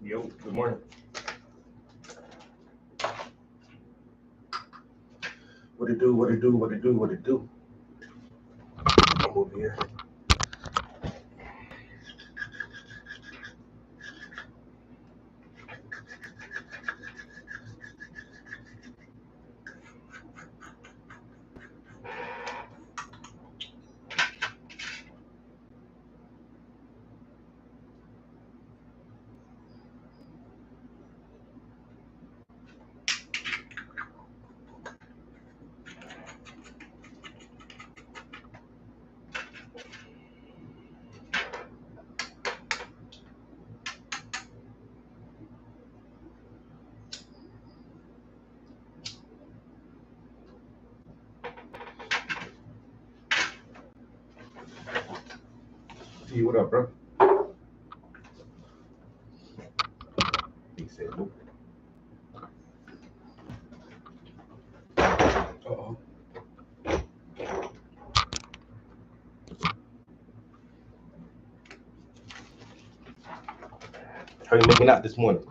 Yo, good morning. What it do? What it do? What it do? What it do? I'm over here. T, what up, bro? He said, nope. Uh-oh. How you making out this morning?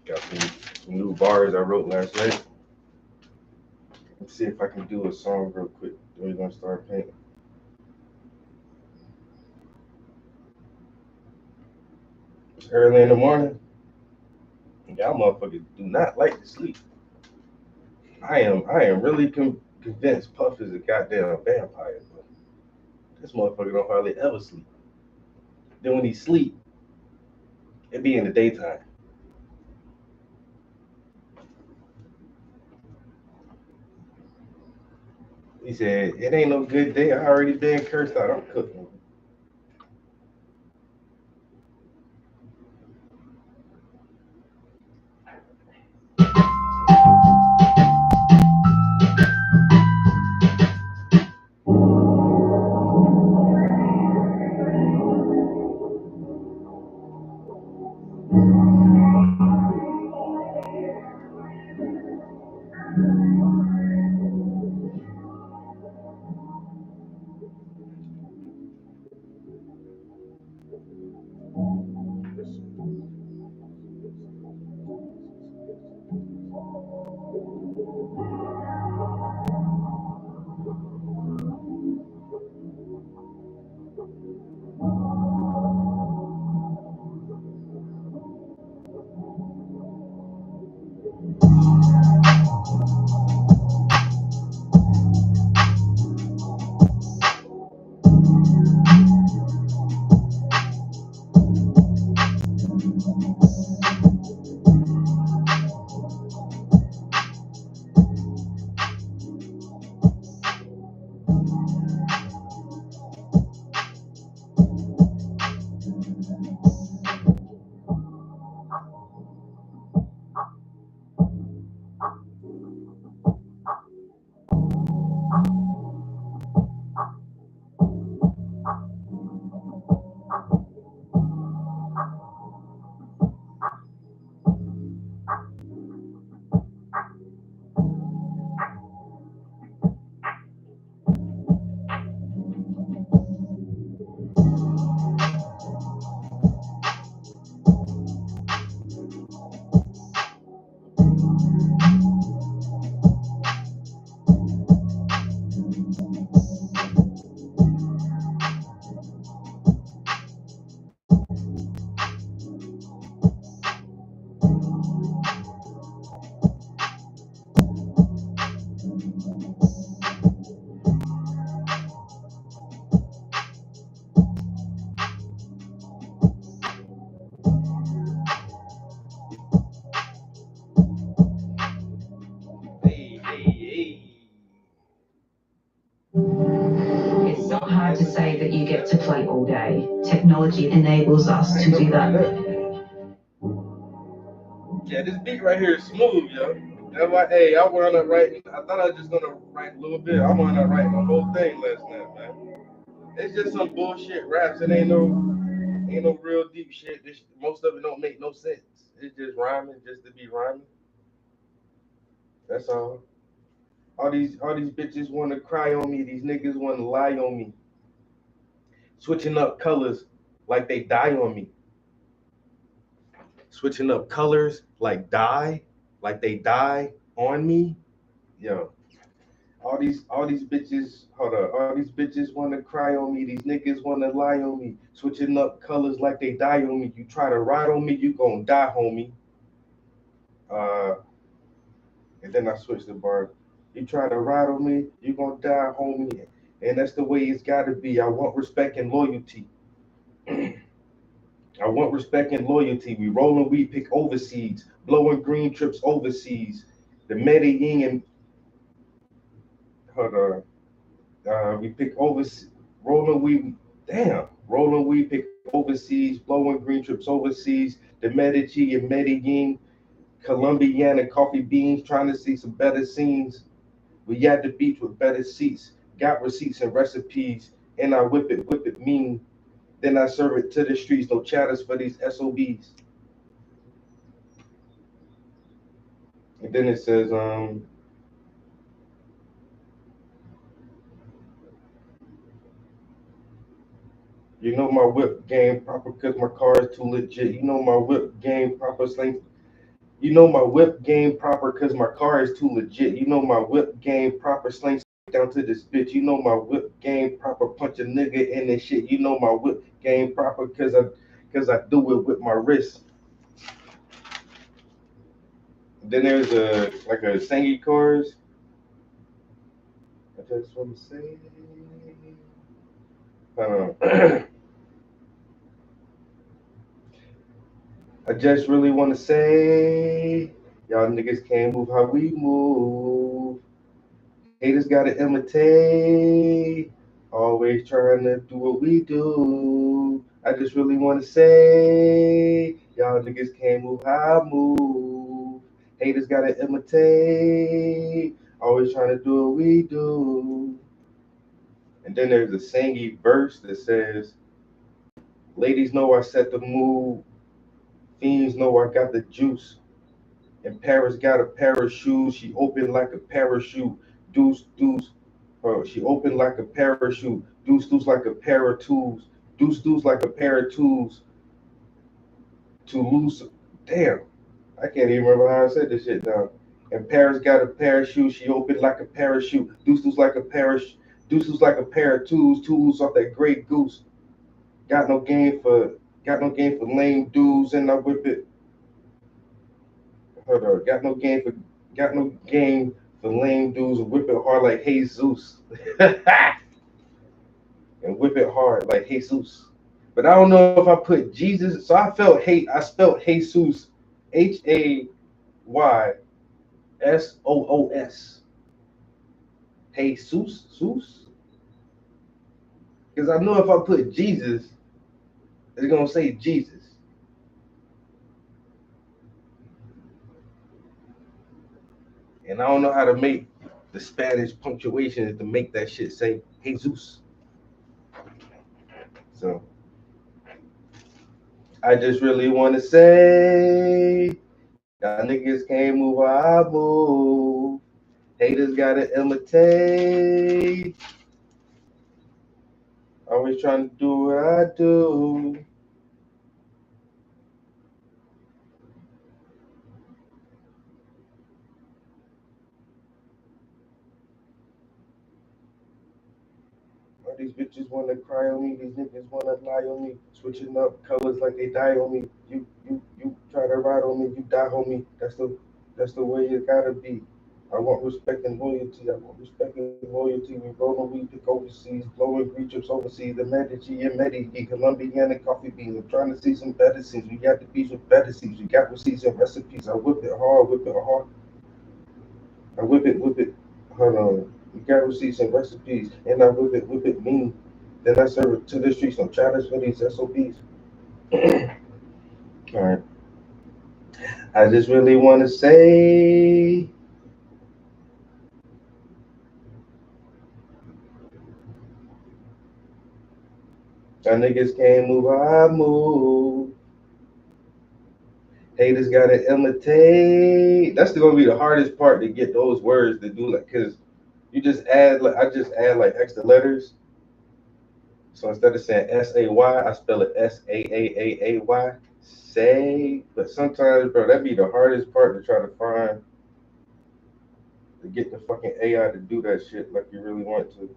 Got some new bars I wrote last night. Let's see if I can do a song real quick. Then we're gonna start painting. It's early in the morning. Y'all motherfuckers do not like to sleep. I am really convinced Puff is a goddamn vampire, but this motherfucker don't hardly ever sleep. Then when he sleep, it be in the daytime. He said, it ain't no good day. I already been cursed out. I'm cooking. Hey, hey, hey. It's not hard to say that you get to play all day. Technology enables us to do that. Yeah, this beat right here is smooth, yo. That's why, hey, I wound up writing. I thought I was just gonna write a little bit. I wound up writing the whole thing last night, man. It's just some bullshit raps. It ain't no real deep shit. Most of it don't make no sense. It's just rhyming just to be rhyming. That's all. All these bitches want to cry on me. These niggas want to lie on me. Switching up colors like they die on me. Switching up colors like they die on me. Yo, all these bitches, hold up, all these bitches want to cry on me. These niggas want to lie on me. Switching up colors like they die on me. You try to ride on me, you gon' die, homie. Uh, and then I switched the bar. You try to ride on me, you gon' die, homie. And that's the way it's gotta be. I want respect and loyalty. I want respect and loyalty. We rolling weed, pick overseas, blowing green trips overseas. The Medellin and hold on. We pick overseas, rolling weed. Damn, rolling weed, pick overseas, blowing green trips overseas. The Medici and Medellin, Colombiana coffee beans, trying to see some better scenes. We at the beach with better seats, got receipts and recipes, and I whip it mean. Then I serve it to the streets, no chatters for these SOBs. And then it says, you know my whip game proper cause my car is too legit. You know my whip game proper slang. You know my whip game proper cause my car is too legit. You know my whip game proper slang down to this bitch. You know my whip game proper punch a nigga in this shit. You know my whip game proper cause I do it with my wrist. Then there's a like a Sangy chorus. I just want to say, I just really want to say, y'all niggas can't move how we move. Haters gotta imitate. Always trying to do what we do. I just really want to say, y'all niggas can't move how I move. Haters gotta imitate. Always trying to do what we do. And then there's a Sangy verse that says, ladies know I set the mood. Fiends know I got the juice. And Paris got a pair of shoes. She opened like a parachute. Deuce, deuce. She opened like a parachute. Deuce, deuce like a pair of tools. Deuce, deuce like a pair of tools. To lose. Damn. I can't even remember how I said this shit now. And Paris got a parachute. She opened like a parachute. Deuce, deuce like a parachute. Deuce, deuce like a pair of tools. Tools off that great goose. Got no game for lame dudes, and I whip it. Hold on. Got no game for lame dudes and whip it hard like Jesus. And whip it hard like Jesus. But I don't know if I put Jesus. So I felt hate. I spelled Jesus, HAYSOOS. Jesus, Zeus. Because I know if I put Jesus, it's gonna say Jesus. And I don't know how to make the Spanish punctuation to make that shit say Jesus. So I just really want to say, y'all niggas can't move how I move. Haters gotta imitate. Always trying to do what I do. All these bitches wanna cry on me. These niggas wanna lie on me. Switching up colors like they die on me. You try to ride on me. You die on me. That's the way it gotta be. I want respect and loyalty. I want respect and loyalty. We roll on weed, pick overseas, blowing green trips overseas. The Medici and Medellin, Colombiana coffee beans. I'm trying to see some better scenes. We got the beats with better scenes. We got receipts and recipes. I whip it hard, whip it hard. I whip it. Hold on. We got receipts and recipes, and I whip it mean. Then I serve it to the streets. No chatters for these SOBs. All right. I just really want to say, y'all niggas can't move how I move. Haters gotta imitate. That's gonna be the hardest part to get those words to do, like, cause You just add like I just add like extra letters. So instead of saying SAY, I spell it SAAAAY. Say, but sometimes, bro, that'd be the hardest part to try to find to get the fucking AI to do that shit like you really want to.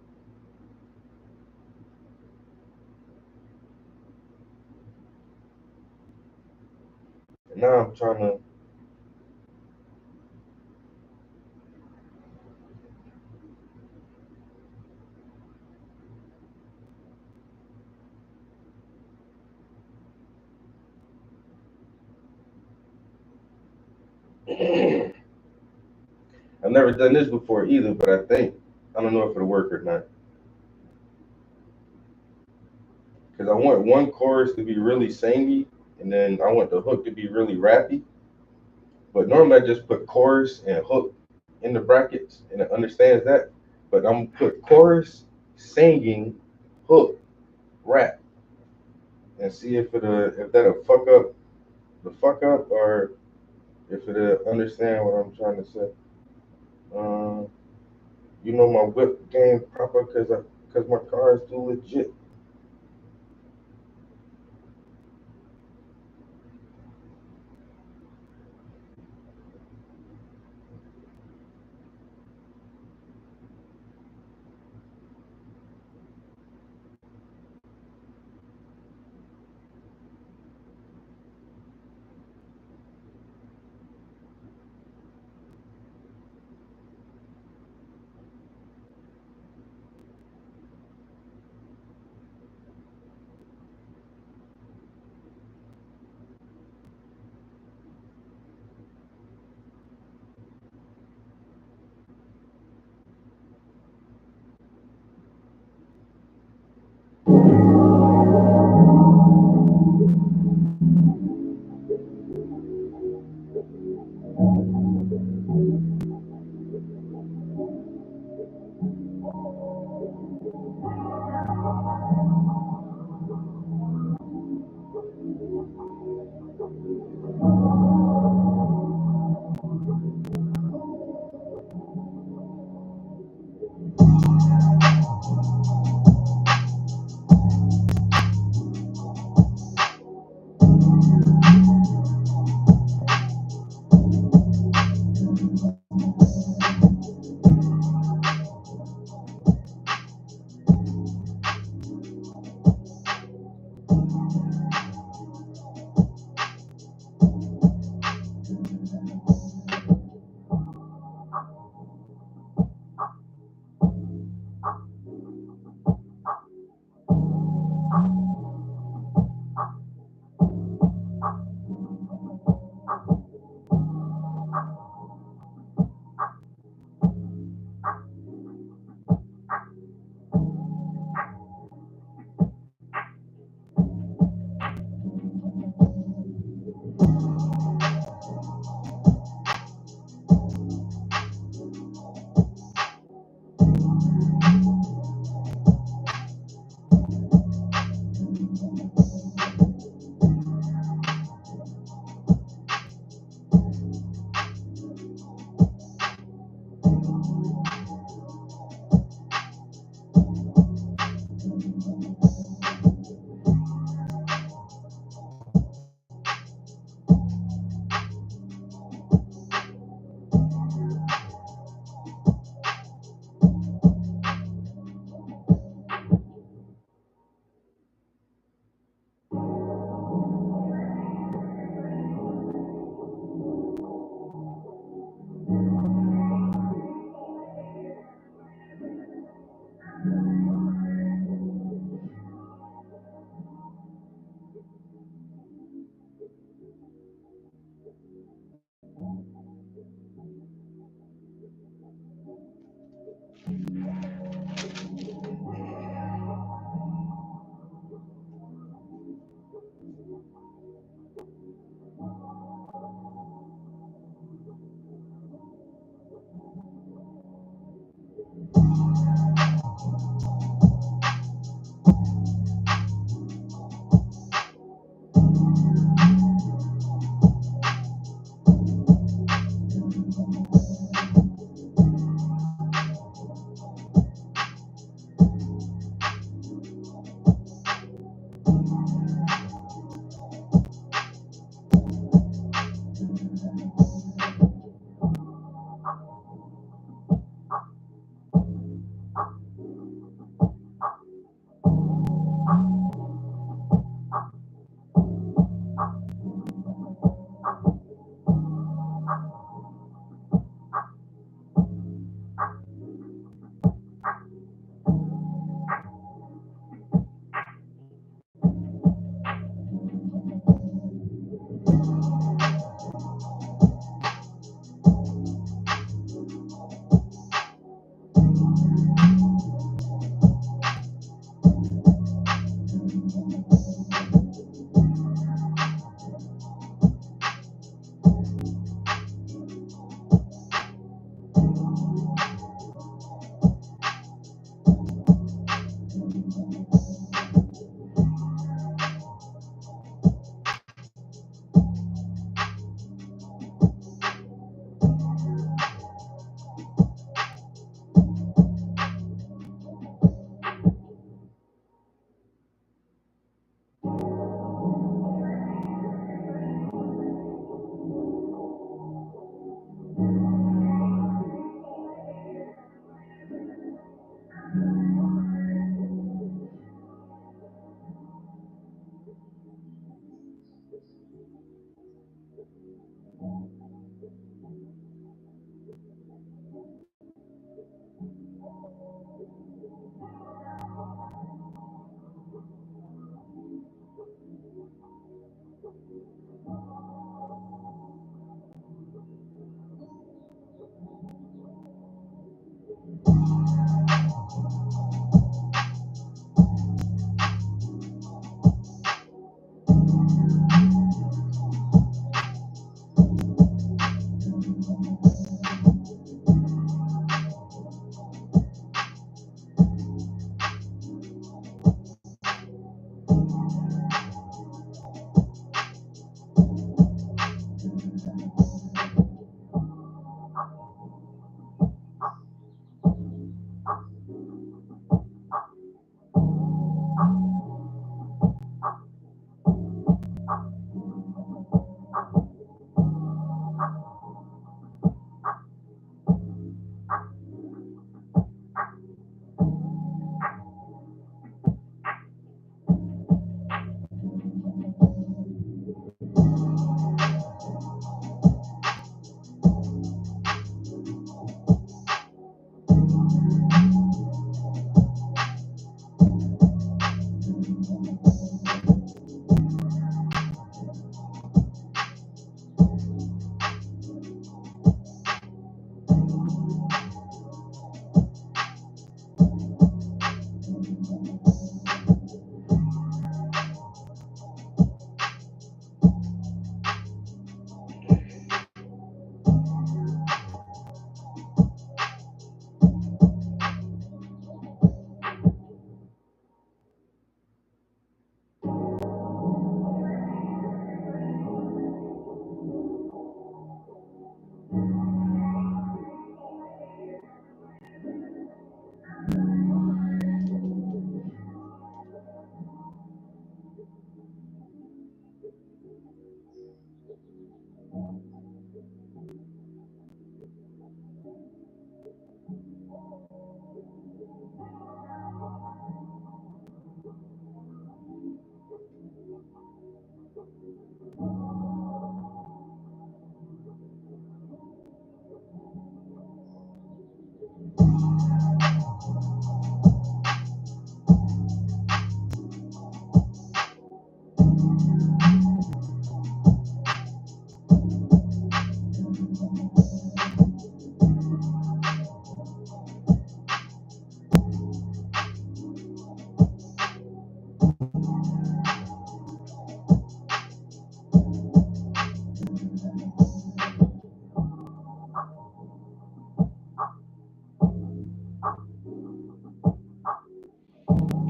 And now I'm trying to. I've never done this before either, but I don't know if it'll work or not. Because I want one chorus to be really sangy, and then I want the hook to be really rappy. But normally I just put chorus and hook in the brackets, and it understands that. But I'm gonna put chorus, singing, hook, rap, and see if that'll fuck up, or if it'll understand what I'm trying to say. Uh, you know my whip game proper cause my car is too legit.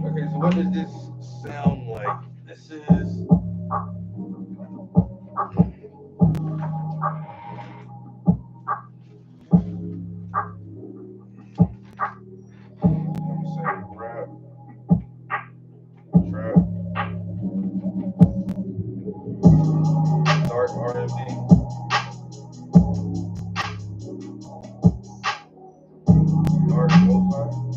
Okay, so what does this sound like? This is. I'm saying rap, trap, dark R&B, dark lo-fi.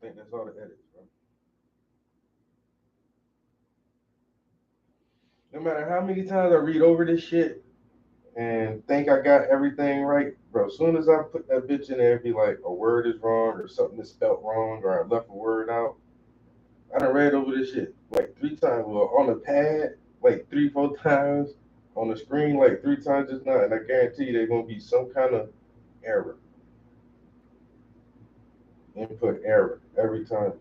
think that's all the edits, bro. No matter how many times I read over this shit and think I got everything right, bro, as soon as I put that bitch in there, it'd be like a word is wrong or something is spelt wrong or I left a word out. I done read over this shit like 3 times. Well, on the pad, like 3, 4 times. On the screen, like 3 times just now. And I guarantee you there's gonna be some kind of error, input error every time.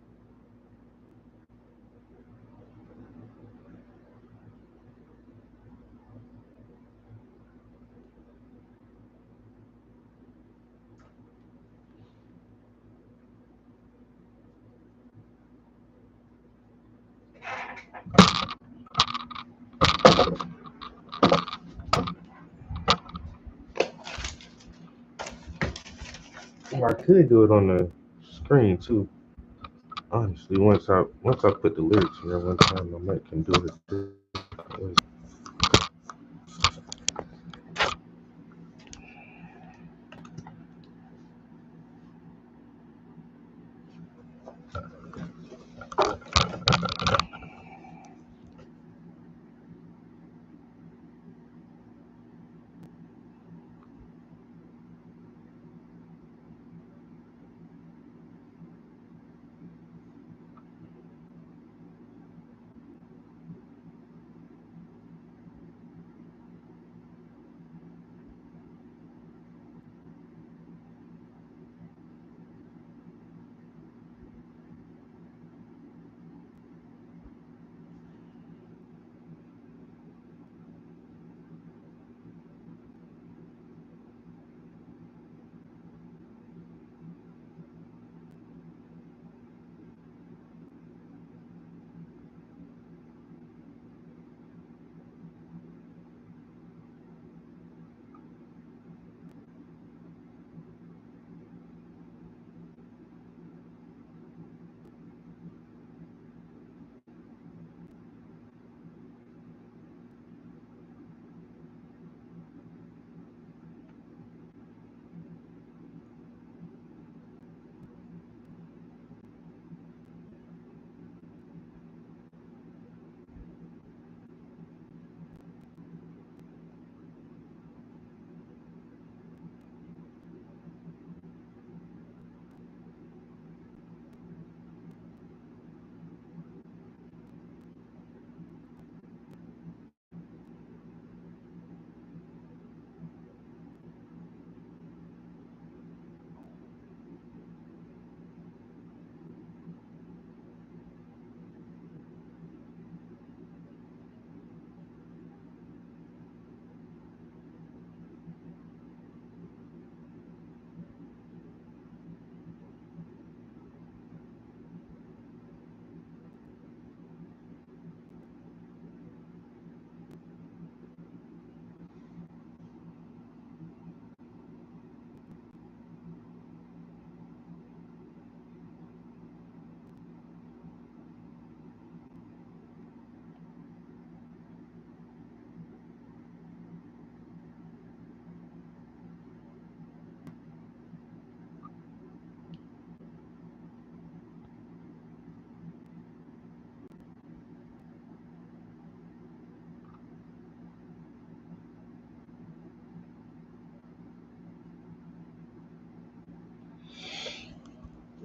Or I could do it on the screen too. Honestly, once I put the lyrics here one time, I might can do it.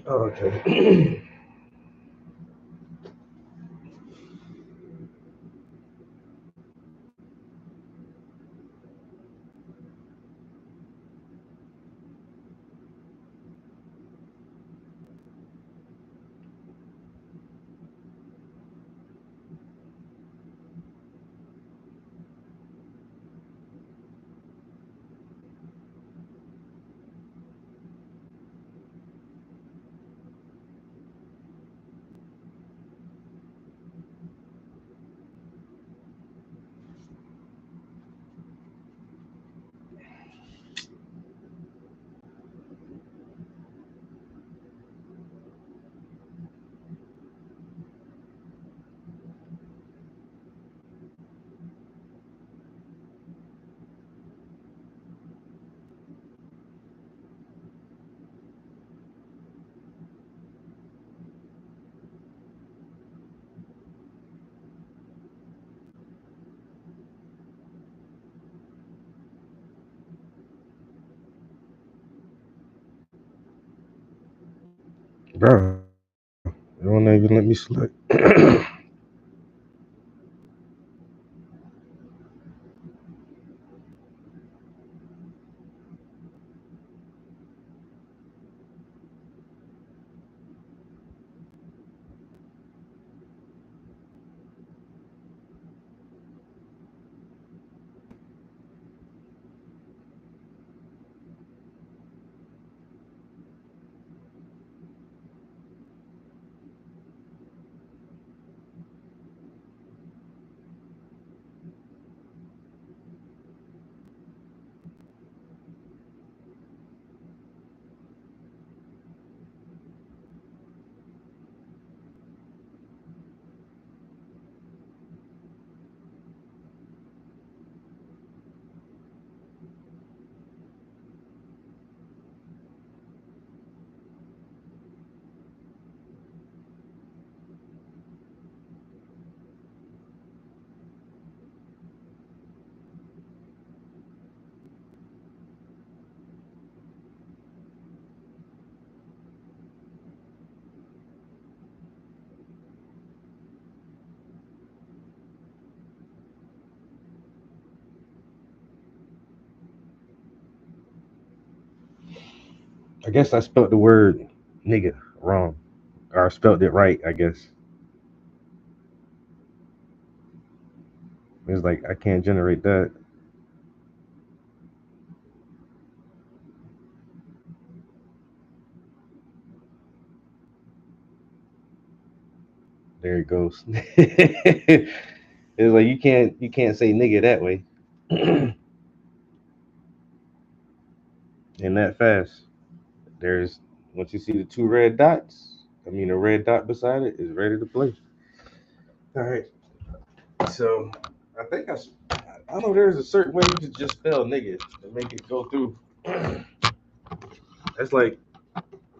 Okay. Bro, you won't even let me select. I guess I spelled the word nigga wrong. Or I spelled it right, I guess. It's like I can't generate that. There it goes. It's like you can't say nigga that way. And that fast. There's once you see the two red dots, I mean a red dot beside it is ready to play. All right. So I think I know there's a certain way you can just spell nigga to make it go through. That's like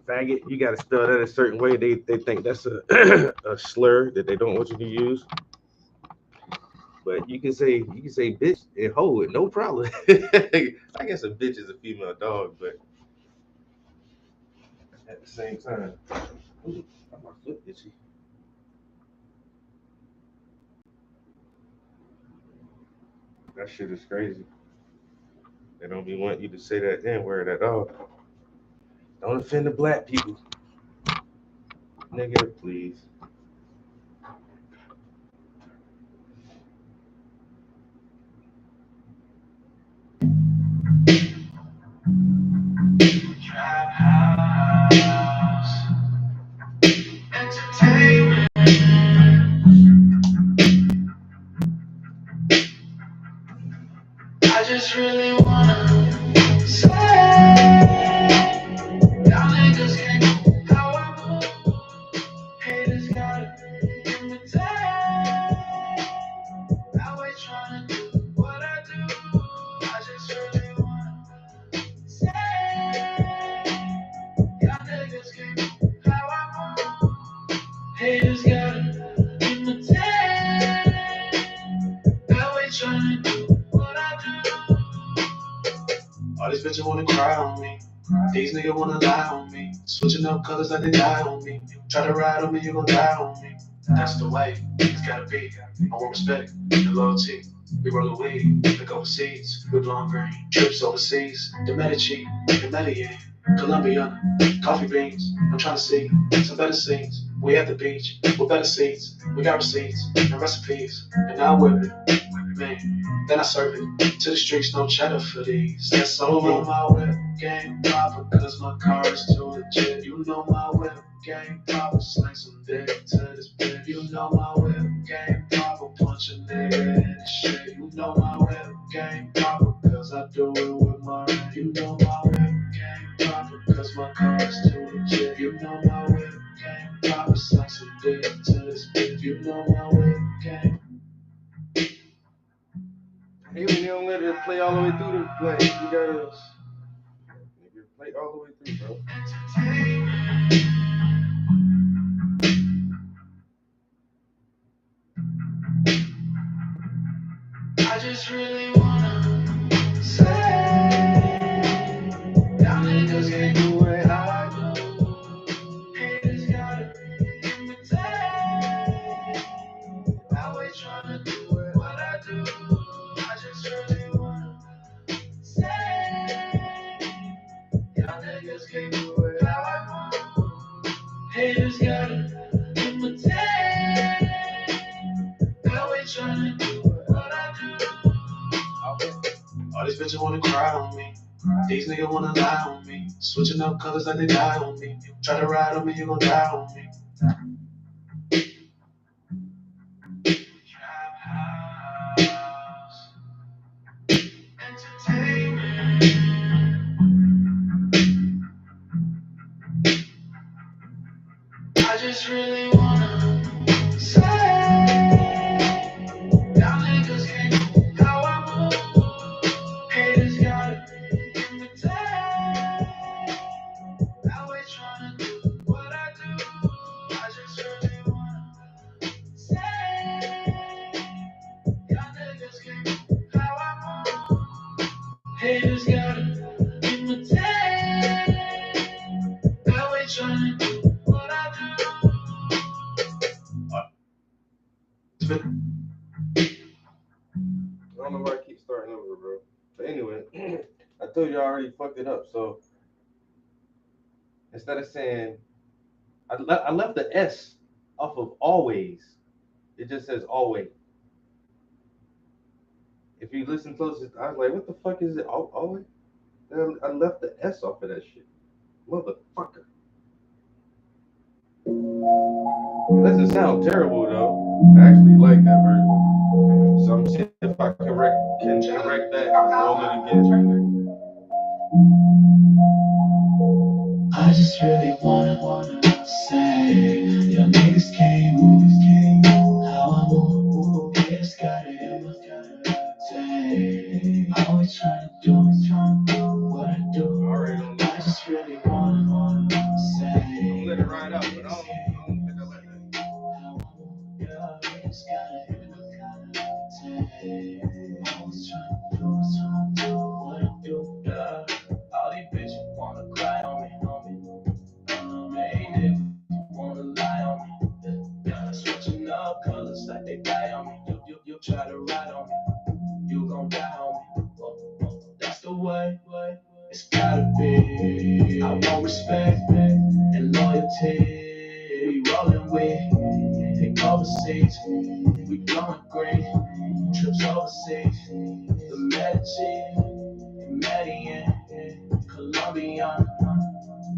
faggot. You got to spell that a certain way. They think that's a a slur that they don't want you to use. But you can say bitch and hoe it, no problem. I guess a bitch is a female dog, but at the same time, ooh, my foot itchy. That shit is crazy. They don't be want you to say that N word at all. Don't offend the black people, nigga, please. I just really wanna say, y'all niggas can't know how I move. Haters gotta imitate. Always trying to do what I do. I just really wanna say, y'all niggas can't know how I move. Haters gotta imitate. Always trying to do what I do. All these bitches wanna cry on me. These niggas wanna lie on me. Switching up colors like they die on me. Try to ride on me, you gon' die on me. That's the way it's gotta be. I want respect and loyalty. We roll the weed, pick overseas. We blowing green, trips overseas. The Medici, the Medellin, Colombia, coffee beans. I'm trying to see some better scenes. We at the beach with better seats. We got receipts and recipes, and now whip it, man. Then I serve it to the streets, no cheddar for these. That's all on my whip game proper, cause my car is too legit. You know my whip game proper, slang some dick to this bit. You know my whip game proper, punch a nigga in the shit. You know my whip game proper, cause I do it with my rap. You know my whip game proper, cause my car is too legit. You know my whip game proper, slang some dick to this bit. You know my whip game. Hey, when you don't let it play all the way through the play, you gotta play all the way through, bro. I just really wanna say, y'all niggas can't do it how I do. Haters gotta imitate. Always trying to do what I do. All these bitches wanna cry on me. These niggas wanna lie on me. Switching up colors like they die on me. Try to ride on me, you gon' die on me. Trap house. Entertainment. I just really wanna say, y'all niggas can't do how I move. Haters gotta imitate. Always trying to do what I do. I just really wanna say, y'all niggas can't do how I move. Haters gotta imitate. Always trying to do what I do. I don't know why I keep starting over, bro. But anyway, I told you I already fucked it up. So instead of saying, I left the S off of always. It just says always. If you listen close, I was like, what the fuck is it? Always? Then I left the S off of that shit. Motherfucker. It doesn't sound terrible though. I actually like that version. So I'm seeing if I correct that and roll it again. I just really wanna say, your niggas can't move how I move. Haters got it in my say. I always trying to do what I do. I just really wanna say, I'm letting it ride out, but I don't think I like that. yeah, haters got it in my say. I always trying to do what I do. Yeah. All these bitches wanna cry on me. Ain't it wanna lie on me? Yeah, switching up colors like they die on me. You try to ride on me, you gon' die on me. That's the way it's gotta be. I want respect and loyalty. We rolling with, take overseas. We blowing green, trips overseas. The Medici, Medellin, Colombian,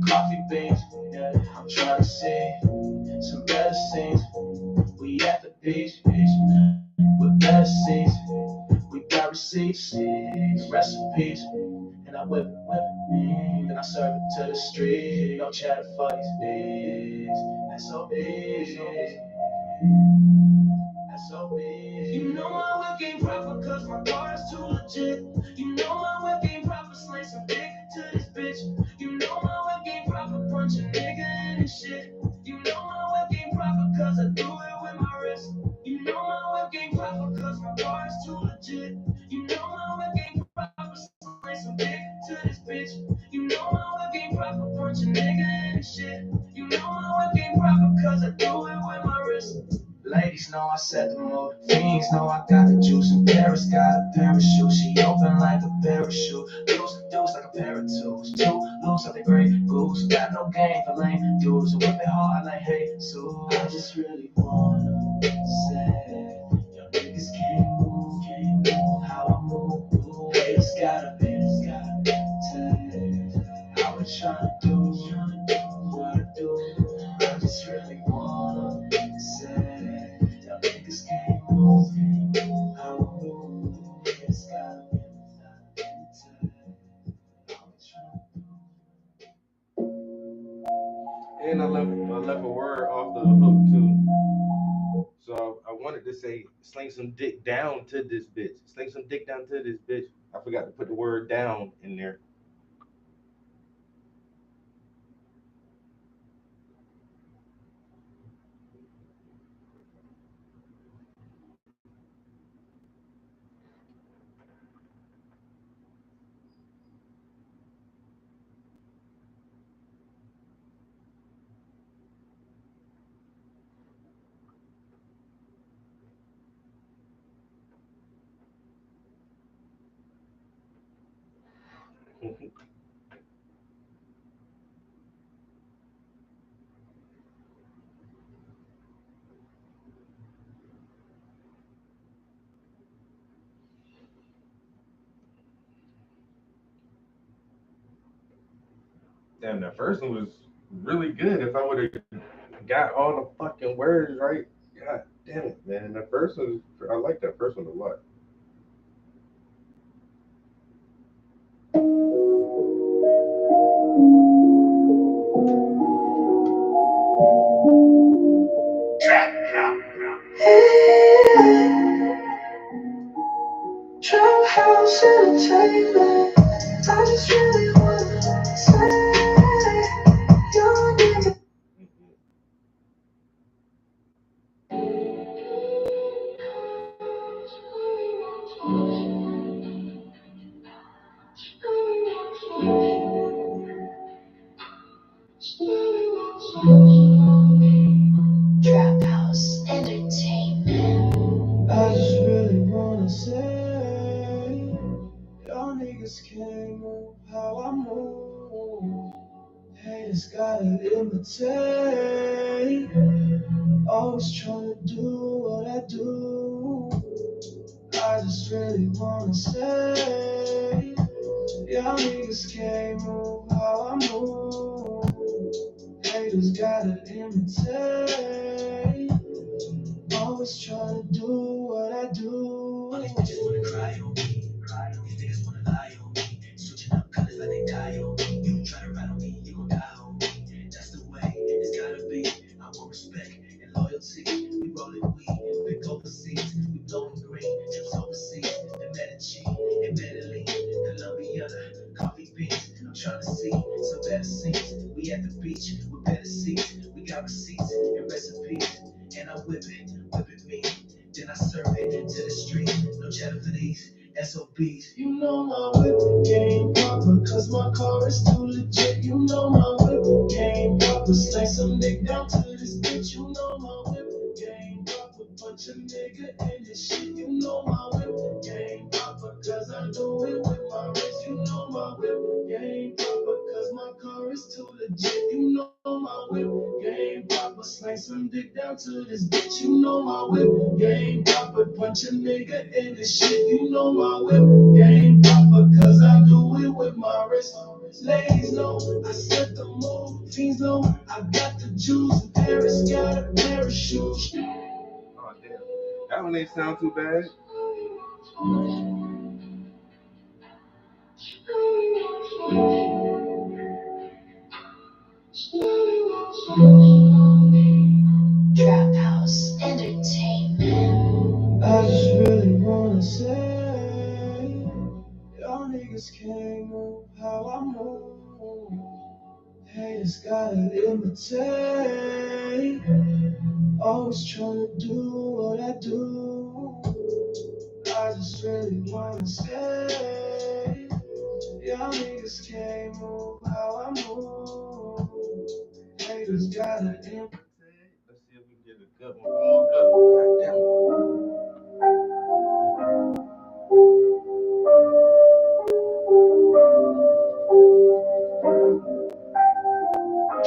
coffee beans. Yeah, I'm trying to see some better scenes. We at the beach with better scenes. We got receipts, recipes, and I whip it, then I serve it to the street. No chatter for these niggas. SOBs. SOBs. You know my whip ain't proper cause my bar is too legit. You know my whip ain't proper, slay some dick to this bitch. You know my whip ain't proper, punch a nigga in his shit. You know my whip ain't proper cause I do it with my wrist. You know my whip ain't proper cause my bar is too legit. You know my whip ain't proper, slay some dick to this bitch. You know my whip ain't proper, punch a nigga in his shit. You know my whip ain't proper cause I do it with my wrist. Ladies know I set the mood. Fiends know I got the juice. And Paris got a parachute. She open like a parachute. Loose like a pair of tools. Two loose like a great goose. Got no game for lame dudes. And whip it hard like hey, so I just really wanna say, your niggas can't move how I move. Haters gotta take. I was trying to do what I do. I just really wanna say, y'all niggas can't move how I move. Haters gotta take. And I left a word off the hook too. So I wanted to say sling some dick down to this bitch. Sling some dick down to this bitch. I forgot to put the word down in there. Damn, that first one was really good. If I would have got all the fucking words right, god damn it, man. That first one, I like that first one a lot. Trap house entertainment. I just really wanna say, young nigga. Trap house entertainment. I just really wanna say, y'all niggas can't move how I move. Haters gotta imitate. Always trying to do what I do. I just really wanna say, y'all niggas can't move how I move. Haters gotta imitate. Always trying to do what I do. All these bitches wanna cry on me. These niggas wanna lie on me. Switching up colors like they die on me. You try to ride on me, you gon' die on me. That's the way it's gotta be. I want respect and loyalty. We rollin' weed, big overseas. We blowin' green, trips overseas. The Medellin and Medellin, Colombia, coffee beans. I'm trying to see some better scenes. We at the beach with better seats. We got receipts and recipes. And I whip it mean. Then I serve it to the street. No cheddar for these SOBs. You know my whip game proper, cause my car is too legit. You know my whip game proper. Slay some dick down to this bitch. You know my whip game proper. Punch a nigga in this shit. You know my whip game proper, cause I do it with my wrist. You know my whip game proper, cause my car is too legit. You know my whip game proper. Slay some dick down to this bitch. You know my whip game proper. Punch a nigga in this shit. You know my whip game proper, cause I do it with my wrist. Ladies know I set the mood. Fiends know I got the juice. Paris got a pair of shoes. Oh damn, that one ain't sound too bad. Trap House Entertainment. I just really wanna say, y'all niggas can't move how I move. Haters gotta imitate. Always trying to do what I do. I just really wanna say, y'all niggas can't move how I move. Haters gotta imitate. Let's see if we can get a good one. One more good one. God damn it.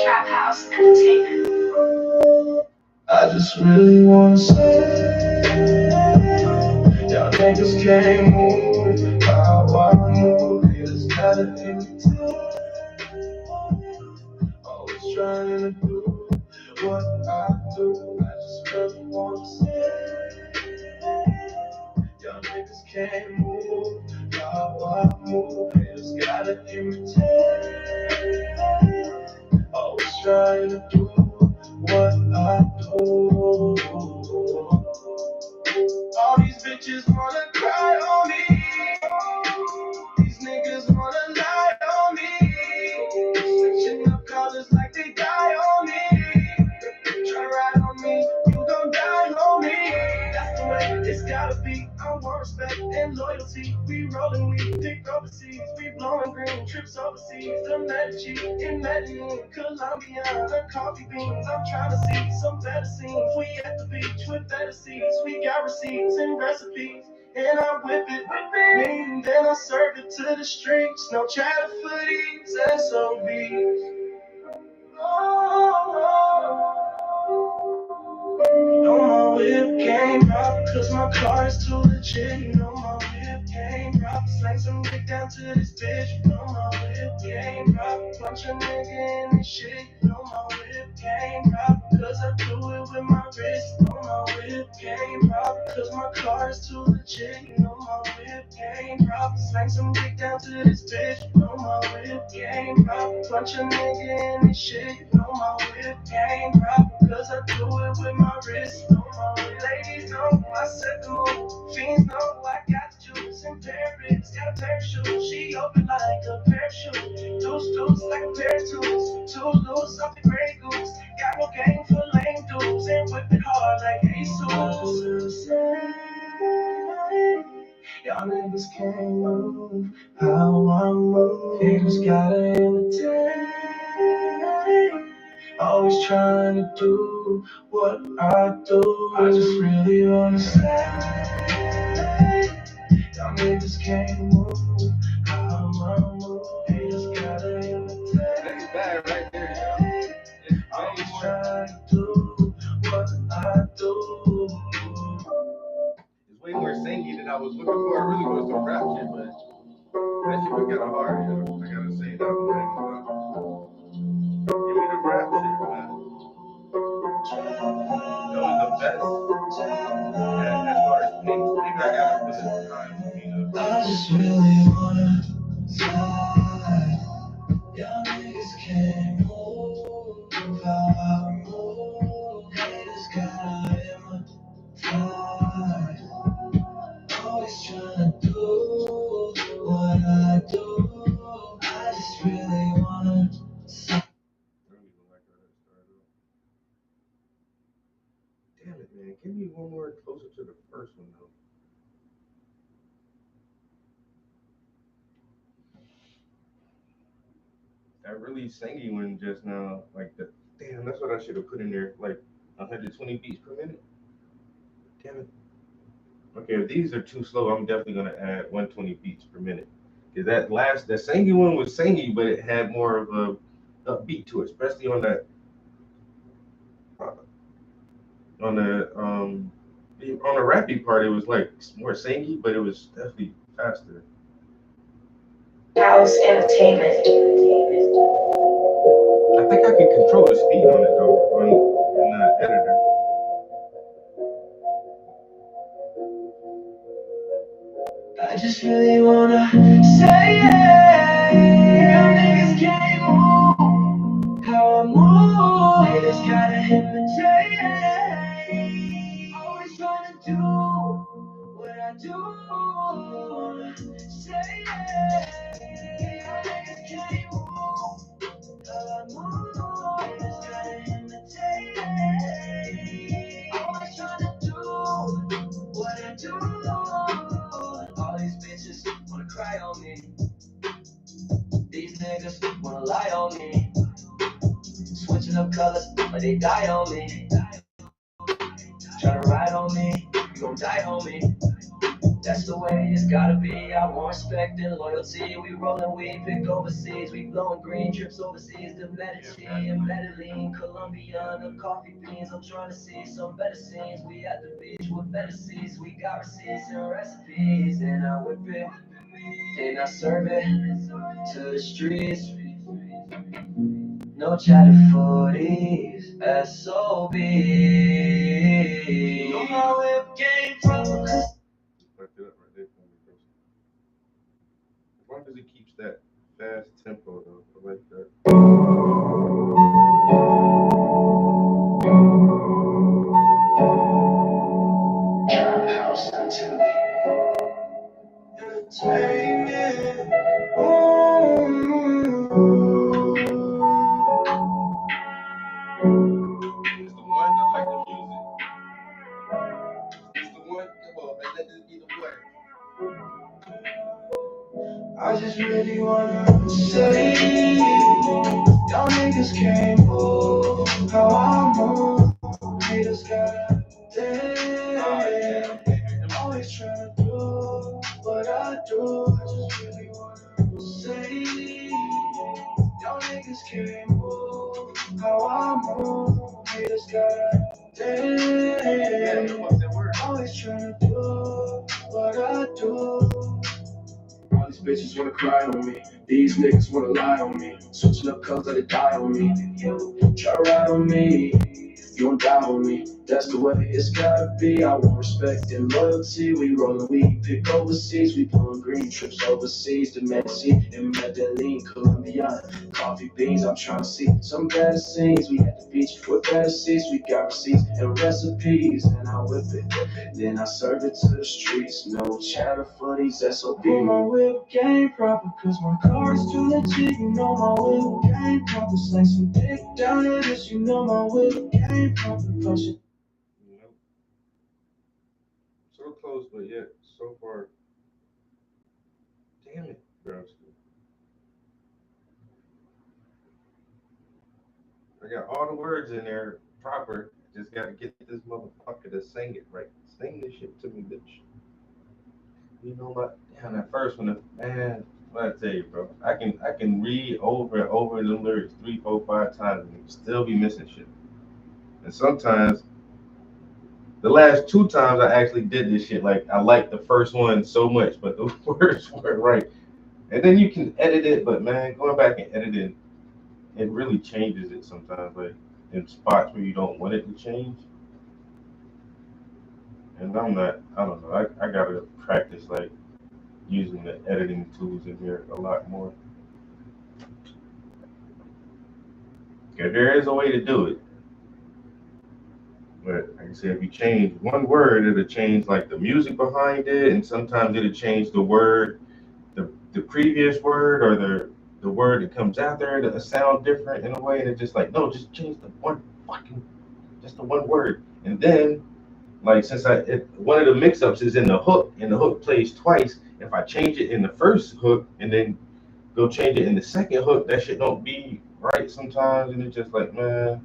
Trap House Entertainment. I just really wanna say, y'all niggas can't move how I move. Haters gotta imitate. Always trying to do what I do. I just really wanna say, y'all niggas can't move how I move. Haters gotta imitate. Always trying to do what I do. All these bitches wanna cry on me. These niggas wanna lie on me. Switching up colors like they die on me. Try to ride on me, you gon' die on me. That's the way it's gotta be. I want respect and loyalty. We rollin' weed, dick overseas. We blowin' green, trips overseas. The Medellin in Medellin, Colombia, the coffee beans. I'm trying to see some better scenes. We at the beach with better seats. We got receipts and recipes. And I whip it mean. Then I serve it to the streets. No chatter for these SOBs. You know my whip game rough, cause my car is too legit. You know my whip game rough, Slang some dick down to this bitch. You know my whip game rock. Punch a nigga in this shit. You know my whip game rock. Cause I do it with my wrist. You know my whip game rock. Cause my car is too legit. You know my whip game rock. Slang some dick down to this bitch. You know my whip game rock. Punch a nigga in this shit. You know my whip game rock. Cause I do it with my wrist. You know my whip. Ladies know I set the mood. Fiends know I got the juice in Paris. Got a pair of shoes. She open like a parachute. Deuce like a pair of tools. Too loose off the Grey Goose. Got no game for lame dudes. And whip it hard like Jesus. Y'all niggas can't move how I move. Haters gotta imitate. Always trying to do what I do. I just really wanna say, y'all niggas can't move how I move. Haters gotta imitate. That's bad right there, yo. Always trying to do what I do. It's way more singy than I was looking for. I really wanted some rap shit, but that shit was kind of hard, yo. I gotta say that one. Give me the rap shit, man. That was the best. And as far as things, maybe I gotta put it time, you know. I just really wanna fly. Y'all niggas can't move how I move. Haters gotta imitate. Always trying to do what I do. I just really wanna. I don't even like how that started off. Damn it, man. Give me one more closer to the first one, though. That really singy one just now, like the damn. That's what I should have put in there, like 120 beats per minute. Damn it. Okay, if these are too slow, I'm definitely gonna add 120 beats per minute. Cause that singy one was singy, but it had more of a upbeat to it, especially on that on the rappy part. It was like more singy, but it was definitely faster. House entertainment. I think I can control the speed on it though, in the editor. I just really wanna say it. Y'all niggas can't move how I move. Haters gotta imitate. Always trying to do what I do. Say it. Y'all niggas can't move how I move. Haters gotta imitate. Always trying to do what I do. All these bitches wanna cry on me. These niggas wanna lie on me. Switching up colors, but they die on me. Try to ride on me, you gon' die on me. That's the way it's gotta be. I want respect and loyalty. We rollin' weed, pick overseas. We blowin' green, trips overseas. The Medellin, Medellin, Colombia, the coffee beans. I'm trying to see some better scenes. We at the beach with better seats. We got receipts and recipes. And I whip it, and I serve it to the streets. No chatter for these SOB. You know how it came from. Fuck it up right there for me, bro. As long as it keeps that fast tempo though, I like that. House entertainment. It's the one. I like the music. It's the one. Come on, man. Let this be the one. I just really wanna say, y'all niggas can't move how I move. Haters gotta dance. Always trying to do what I do. I just really wanna say, y'all niggas can't move how I move. Haters gotta dance. Always trying to do what I do. cry on me. These niggas wanna lie on me. Switching up colors, let it die on me. You try to ride on me. You gon' die on me. That's the way it's gotta be. I want respect and loyalty. We rollin' weed, pick overseas. We pulling green trips overseas to Mexico and Medellin, Colombia. Coffee beans, I'm trying to see some better scenes. We at the beach with better seats. We got receipts and recipes, and I whip it. Then I serve it to the streets. No chatter for these SOB. My whip game proper, cause my car is too legit. You know my whip game proper. Like some dick down in this. You know my whip game proper. Push it. Nope. So close, but yet so far. Damn it, bro. I got all the words in there proper. Just gotta get this motherfucker to sing it right. Sing this shit to me, bitch. You know what? Damn, that first one, man. What I tell you, bro? I can read over and over the lyrics 3, 4, 5 times and still be missing shit. And sometimes, the last 2 times I actually did this shit, like I liked the first one so much, but the words weren't right. And then you can edit it, but man, going back and editing, it really changes it sometimes, like in spots where you don't want it to change. And I don't know, I gotta practice like using the editing tools in here a lot more. Okay, there is a way to do it. But like I said, if you change one word, it'll change like the music behind it, and sometimes it'll change the word, the previous word, or the word that comes after it, it'll sound different in a way, and it's just like, no, just change just the one word. And then, like, since one of the mix-ups is in the hook, and the hook plays twice, if I change it in the first hook and then go change it in the second hook, that shit don't be right sometimes, and it's just like, man.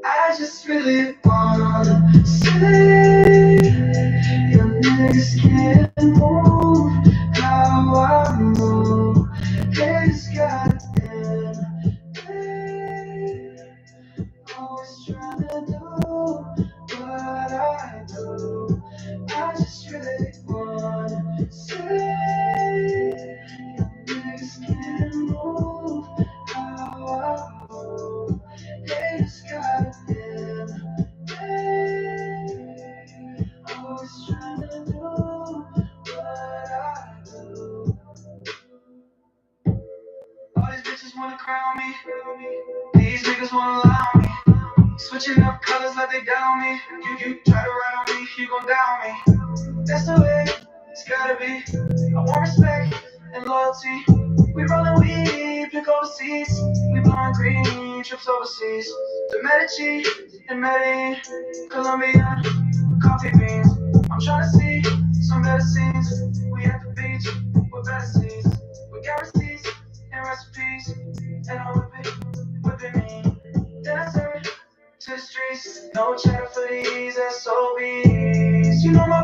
I just really wanna say your niggas can't move how I move. They just goddamn day. Always trying to do what I do. I just really wanna say your niggas can't move how I move. They just goddamn day. Always trying to do what I do. All these bitches wanna crown me. These niggas wanna lie on me. Switching up colors like they down me. You try to ride on me, you gon' down me. That's the way it's gotta be. I want respect and loyalty. We rollin' weed, pick overseas. We blowin' green, trips overseas. To Medici and Medellin, Colombia, coffee beans. I'm tryna see some better scenes. We at the beach with better seats. We got receipts and recipes, and I whip it mean. Then I serve to the streets. No chatter for these SOBs. You know my.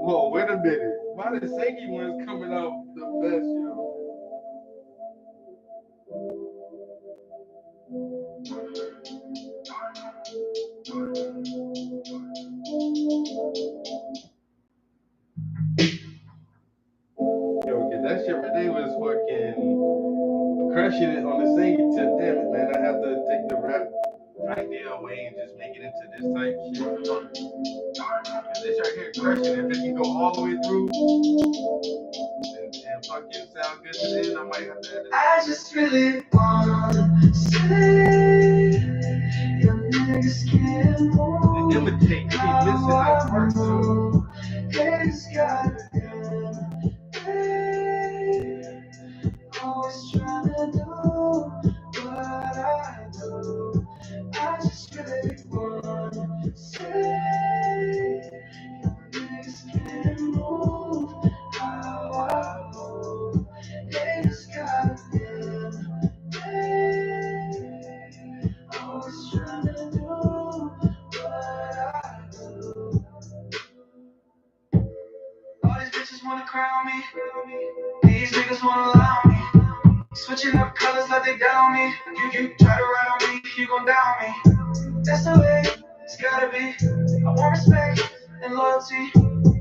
Whoa, wait a minute. Why the singing one's coming out the best, yo? Yo, okay, that shit right there was fucking crushing it on the singing tip. Damn it, man. I have to take the rap idea away and just make it into this type shit. And this right here crushing it. If it can go all the way through and fucking sound good to the end, I might have to edit it. I just really wanna say your niggas can't move. Imitate, keep missing that part, so. They just goddamn day. Always trying to do what I do. I just really wanna say your niggas can't move how I crown me. These niggas wanna lie on me. Switching up colors like they down me. You try to ride on me, you gon' down me. That's the way it's gotta be. I want respect and loyalty.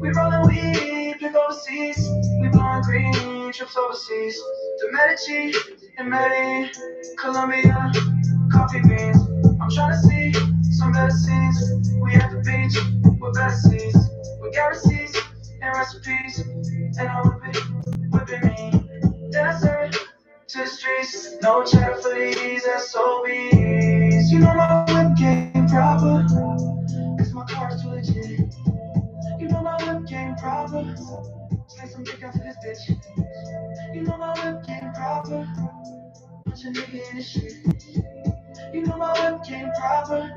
We rollin' weed, pick overseas. We blowin' green, trips overseas. The Medici and Medellin, Colombia, coffee beans. I'm tryna see some better scenes. We at the beach with better seats. We got receipts and recipes, and I whipping me. Then I serve to the streets. No chatter for these SOBs. You know my whip game proper, cause my car's too legit. You know my whip game proper. Slay some dick after this bitch. You know my whip game proper. Punch a nigga in the shit. You know my whip game proper.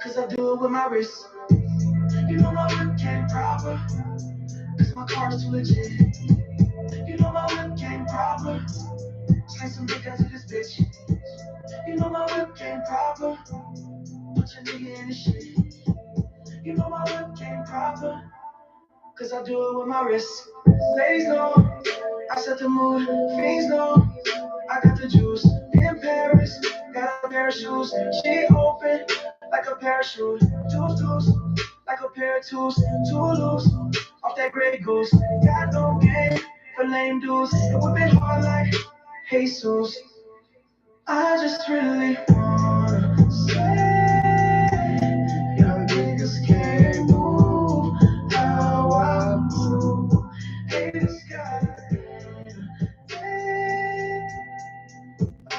Cause I do it with my wrist. You know my whip game proper. Cause my car's too legit. You know my whip game proper. Slay some dick after this bitch. You know my whip game proper. Punch a nigga in the shit. You know my whip game proper. Cause I do it with my wrist. Ladies know I set the mood. Fiends know I got the juice. In Paris, got a pair of shoes. She open like a parachute. Deuce, like a pair of twos. Too loose, off that Grey Goose. Got no game for lame dudes. It would be hard like Jesus. I just really wanna say, young niggas can't move how I move. Haters gotta hate.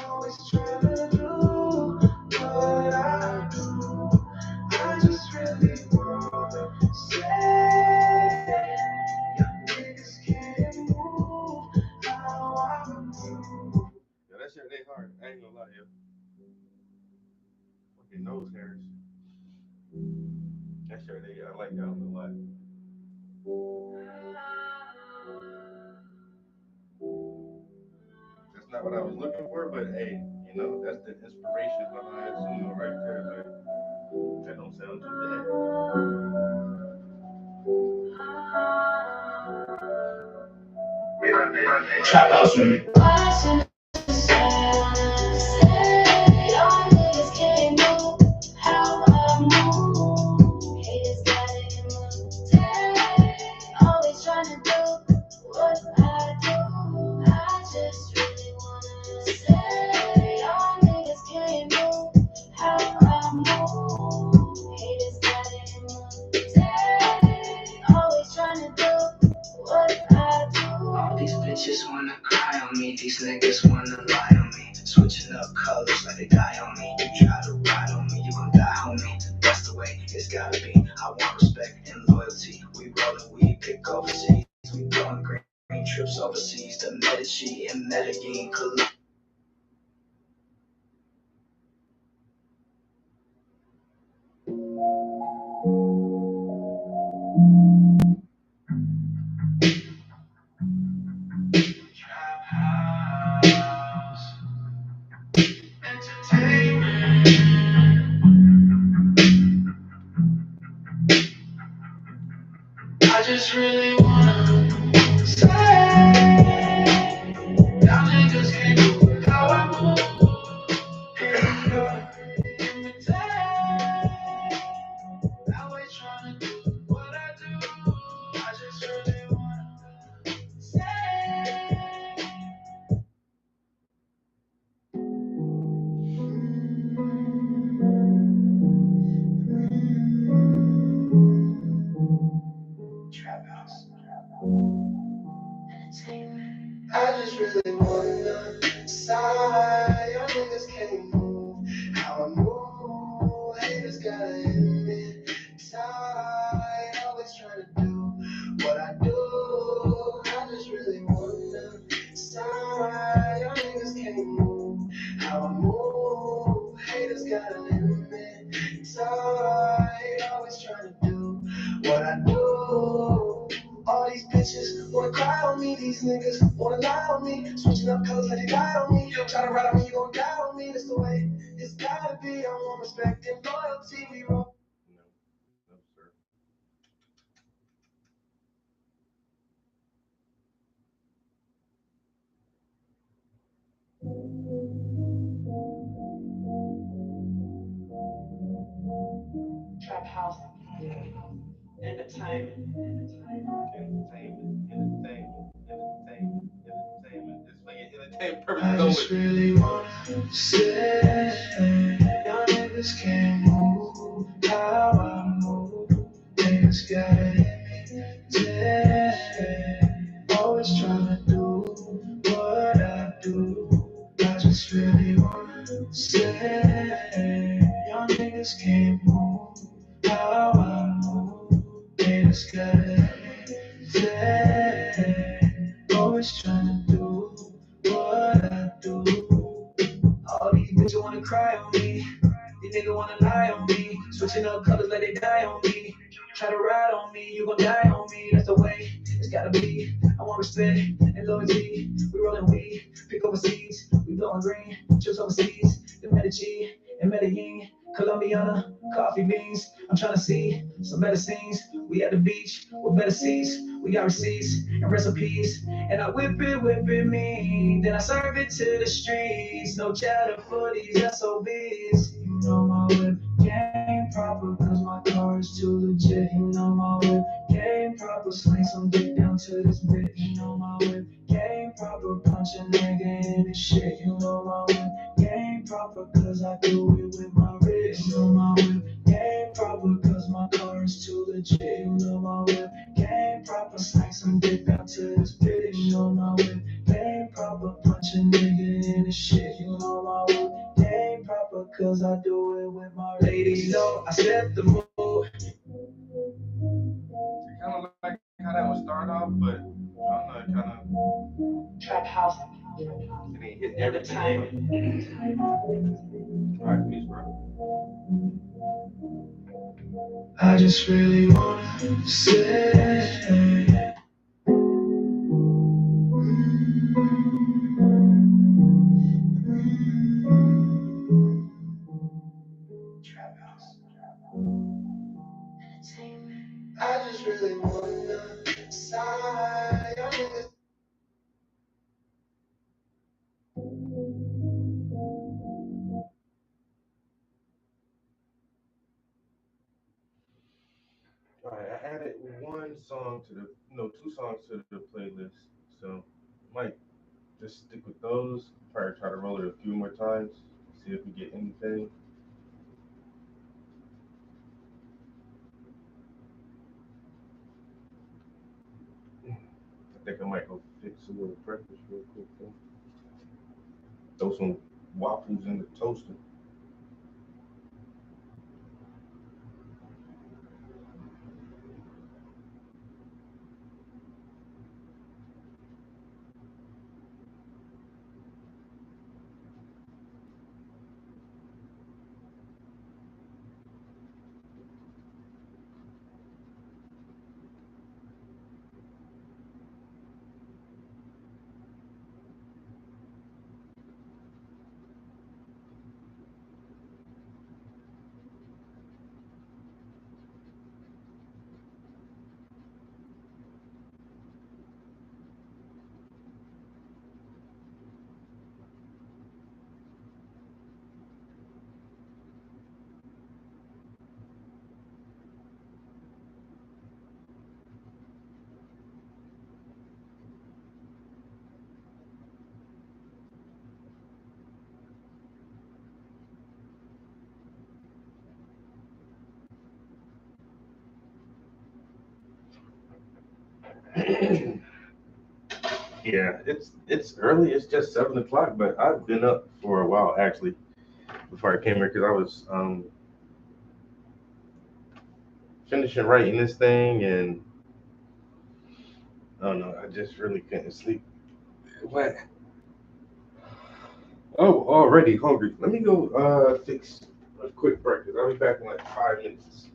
Always tryna do what I do. I just really wanna say, young niggas can't move how I move. Yeah, that shit they hard. I ain't gonna lie, yo. Fucking nose hairs. That shit they I like that one a lot. That's not what I was looking for, but hey, you know, that's the inspiration behind Suno right there, but that don't sound too bad. Trap house with me. All these bitches wanna cry on me, these niggas wanna lie on me. Switching up colors like they die on me. You try to ride on me, you gon' die, homie. That's the way it's gotta be. I want respect and loyalty. We rollin' weed, pick overseas. We blowin' green trips overseas. The Medici and Medellin, Colombia. Trap house, entertainment. I just really wanna say, y'all niggas can't do how I move. And you're imitate. Always tryna do what I do. I just really wanna say. Trap house. I just really wanna sigh. Y'all niggas can't move how I move. Haters gotta admit tight. Always trying to do what I do. I just really wanna sigh. Y'all niggas can't move how I move. Haters gotta admit tight. Always trying to do what I do. All these bitches wanna cry on me, these niggas wanna lie on me. Switching up colors like they die on me. You try to ride on me, you gon' die on me. That's the way it's gotta be. I want respect and loyalty. We roll. No, no, sir. Trap house, entertainment, Just for your entertainment purposes I only. just really wanna say, y'all niggas can't move how I move. Niggas gotta imitate. Always trying to do what I do. I just really wanna say, y'all niggas can't move how I move. Niggas gotta imitate. Always trying to do what I do. All these bitches wanna cry on me. These niggas wanna lie on me. Switching up colors like they die on me. Try to ride on me, you gon' die on me. That's the way it's gotta be. I want respect and loyalty. We rollin' weed, pick overseas. We blowin' green, chips overseas. The Medici and Medellin, Colombiana, coffee beans. I'm tryna see some better scenes. We at the beach with better seats. We got receipts and recipes. And I whip it mean. Then I serve it to the streets. No chatter for these SOBs. You know my whip game proper, cause my car is too legit. You know my whip game proper. Sling some dick down to this bitch. You know my whip game proper. Punch a nigga in this shit. You know my whip game proper, cause I do it with my wrist. You know my whip game proper, cause my car is too legit. You know my whip game proper. Slang some dick down to this bitch. You know my whip game proper. Punch a nigga in this shit. You know my whip game proper, cause I do it with my lady. Know I set the mood. Kind of like how that would start off, but I don't know, it kind of Trap house, it ain't hit entertainment. everything. All right, peace, bro. I just really wanna say. Trap house. I just really wanna sigh. Y'all niggas. All right, I added one song to the, no, two songs to the playlist, so might just stick with those. Probably try to roll it a few more times, see if we get anything. I think I might go fix a little breakfast real quick though. Throw some waffles in the toaster. Yeah, it's early. It's just 7 o'clock, but I've been up for a while actually before I came here because I was finishing writing this thing, and I don't know. I just really couldn't sleep. What? Oh, already hungry. Let me go fix a quick breakfast. I'll be back in like 5 minutes.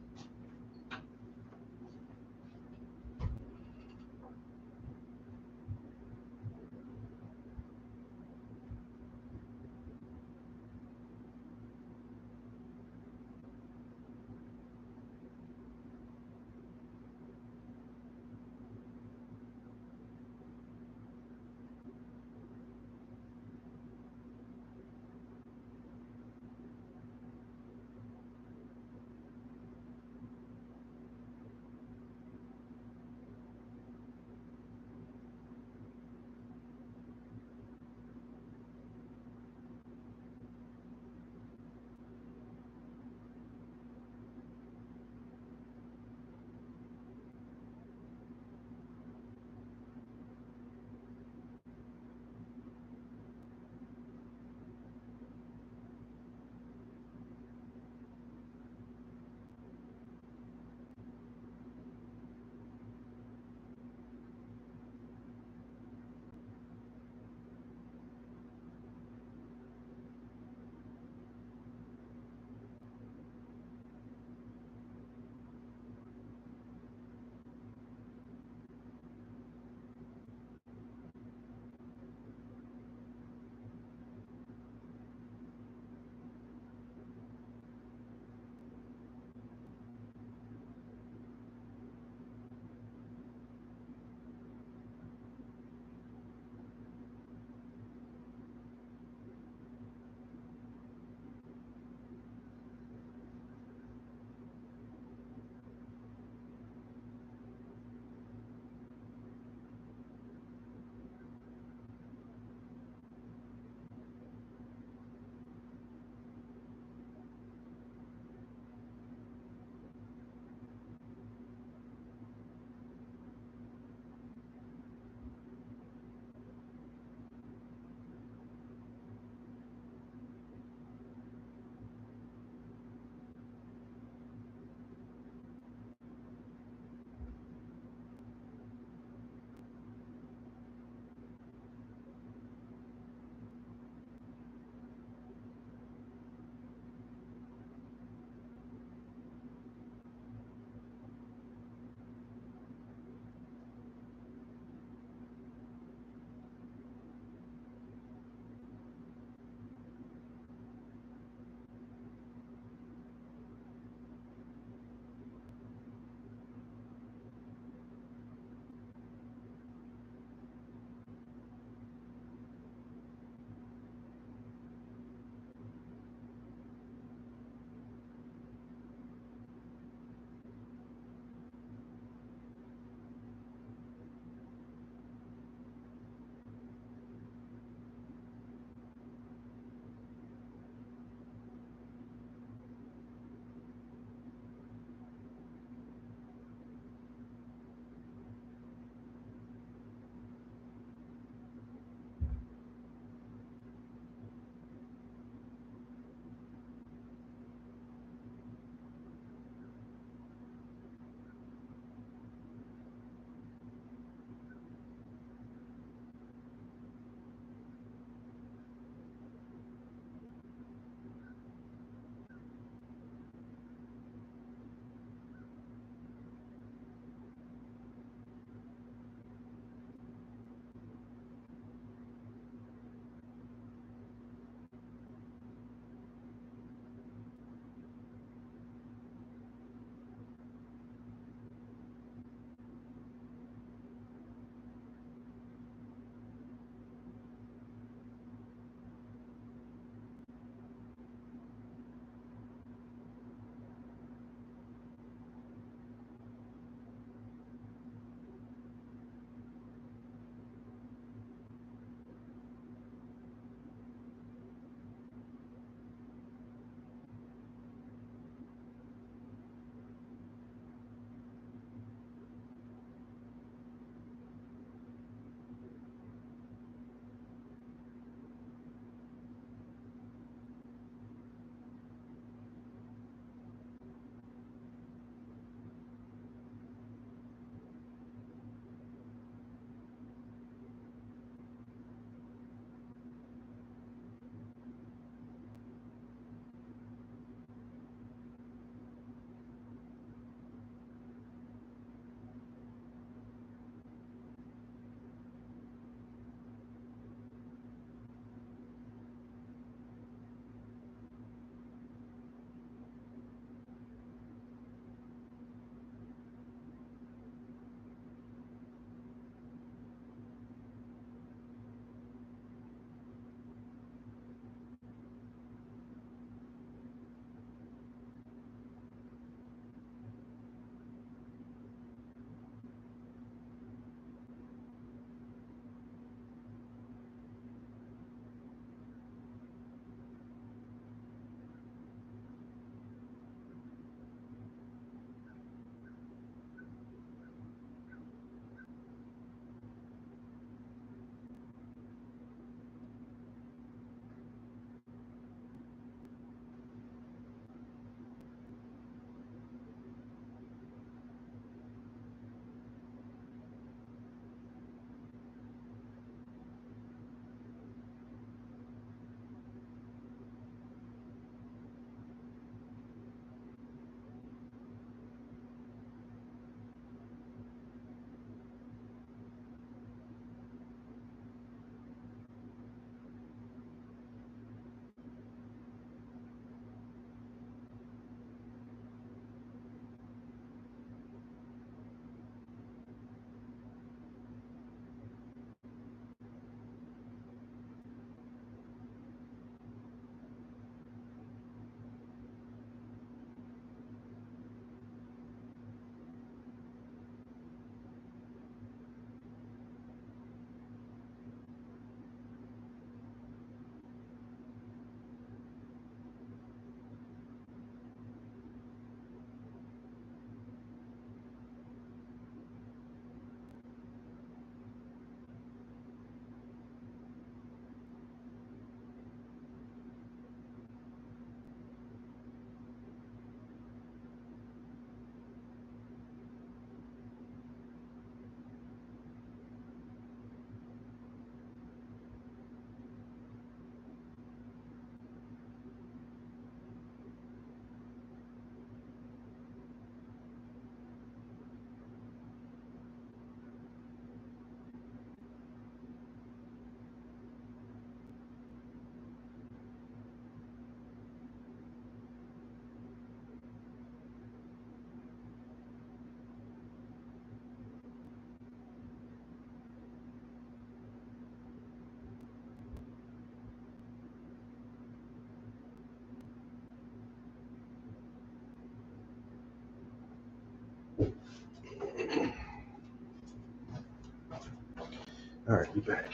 All right, we back.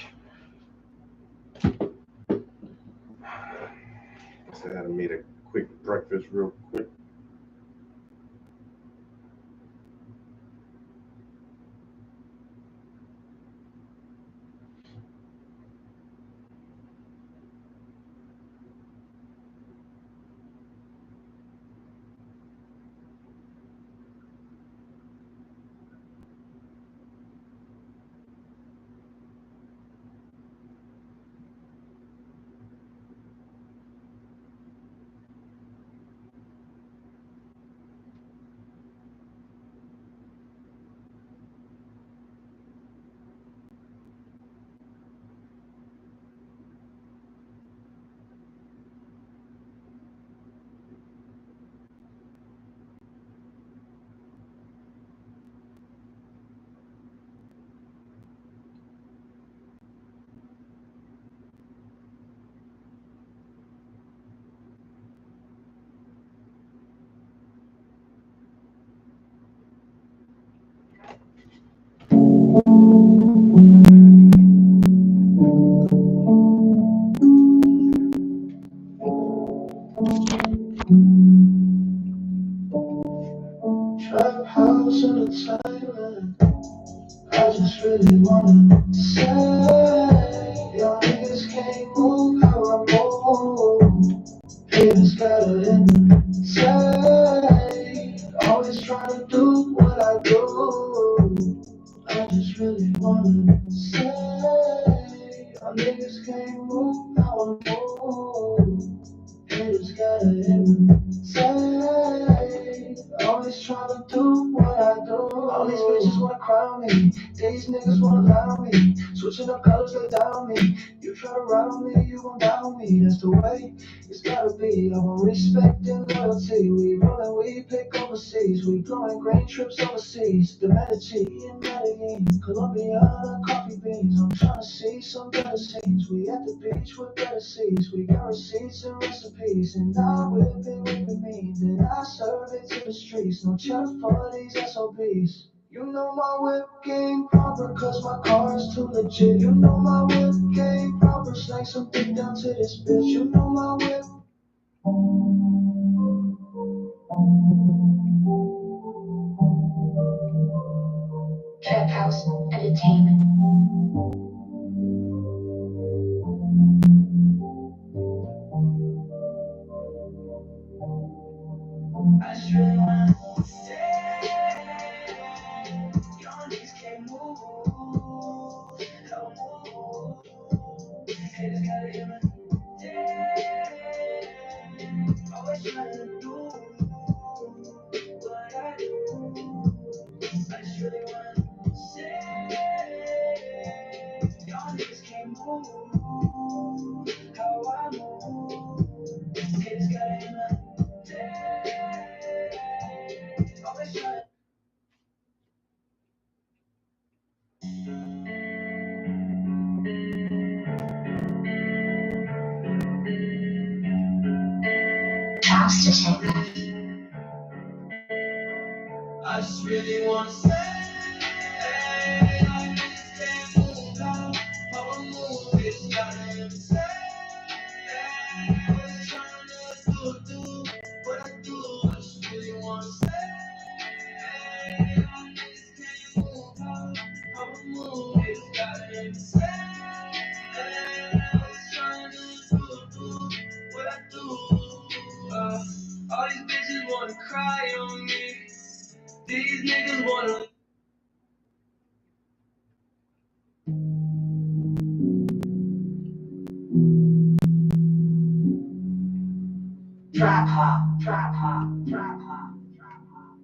So I had to make a quick breakfast real quick. Trap house in the Thailand. I just really wanna say, y'all niggas can't move how I move. Haters gotta imitate. Always trying to do what I do. I just really wanna say, y'all niggas can't move how I move. Haters gotta imitate. Always trying to do what I do. All these bitches wanna crown me. These niggas wanna lie on me. Switching up colors, they down me. You try to ride on me, you gon' down me. That's the way it's gotta be. I want respect and loyalty. We rollin', we pick overseas. We going green trips overseas. The Medici and Medellin, Colombia, coffee beans. I'm tryna see some better scenes. We at the beach with better seats. We got receipts and recipes. And I whip it with me. Then I serve it to the streets. No cheddar for these SOBs. You know my whip game proper, cause my car's too legit. You know my whip game proper, slang some dick down to this bitch. You know my whip. Trap House Entertainment. I just really wanna say, y'all niggas can't move. Don't move. Haters gotta hear my day. Always trying to do what I do. I just really wanna say, y'all niggas can't move how I move. Haters gotta hear my day. Always trying. House Detective. I just really wanna say, I just can't move now. How I move, it's gotta insane. Always trying to do what I do. I just really wanna say, I just can't move now. How I move, it's gotta insane. Always trying to do what I do. All these bitches wanna cry on me. These niggas wanna. Trap hop, trap hop, trap hop, trap hop.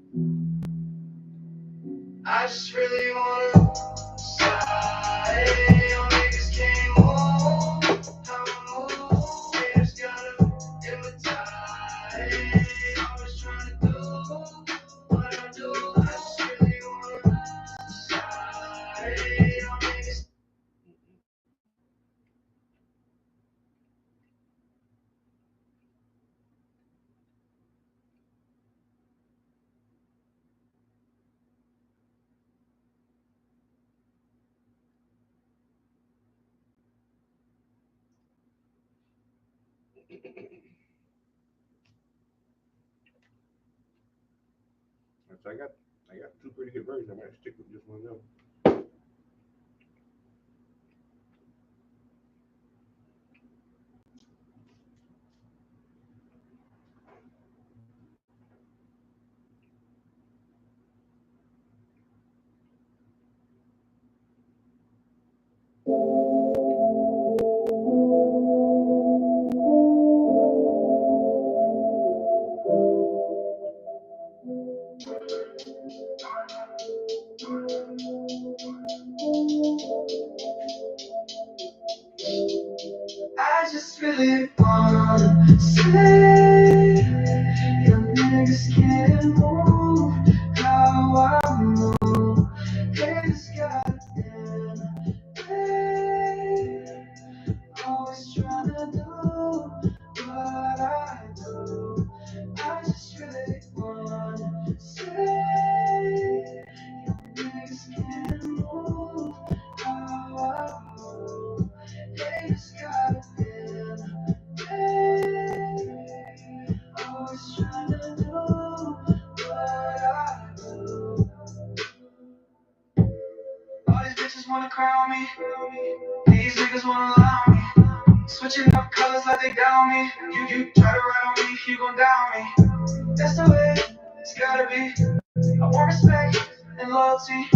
I just really wanna say, y'all niggas can't move how I move. Haters gotta imitate. Always trying to do what I do. I just really wanna say, y'all niggas. So I got two pretty good versions. I might stick with just one of them. I just really wanna say, young niggas can't move how I move. Hey, this goddamn way, always trying to do what I do. I just really wanna say, young niggas can't move how I move. Hey, this goddamn way, always trying to do what I do. All these bitches wanna crown me. These niggas wanna allow me. Switching up colors like they down me. You try to ride on me, you gon' down me. That's the way it's gotta be. I want respect and loyalty.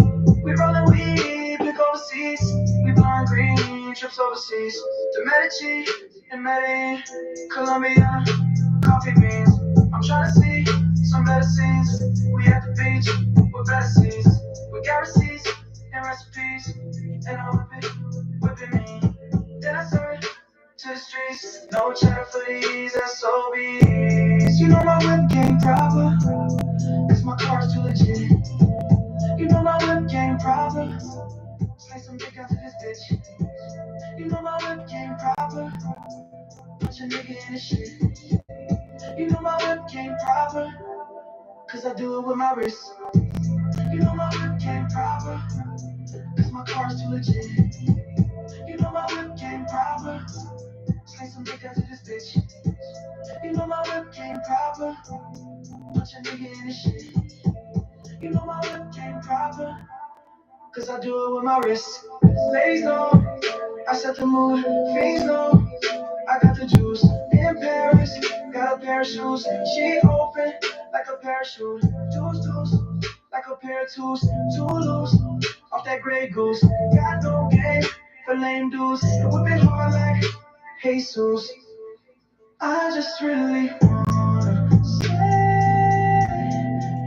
We rollin' weed, big overseas. We blowin' green, trips overseas. The Medici and Medellin, Colombia, coffee beans. I'm tryna see some better scenes. We at the beach with better scenes. We got receipts and recipes, and I whip it mean. Then I serve it to the streets. No cheddar for these SOBs. You know my whip game proper, cause my car's too legit. You know my whip game proper, slay some dick out to this bitch. You know my whip game proper, put your nigga in the shit. You know my whip game proper, cause I do it with my wrist. You know my whip game proper, cause my car's too legit. You know my whip game proper, slay some dick out to this bitch. You know my whip game proper, put your nigga in the shit. You know my whip game proper, cause I do it with my wrist. Ladies know, I set the mood. Fiends know, I got the juice. In Paris, got a pair of shoes. She open like a parachute. Deuce, like a pair of twos. Too loose, off that Grey Goose. Got no game for lame dudes. Whip it hard like Jesus. I just really wanna say,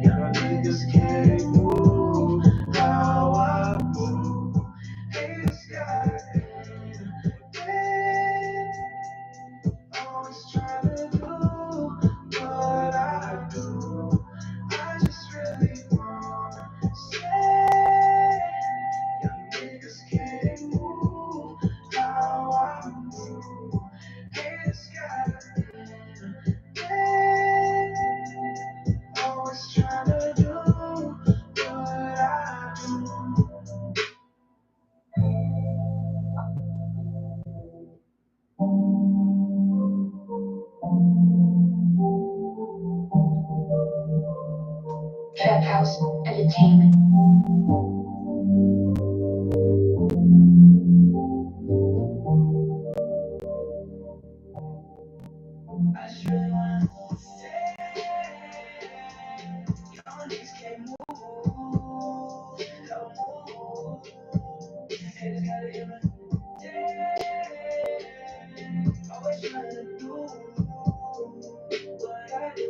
young niggas can't move how I move. Hey, this guy, always trying to do what I do. I just really wanna say, young niggas can't move how I move. Hey, this guy, always trying to do what I do. Trap House Entertainment. I just really wanna say, y'all niggas can't move, don't move. Haters gotta hear me. Always trying to do what I do.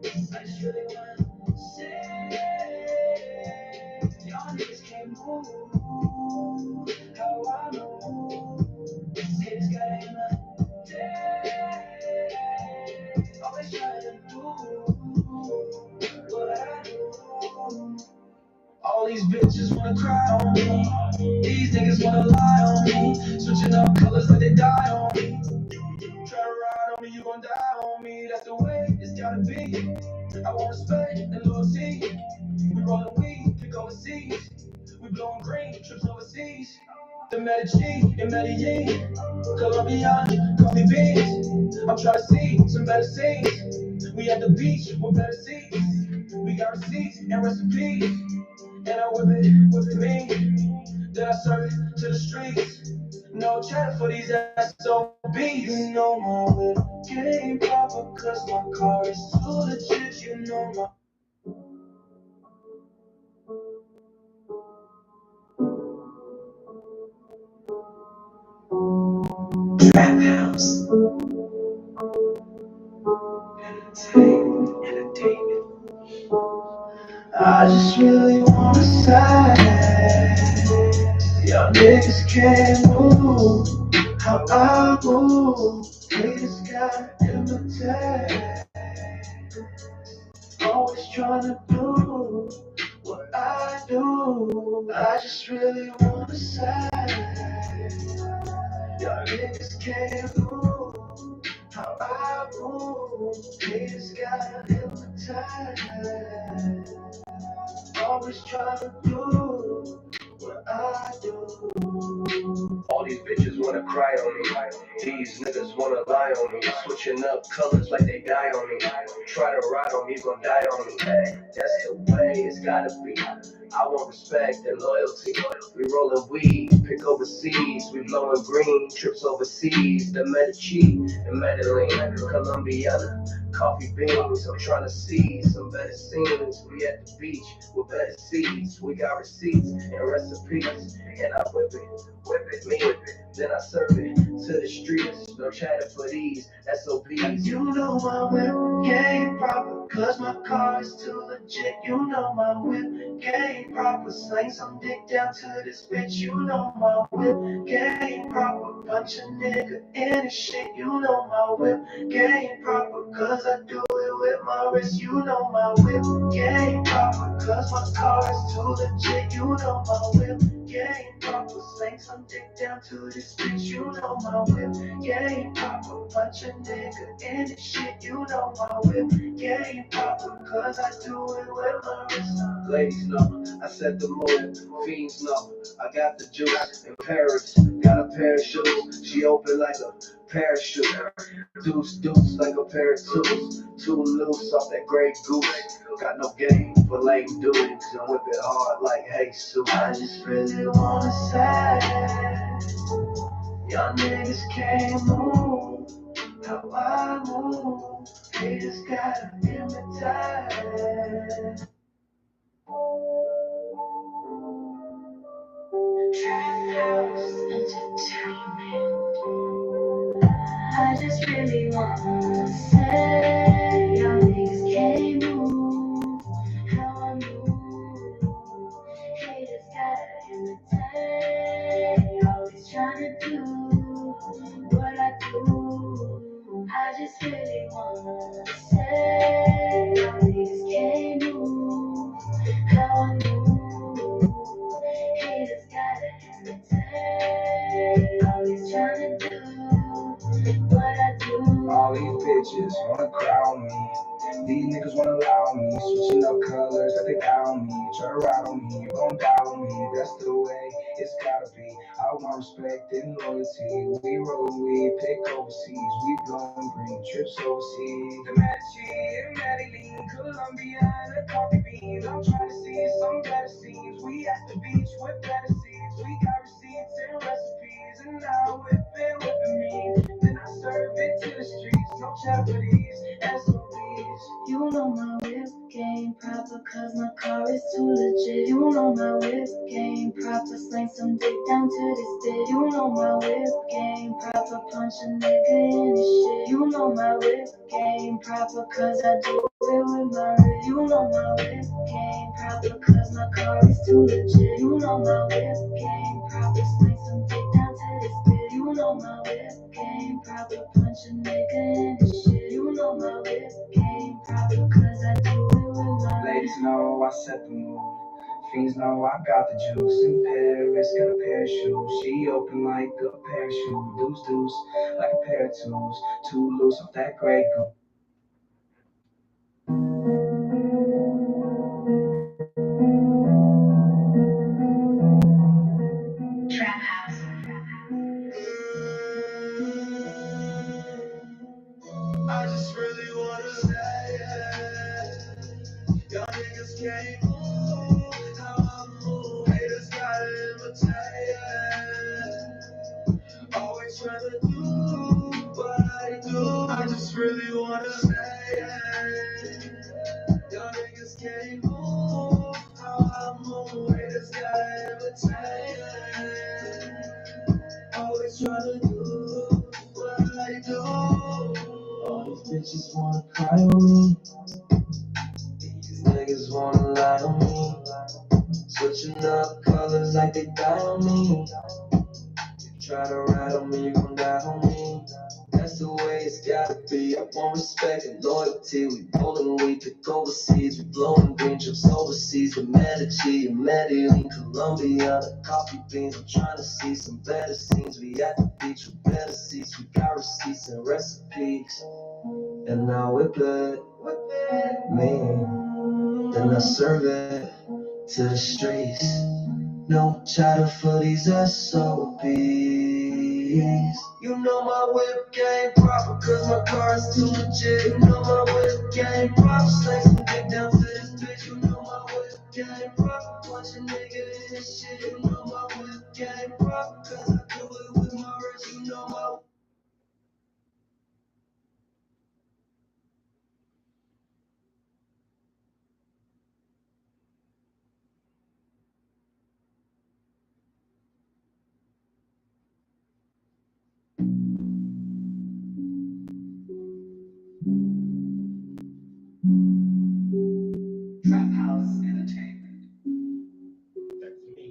I just really wanna say, y'all niggas can't move how I move. Haters gotta hear me. Always trying to do what I do. All these bitches wanna cry on me. These niggas wanna lie on me. Switching up colors like they die on me. Try to ride on me, you gon' die on me. That's the way it's gotta be. I want respect and loyalty. We rollin' weed, pick overseas. We blowin' green, trips overseas. The Medici in Medellin, Colombian, coffee beans. I'm trying to see some better scenes. We at the beach with better seats. We got receipts and recipes. And I whip it mean. Then I serve it to the streets. No chatter for these SOBs. You know my whip game proper, cause my car is too legit. You know my Trap House. Entertainment. I just really wanna say, y'all niggas can't move how I move. Haters gotta imitate. Always trying to do what I do. I just really wanna say, y'all niggas can't move how I move. Haters gotta imitate. Always trying to do what I do. All these bitches wanna cry on me. These niggas wanna lie on me. Switching up colors like they die on me. Try to ride on me, gon' die on me. Hey, that's the way it's gotta be. I want respect and loyalty. We rollin' weed, pick overseas. We blowin' green, trips overseas. The Medici and Medellin, Colombiana, coffee beans. I'm trying to see some better scenes. We at the beach with better seats. We got receipts and recipes. And I whip it, me. Then I serve it to the streets. No chatter for these SOBs. You know my whip game proper, cause my car is too legit. You know my whip game proper, slang some dick down to this bitch. You know my whip game proper, punch a nigga in the shit. You know my whip game proper, cause I do it with my wrist. You know my whip game proper, cause my car is too legit. You know my whip game proper, slang some dick down to this bitch. You know my whip game proper, punch a nigga in the shit. You know my whip game proper, cause I do it with my wrist. Ladies know I set the mood, fiends know I got the juice. In Paris, got a pair of shoes. She open like a parachute. Deuce like a pair of tools. Too loose off that Grey Goose. Got no game for lame dudes. And whip it hard like Jesus. I just really wanna say, y'all niggas can't move how I move. Haters gotta imitate. Trap House Entertainment. I just really wanna say, y'all niggas can't move how I move. Haters gotta imitate. Always trying to do what I do. I just really wanna say, y'all niggas can't move how I move. Haters gotta imitate. Always trying to do what I do. All these bitches wanna crown me. These niggas wanna allow me. Switching up colors that they down me. Try to ride on me, you gon' die on me. That's the way it's gotta be. I want respect and loyalty. We rollin' weed, pick overseas. We blowin' green, trips overseas. The Medici and Medellin, Colombiana, coffee beans. I'm trying to see some better scenes. We at the beach with better seats. We got receipts and recipes. And now whippin' me. Then I serve it to the streets. No chat for these SOBs. You know my whip game proper, cause my car is too legit. You know my whip game proper, slang some dick down to this bit. You know my whip game proper, punch a nigga in the shit. You know my whip game proper, cause I do it with my wrist. You know my whip game proper, cause my car is too legit. You know my whip game proper, slang some dick down to this bit. You know my whip game proper, punch a nigga in the shit. You know my whip game proper, cause I do it with my wrist. Ladies know I set the mood. Fiends know I got the juice. In Paris, got a pair of shoes. She open like a parachute. Deuce, like a pair of tools. Too loose off that Grey Goose. Trap House. niggas can't move how I move. Haters gotta imitate. Always trying to do what I do. I just really wanna say it. Y'all niggas can't move how I move. Haters gotta imitate. Always trying to do what I do. All these bitches wanna cry on me. These niggas wanna lie on me. Switching up colors like they die on me. You try to ride on me, you gon' die on me. That's the way it's gotta be. I want respect and loyalty. We rolling weed, pick overseas. We blowing green trips overseas. With Medici and Medellin, Colombia. The coffee beans. I'm trying to see some better scenes. We at the beach with better seats. We got receipts and recipes. And I whip it, me. Then I serve it to the streets. No chatter for these SOBs. You know my whip game proper, cause my car is too legit. You know my whip game proper, slay some dick down to this bitch. You know my whip game proper, punch a nigga in this shit. You know my whip game proper, cause I do it with my wrist. You know my Trap House Entertainment. That's me.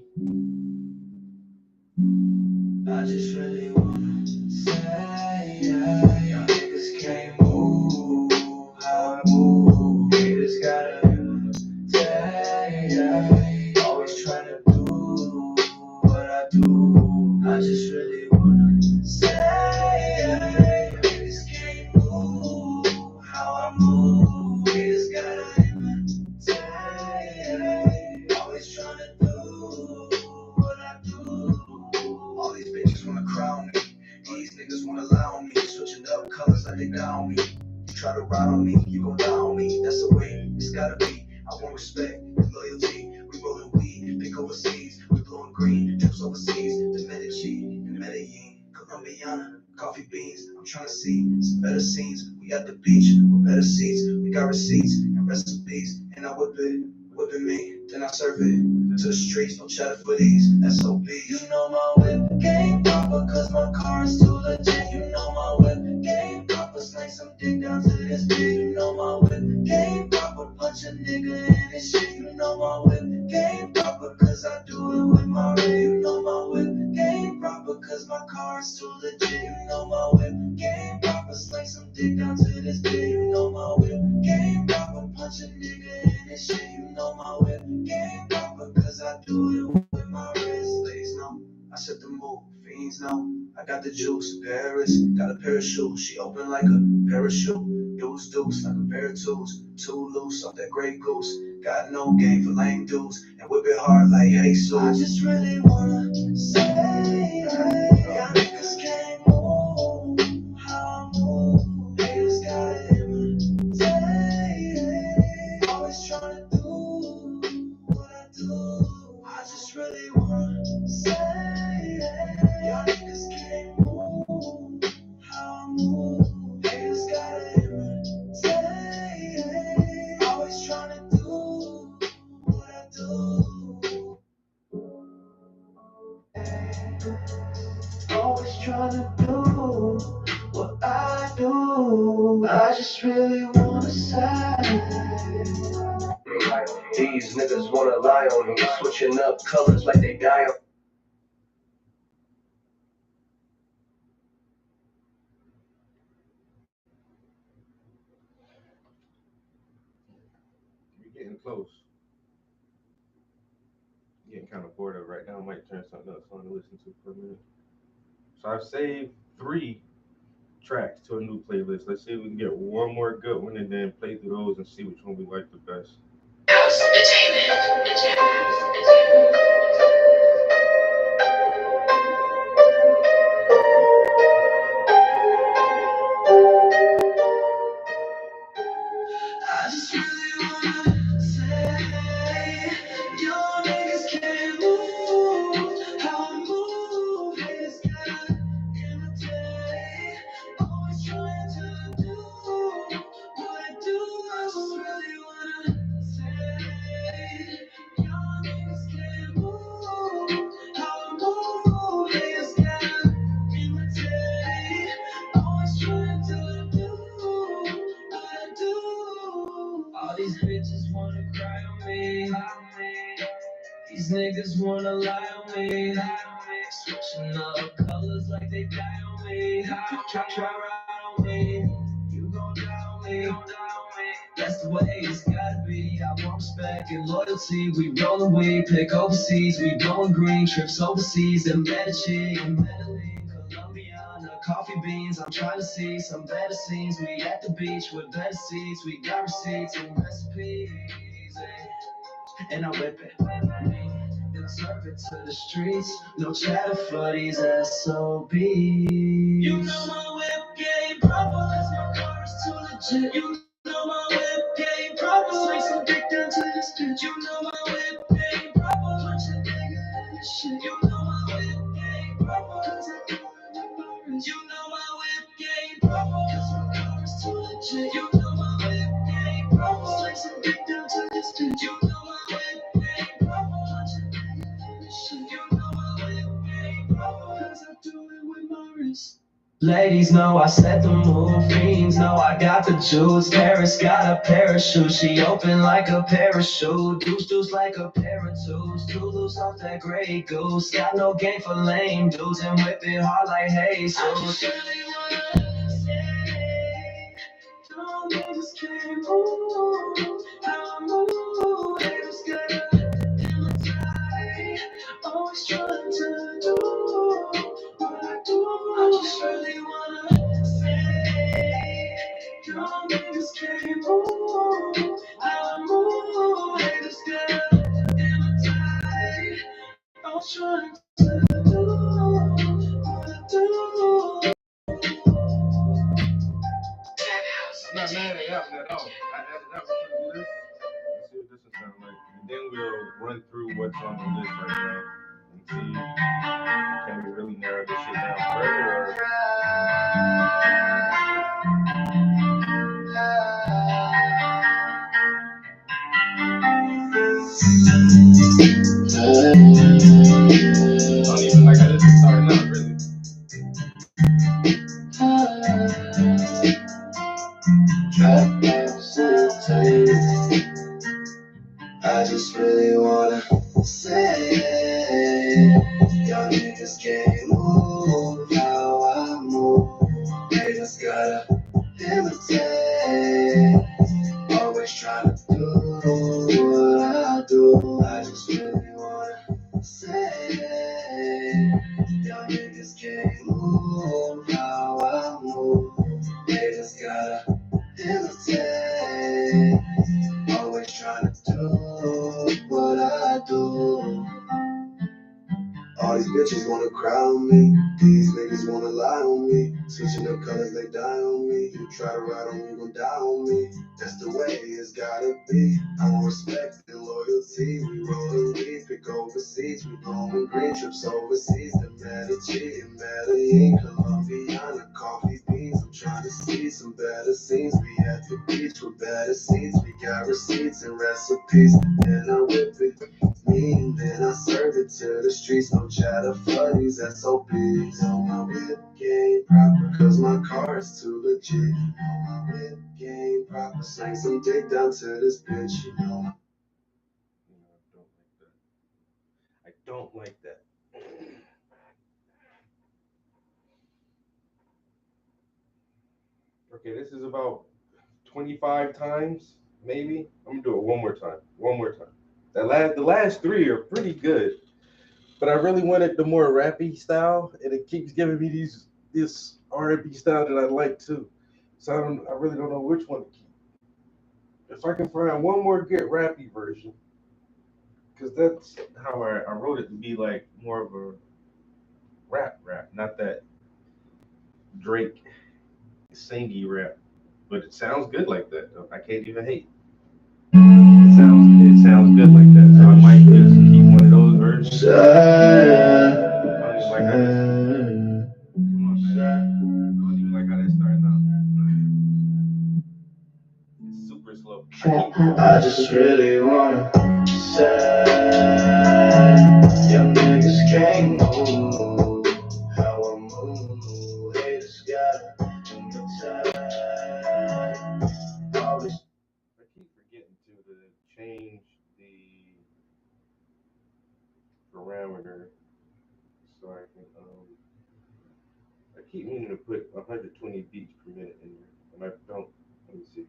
I just really wanna say, y'all niggas can't move how I move. Haters gotta imitate. Always trying to do what I do. I just really wanna say, y'all niggas can't move how I move. Haters gotta imitate. Always trying to do what I do. All these bitches wanna crown me. These niggas wanna lie on me. Switching up colors like they die on me. You try to ride on me, you gon' die on me. That's the way it's gotta be. I want respect and loyalty. We rollin' weed, pick overseas. We blowin' green, trips overseas. The Medici, and Medellin, Colombiana, coffee beans. I'm tryna see some better scenes. We at the beach with better seats. We got receipts and recipes. And I whip it me. Then I serve it to the streets. No chatter for these SOBs. You know my whip game proper, cause my car is too legit. You know my whip game proper, slang some dick down to this bitch. You know my whip game proper, punch a nigga in this shit. You know my whip game proper, cause I do it with my rig. You know my whip game proper, cause my car is too legit. You know my whip game proper, slang some dick down to this bitch. You know my whip game proper, punch a nigga in this shit. You know my whip game proper, cause I do it with my wrist. Ladies know I set the mood. Fiends know I got the juice. Paris got a pair of shoes. She open like a parachute. Deuce like a pair of tools. Too loose off that Grey Goose. Got no game for lame dudes and whip it hard like Jesus. I just really wanna say, y'all niggas can't move how I move. Haters gotta imitate. Always trying to do what I do. I just really wanna say, y'all niggas can't move how I move. Haters gotta imitate. Always trying to do what I do. Always trying to do what I do. I just really wanna say. These niggas wanna lie on me, switching up colors like they die on. You're getting close. Getting kind of bored of it right now. I might turn something else on to listen to for a minute. So I've saved 3 tracks to a new playlist. Let's see if we can get one more good one and then play through those and see which one we like the best. House Entertainment. I just really wanna say, niggas wanna cry on me. These niggas wanna lie on me. Switching up colors like they die on me. Try ride on me. You gon' die on me. That's the way it's gotta be. I want respect and loyalty. We rollin' weed, pick overseas. We blowin' green, trips overseas. And Medici and Medellin, Colombiana, coffee beans. I'm trying to see some better scenes. We at the beach with better seats. We got receipts and recipes. And I whip it. Then I serve it to the streets. No chatter for these SOBs. You know my whip game proper, cause my car is too legit. You know my whip game proper, swing some dick down to the street. You know my whip game proper, punch a nigga in the shit. You know my whip game proper, cause I do it with my wrist. You know my whip game proper, cause my car is too legit. You know my whip game proper, swing some dick down to the street. You know my whip game proper, punch a nigga in the shit. You know my whip game proper, cause I do it with my wrist. Ladies know I set the mood, fiends know I got the juice. Paris got a parachute, she open like a parachute. Deuce like a pair of twos, too loose off that Grey Goose. Got no game for lame dudes and whip it hard like Jesus. I just really wanna say, y'all niggas can't move how I move. Haters gotta imitate, always trying to do what I do. I just really wanna say, y'all niggas can't move how I move. Haters gotta imitate, always trying to do what I do. I'm not mad at that at all. I added that one to the list. Let's see what this will sound like. And then we'll run through what's on the list right now and see, can we really narrow this shit down further? I don't even like how this is starting out, really. I just really wanna say, y'all niggas can't move how I move. They just gotta imitate, always trying to do what I do. I just really wanna say, y'all niggas can't move how I move. They just gotta imitate, always trying to do what I do. All these bitches wanna crown me, these niggas wanna lie on me. Switching up colors, they die on me. You try to ride on me, you gon' die on me. That's the way it's gotta be. I want respect and loyalty. We rollin' weed, pick overseas. We blowin' green, trips overseas. The Medici and Medellin, Colombiana, coffee beans. I'm trying to see some better scenes. We at the beach with better seats. We got receipts and recipes. And I whip it mean, then I serve it to the streets. No chatter for these SOBs. On my whip game proper, cause my car is too legit. On my whip game proper, slang some dick down to this bitch, you know. I don't like that. Okay, this is about 25 times, maybe. I'm gonna do it one more time. The last three are pretty good, but I really wanted the more rappy style, and it keeps giving me this R&B style that I like too. So I really don't know which one to keep. If I can find one more good rappy version, because that's how I wrote it to be like more of a rap, not that Drake singy rap. But it sounds good like that though. I can't even hate. It sounds good like that. So I might just keep one of those versions. I don't even like how this. Come on, man. I don't even like how that starting out. It's super slow. I just really wanna say, young niggas can't move how I move. Haters gotta imitate. Always. I keep forgetting to keep meaning to put 120 beats per minute in there, and I don't. Let me see.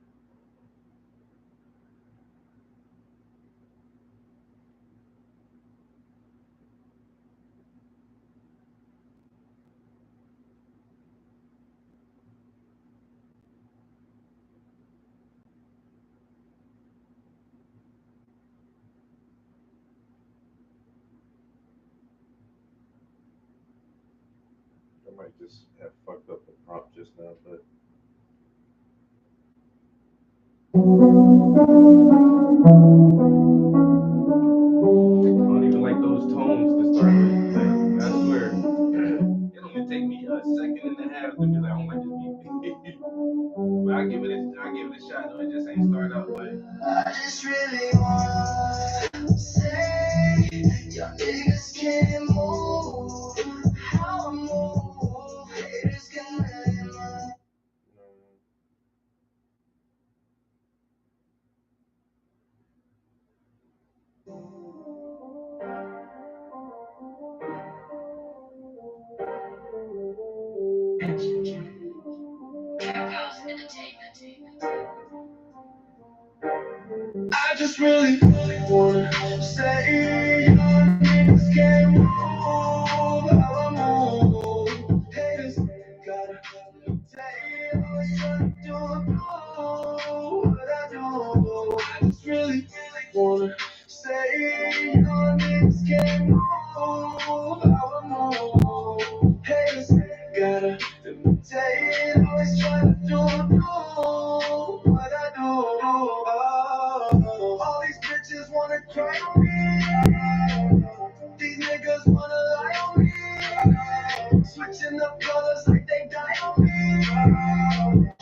I might just have fucked up the prompt just now, but I don't even like those tones to start with. Like, I swear, it only take me a second and a half to be like, I don't like this beat. But I give it a shot though. It just ain't start out like. I just really wanna say, y'all niggas can't move how I move. Haters can really move. Clubhouse Entertainment. I just really wanna say, y'all niggas can't move how I move. Haters gotta take, always tryna do what I do. I just really wanna say, y'all niggas can't move how I move. Haters gotta imitate, always tryna do what I do. All these bitches wanna cry on me. These niggas wanna lie on me. Switching up colors like they die on me.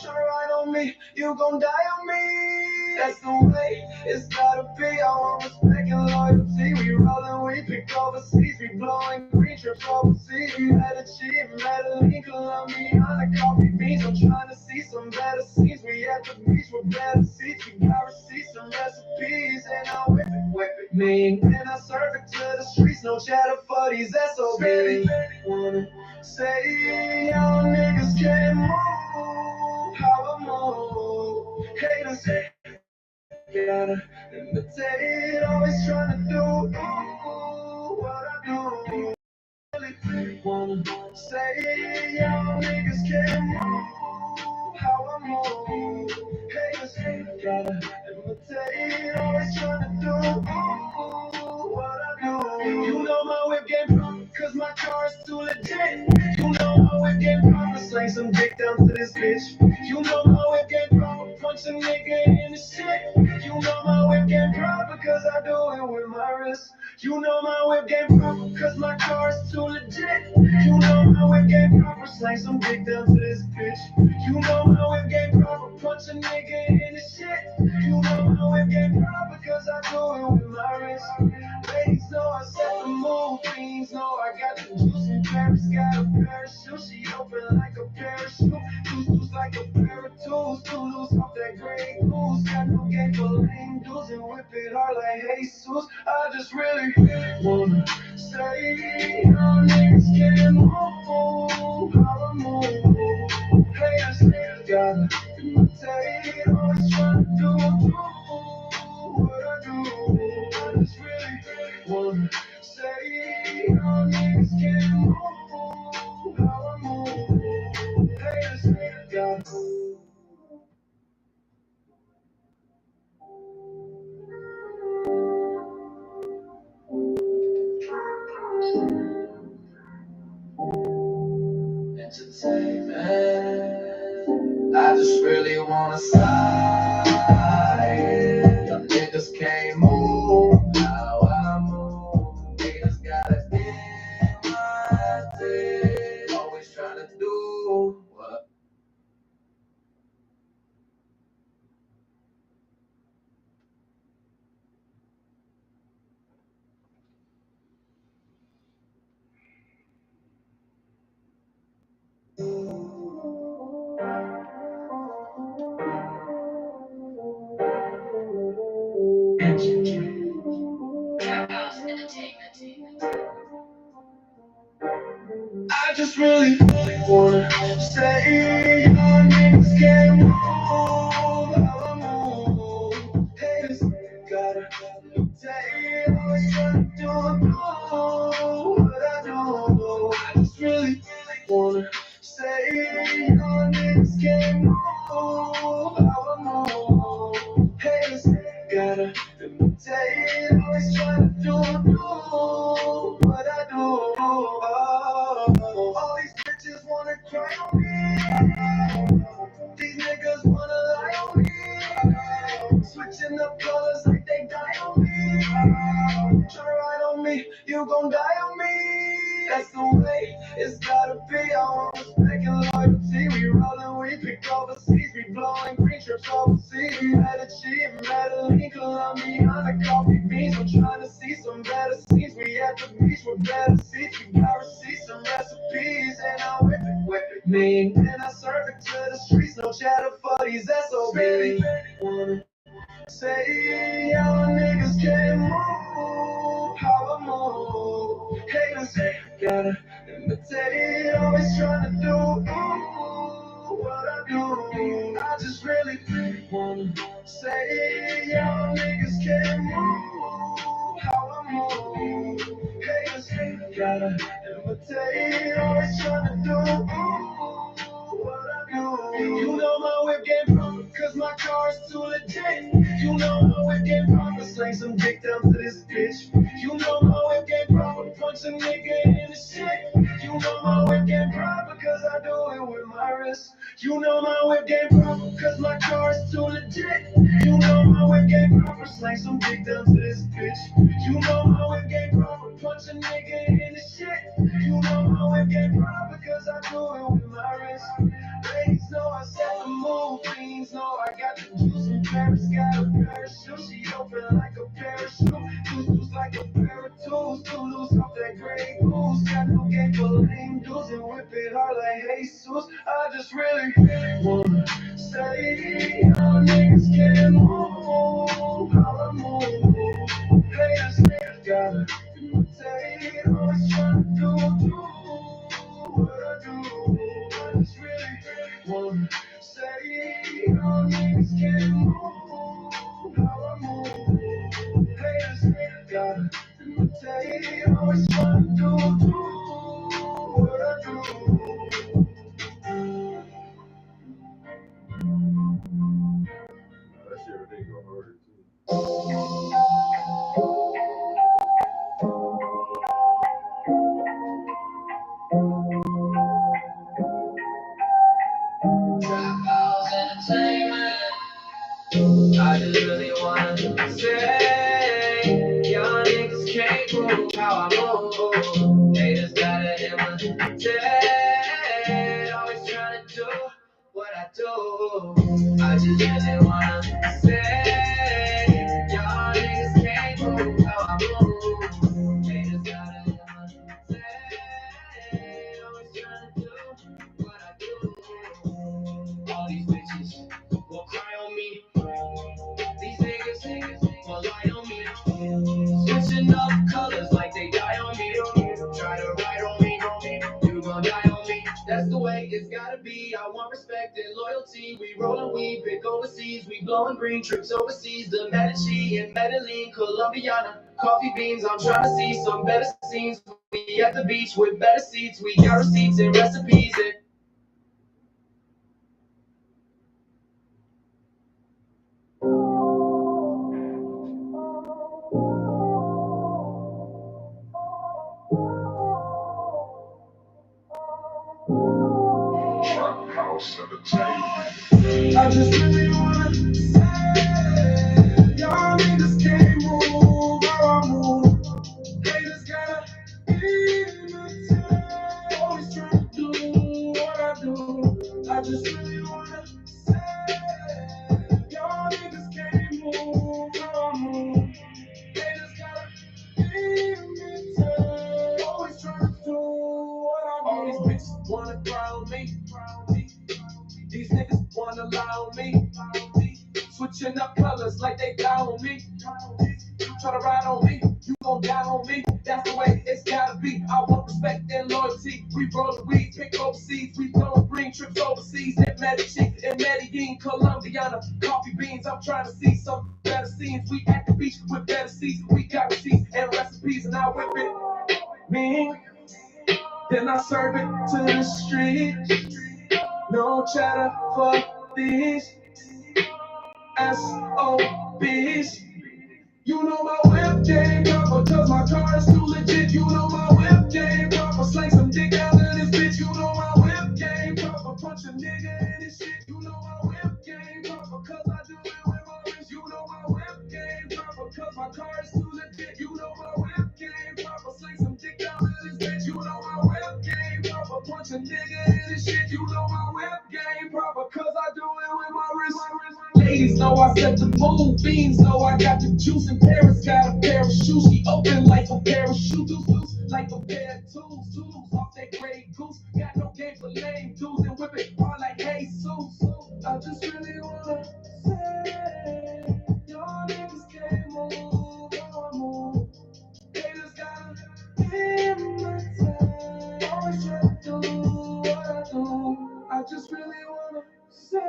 Try to ride on me, you gon' die on me. That's the way it's gotta be. I want respect and loyalty. We rollin', we pick overseas. We blowing green trips overseas. We Medellin, Medellin, Colombiana, coffee beans. I'm trying to see some better scenes. We at the beach with better seats. We got receipts and recipes. And I whip it, mean. And I serve it to the streets. No chatter for these SOBs. Wanna say y'all niggas can't move how I move. Haters gotta imitate, always trying to do what I do. Really wanna say y'all niggas can't move how I move. Haters gotta imitate, always trying to do what I do. You know my whip game pump, cause my car is too legit. You know my whip game pump, slang some dick down to this bitch. You know my whip game pump, punch a nigga in the shit. You know my whip game pump, because I do it with my wrist. You know my whip game proper, cause my car is too legit. You know my whip game proper, slang some dick down to this bitch. You know my whip game proper, punch a nigga in the shit. You know my whip game proper, cause I do it with my wrist. Ladies know I set the mood, fiends know I got the juice in Paris. Got a parachute, she open like a parachute. Loose like a pair of tools, too loose off that gray goose. Got no game for lame dudes and whip it hard like Jesus. I just really wanna say, y'all niggas can't move how I move. Haters gotta imitate, always tryna do what I do. I just really wanna say, y'all niggas can't move how I move. Haters gotta. Entertainment. I just really wanna slide. Y'all niggas can't move how I move. Niggas gotta imitate. Always trying to do what. Clubhouse Entertainment. I just really wanna say young niggas can't move how I move. Haters gotta take, always trying to do what I do. I just really wanna say young niggas can't move how I move. Haters gotta imitate, always trying to do what I do. All these bitches wanna cry on me. These niggas wanna lie on me. Switching up colors like they die on me. Try to ride on me, you gon' die on me. That's the way it's gotta be. I want respect and loyalty. We rollin', we pick overseas. We blowing green trips overseas. Medellin, Medellin, Colombiana, coffee beans. I'm trying to see some better scenes. We at the beach with better seats. We got receipts and recipes. And I whip it, me. And I serve it to the streets. No chatter for these SOBs. Wanna say y'all niggas can't move how I move. Haters gotta imitate, always trying to do what I do. I just really wanna say y'all niggas can't move how I move. Haters gotta imitate, always trying to do what I do. You know my whip game proper, cause my car is too legit. You know my whip game proper, slang some dick down to this bitch. You know my whip game proper, punch a nigga in the shit. You know my whip game proper, cause I do it with my wrist. You know my whip game proper, cause my car is too legit. You know my whip game proper, slang some dick down to this bitch. You know my whip game proper, punch a nigga in the shit. You know my whip game proper, cause I do it with my wrist. Ladies know I set the move, fiends know I got the juice in Paris, got a parachute, she open like a parachute, juice like a pair of tools, too loose off that gray goose, got no game for lame dudes and whip it hard like Jesus. I just really wanna say y'all niggas can't move how I move. Haters gotta imitate, always trying to do what I do. I just really wanna say y'all niggas can't move how I move. Haters gotta imitate, always trying to do what I do. That shit really go harder too. Trap House Entertainment. I just really wanna say, y'all niggas can't move how I move. Haters gotta imitate, always trying to do what I do. I just really wanna say, y'all niggas can't move how I move. Haters gotta imitate, always trying to do what I do. All these bitches will cry on me. These niggas will lie on me. Switching up colors like they die on me. Try to ride on me, you gon' die on me. That's the way it's gotta be. I want respect and loyalty. We rollin' weed, pick overseas. We blowin' green trips overseas. The Medellin, Medellin, Colombiana, coffee beans. I'm trying to see some better scenes. We at the beach with better seats. We got receipts and recipes. And I just really wanna say, y'all niggas can't move how I move. Haters gotta imitate, always trying to do what I do. I just really wanna say, y'all niggas can't move how I move. Haters gotta imitate, always trying to do what I do. All these bitches wanna cry on me. These niggas wanna lie on me. Switching up colors like they die on me. Try to ride on me, you gon' die on me. That's the way it's gotta be. I want respect and loyalty. We roll the weed, pick overseas. We don't bring trips overseas. And Medellin, Medellin, Colombiana, coffee beans. I'm trying to see some better scenes. We at the beach with better seats. We got receipts and recipes, and I whip it. Mean. Then I serve it to the street. No cheddar for these SOBs. You know my whip game proper, cause my car is too legit. You know my whip game proper, slang some dick out of this bitch. You know my whip game proper, punch a nigga in this shit. You know my whip game proper, cause I do it with my wrist. You know my whip game proper, cause my car is too legit. You know my whip game proper, slang some dick out of this bitch. You know my whip game proper, punch a nigga in this shit. You know my whip game proper, cause I do it with my wrist. Ladies know I set the mood, fiends know I got the juice. And Paris got a pair of shoes, she open like a pair of shoes, like a pair of tools off that gray goose. Got no game for lame dudes and whip it hard like Jesus. I just really wanna say, y'all niggas can't move how I move. Haters gotta imitate, always try to do what I do. I just really wanna say,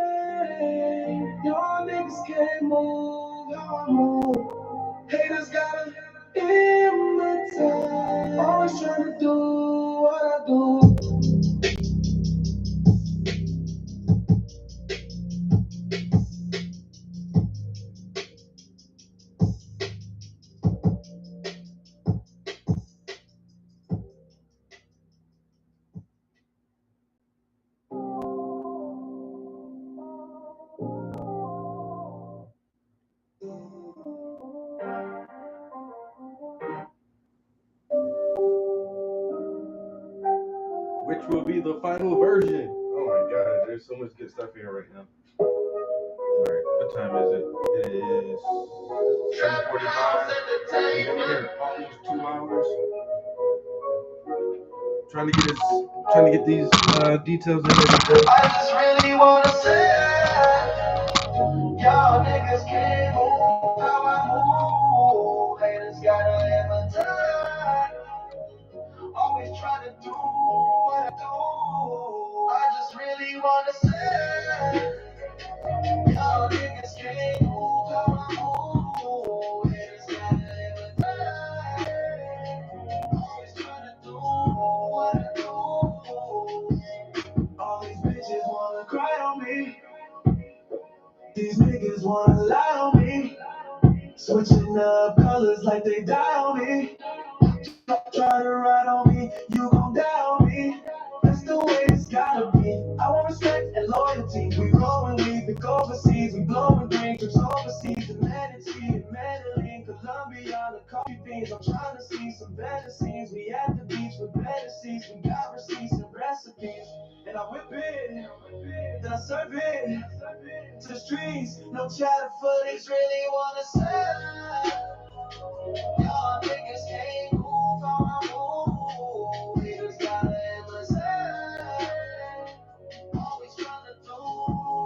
y'all niggas can't move how I move. Haters gotta imitate, always trying to do what I do. Which will be the final version. Oh my god, there's so much good stuff here right now. Alright, what time is it? It is 7:45. Here, almost 2 hours. Trying to get these details and everything. I just really wanna say, y'all niggas can't move how I move. Haters gotta imitate, always trying to do what I do. I just really wanna say, y'all niggas can't move how I move. Haters gotta imitate, always trying to do what I do. All these bitches wanna cry on me. These niggas wanna lie on me. Switching up colors like they die on me. Try to ride on me, you gon' die on me. That's the way it's gotta be. I want respect and loyalty. We rollin' weed, we go overseas. We blowin' green, trips overseas. The Medici, Medellin, Colombia, the coffee beans. I'm trying to see some better scenes. We at the beach with better seats. We got receipts and recipes. And I whip it, then I serve it to the streets. No chatter footage, really wanna say, y'all niggas can't move how I move. Haters gotta imitate, always trying to do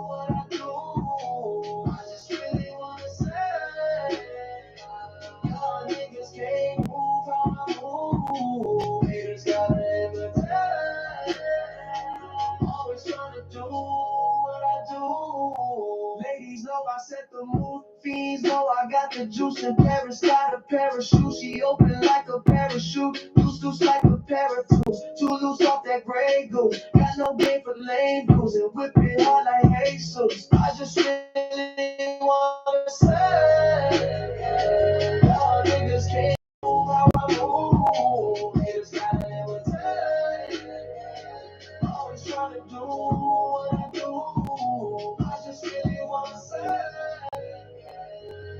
what I do. I just really wanna say, y'all niggas can't move how I move. Haters gotta imitate, always trying to do what I do. Ladies know I set the mood. Fiends know I got the juice. In Paris got a parachute. She open like a parachute. Loose like a pair of tools. Too loose off that gray goose. Got no game for lame dudes. And whip it hard like Jesus. I just really wanna say, y'all niggas can't move how I move. Haters gotta imitate, always trying to do what I do. I just really wanna say,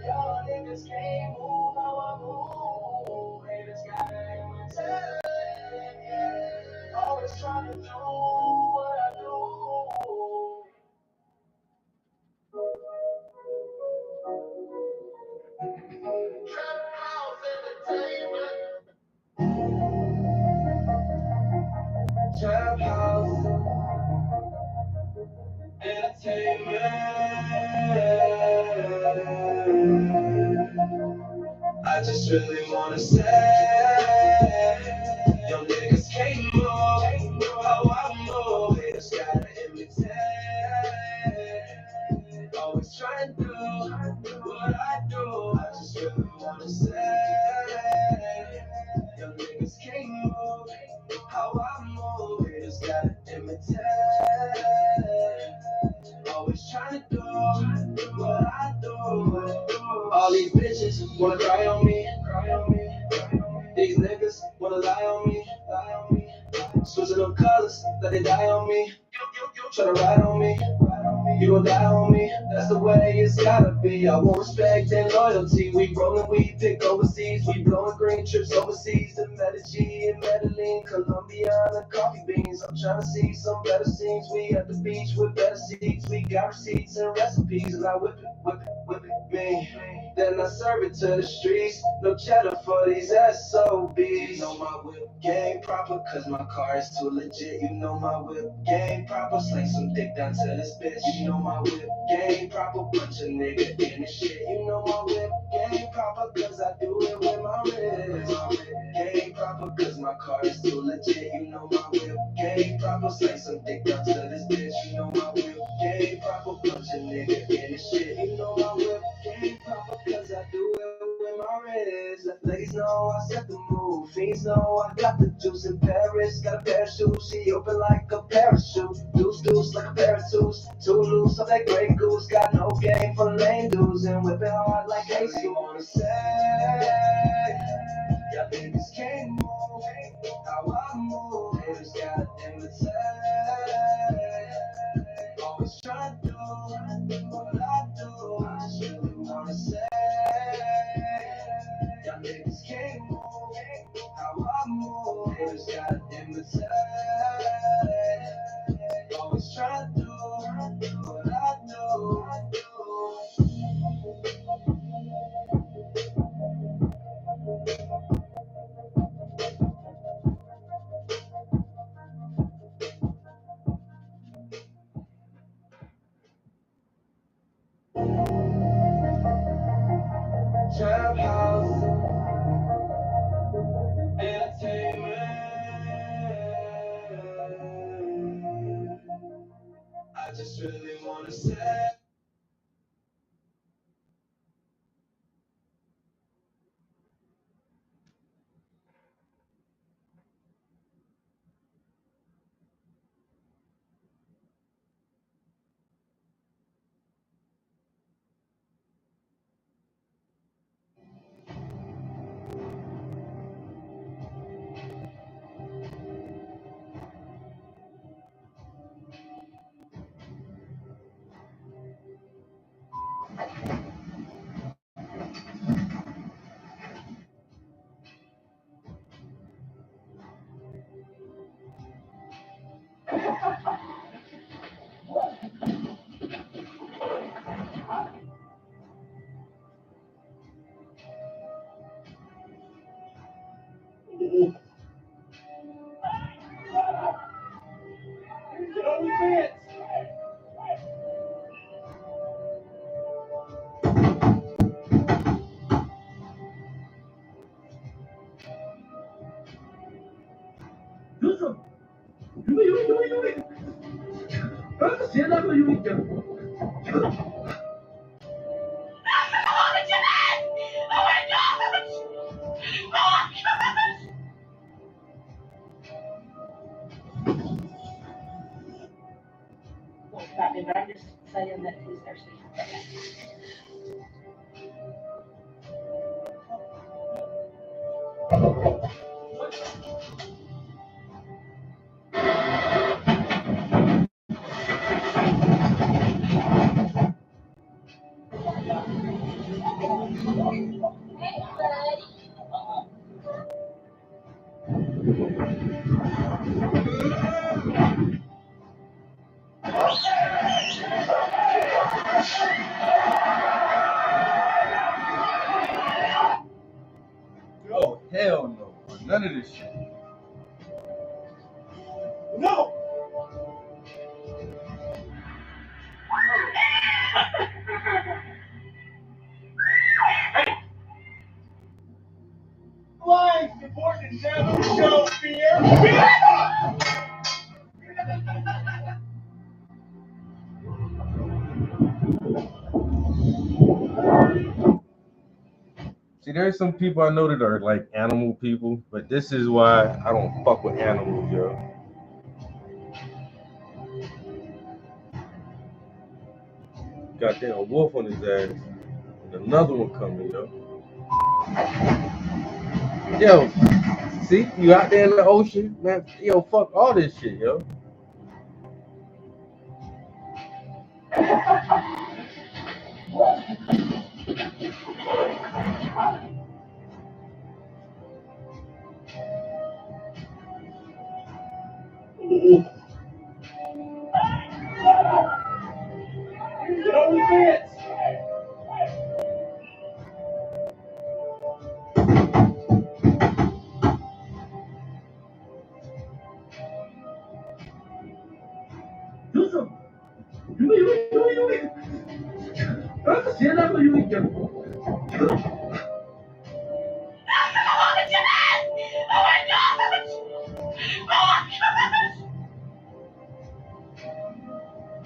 y'all niggas can't move how I move. Haters gotta imitate, always trying to do what I do. Trap House Entertainment. Trap House Entertainment. I just really wanna say, young niggas can't move say. Young niggas can't move how I move. Haters gotta imitate. Always trying to do what I do. All these bitches wanna cry on me. These niggas wanna lie on me. Switching up colors, let they die on me. Tryna ride on me. You gon' die on me, that's the way it's gotta be. I want respect and loyalty. We rollin' weed, pick overseas. We blowin' green trips overseas to Medellin and Medellin, Colombia and coffee beans. I'm tryna see some better scenes. We at the beach with better seats. We got receipts and recipes, and I whip it, me. Then I serve it to the streets. No cheddar for these SOBs. You know my whip game proper, cause my car is too legit. You know my whip game proper. Sling some dick down to this bitch. You know my whip game proper. Bunch of nigga in the shit. You know my whip game proper, cause I do it with my wrist. My whip game proper, cause my car is too legit. You know my whip game proper. Sling some dick down to this bitch. You know my whip game proper. Bunch of nigga in the shit. You know my whip game proper, cause I do it with my wrist. Ladies know I set the mood. Fiends know I got the juice in Paris. Got a pair of shoes, she open like a parachute. Deuce like a pair of twos. Too loose of that Grey Goose. Got no game for lame dudes and whip it hard like Jesus. You wanna say, y'all niggas can't move how I move. Haters gotta imitate. Always try to do what I do. I just really wanna say, y'all niggas can't move how I move. Haters gotta imitate. Always try to do what I do. Trap house entertainment. I just really wanna say. Batman, but I'm just saying that he's thirsty. Oh, hell no. None of this shit. No! Life important never show fear. See, there's some people I know that are like animal people, but this is why I don't fuck with animals, yo. Goddamn wolf on his ass. And another one coming, yo. Yo, see, you out there in the ocean, man. Yo, fuck all this shit, yo.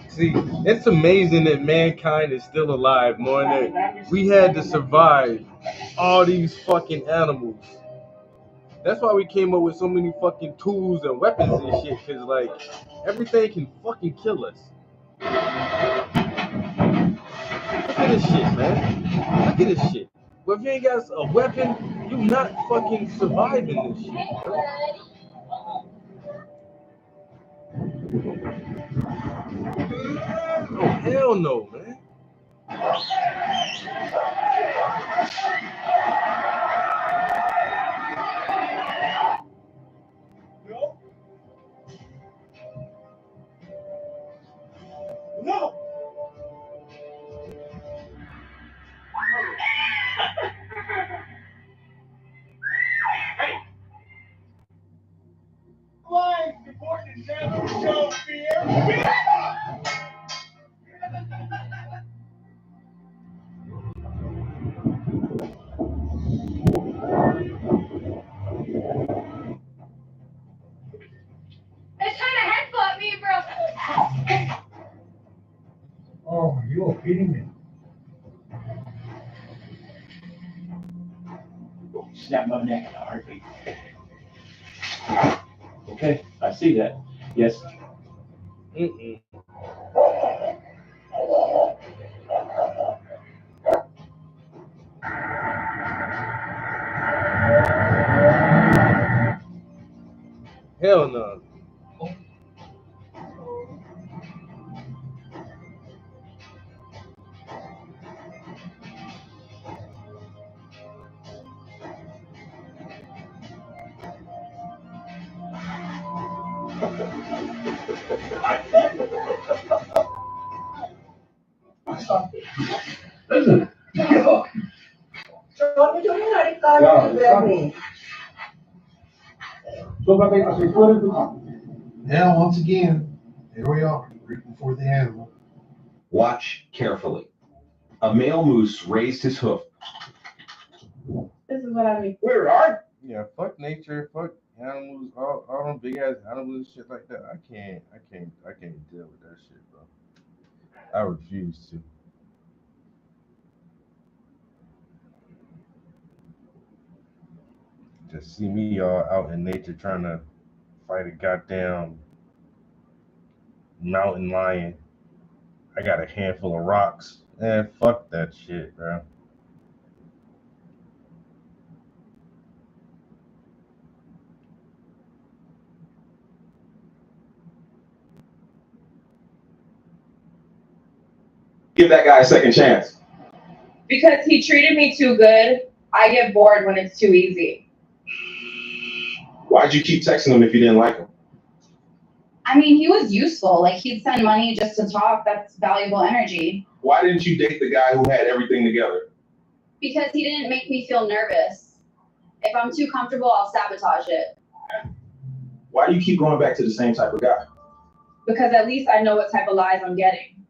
See, it's amazing that mankind is still alive, knowing that we had to survive all these fucking animals. That's why we came up with so many fucking tools and weapons and shit, cause like everything can fucking kill us. Look at this shit, man. Look at this shit. But if you ain't got a weapon, you not fucking surviving this shit, bro. Oh, hell no, man. No. Live before the shadow show fear. It's trying to headbutt me, bro. Oh, you're kidding me. Snap my neck in a heartbeat. Okay, I see that. Yes. Mm-mm. Hell no. Listen. Yo. Now, once again, here we are, right before the animal. Watch carefully. A male moose raised his hoof. This is what I mean. Where are Yeah, fuck nature, fuck animals, all them big ass animals and shit like that. I can't deal with that shit, bro. I refuse to. Just see me all out in nature trying to fight a goddamn mountain lion. I got a handful of rocks. Man, fuck that shit, bro. Give that guy a second chance. Because he treated me too good, I get bored when it's too easy. Why'd you keep texting him if you didn't like him? I mean, he was useful. Like, he'd send money just to talk. That's valuable energy. Why didn't you date the guy who had everything together? Because he didn't make me feel nervous. If I'm too comfortable, I'll sabotage it. Why do you keep going back to the same type of guy? Because at least I know what type of lies I'm getting.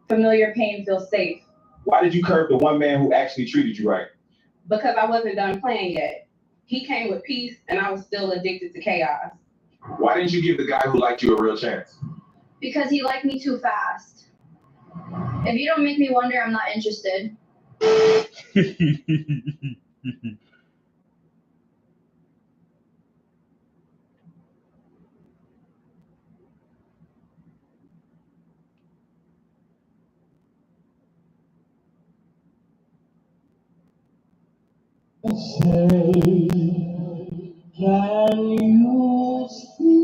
Familiar pain feels safe. Why did you curb the one man who actually treated you right? Because I wasn't done playing yet. He came with peace, and I was still addicted to chaos. Why didn't you give the guy who liked you a real chance? Because he liked me too fast. If you don't make me wonder, I'm not interested. Can you see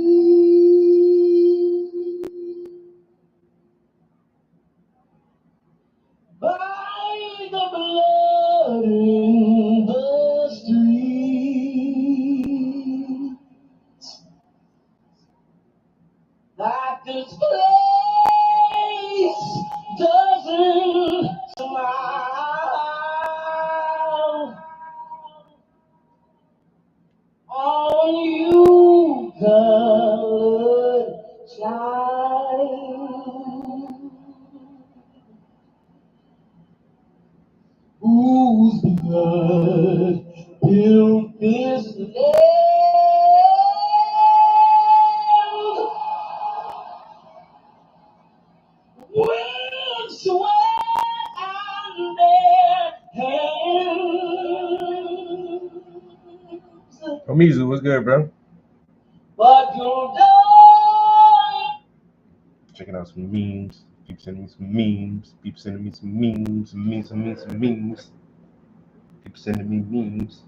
by the blood in the street that this place doesn't smile on you, colored child, whose blood built this land with sweat and their hands. Amizu, what's good, bro? But you'll die. Checking out some memes. Keep sending me some memes. Keep sending me some memes. Some memes. Keep sending me memes.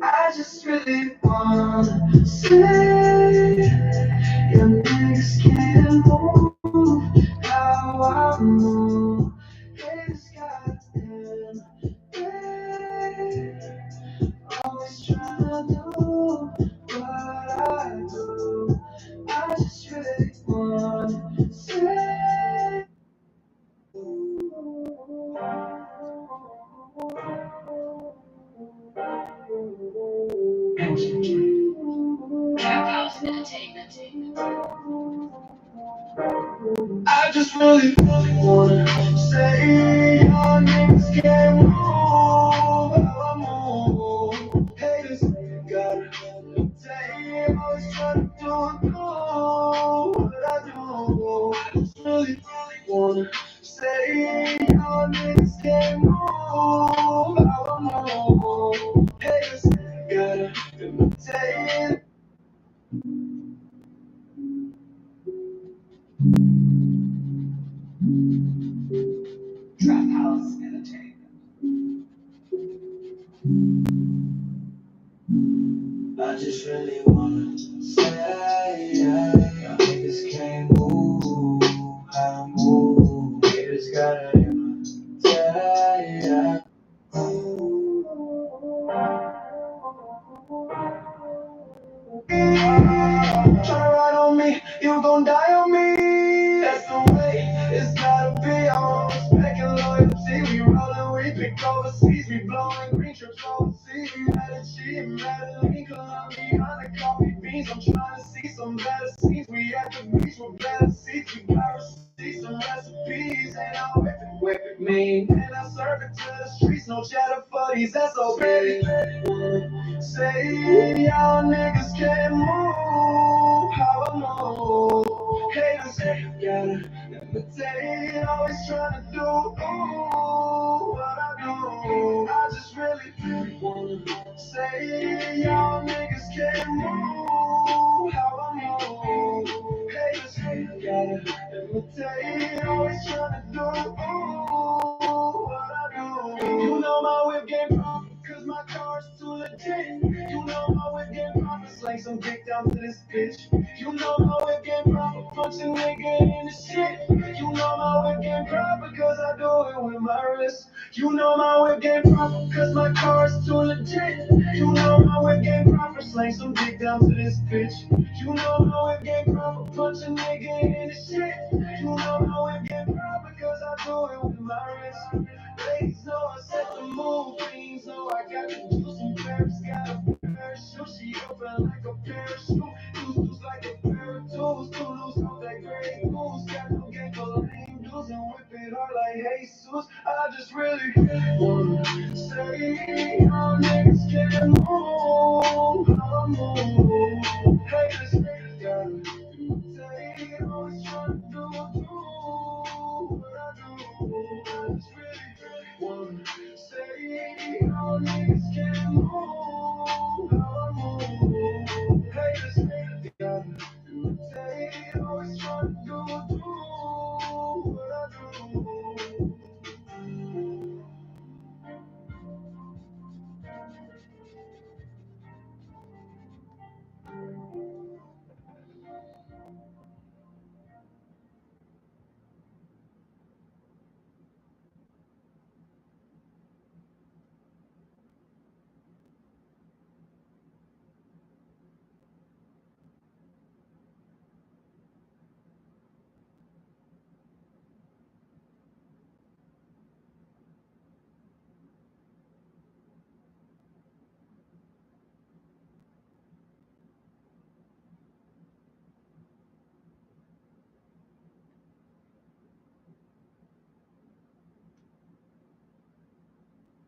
I just really wanna say your niggas can't move how I move. Hey, this goddamn day, always trying to do what I do. I just really wanna say. Trap House Entertainment. I just really wanna say your niggas can't move how I move. Haters gotta say, always trying to do what I do. I just really wanna say your niggas can't move how I move. Haters gotta say. Trap House Entertainment. I just really wanna say, yeah, y'all niggas can't move how I move. Haters gotta imitate, yeah. Try to ride on me, you gon' die on me. That's the way it's gotta be. I'm respect and loyalty. We rollin', we pick overseas. We blowin' green trips overseas. Medellin, Medellin, Colombia, the coffee beans. I'm trying to see some better scenes. We at the beach with better seats. We gotta see some recipes. And I'll whip it mean. And I serve it to the streets. No cheddar for these SOBs. Say y'all niggas can't move how I move. Haters gotta imitate, always trying to do what I do. I just really wanna say y'all niggas can't move how I move. Haters gotta imitate, always trying to do what I do. You know my whip game pump, cause my car's too legit. You know my whip game pump, it's like some dick down to this bitch. You know my whip game proper, punch a nigga in the shit. You know my whip game proper, cause I do it with my my wrist. You know my whip game proper, cause my car is too legit. You know my whip game proper, slang some dick down to this bitch. You know my whip game proper, punch a nigga in the shit. You know my whip game proper, cause I do it with my wrist. Ladies know I set the mood, fiends know I got the juice and Paris got a parachute. She open like a parachute, loose like a pair of tools. Too loose off that gray goose, got no game for lame dudes and whip it hard like Jesus. I just really wanna say y'all niggas can't move how I move. Haters gotta say always trying to do what I do. I just really wanna say y'all niggas can't move how I move. Haters gotta say always trying to do what I do.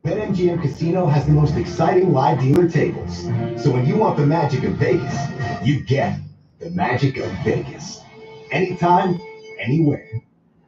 BetMGM Casino has the most exciting live dealer tables. So when you want the magic of Vegas, you get the magic of Vegas. Anytime, anywhere.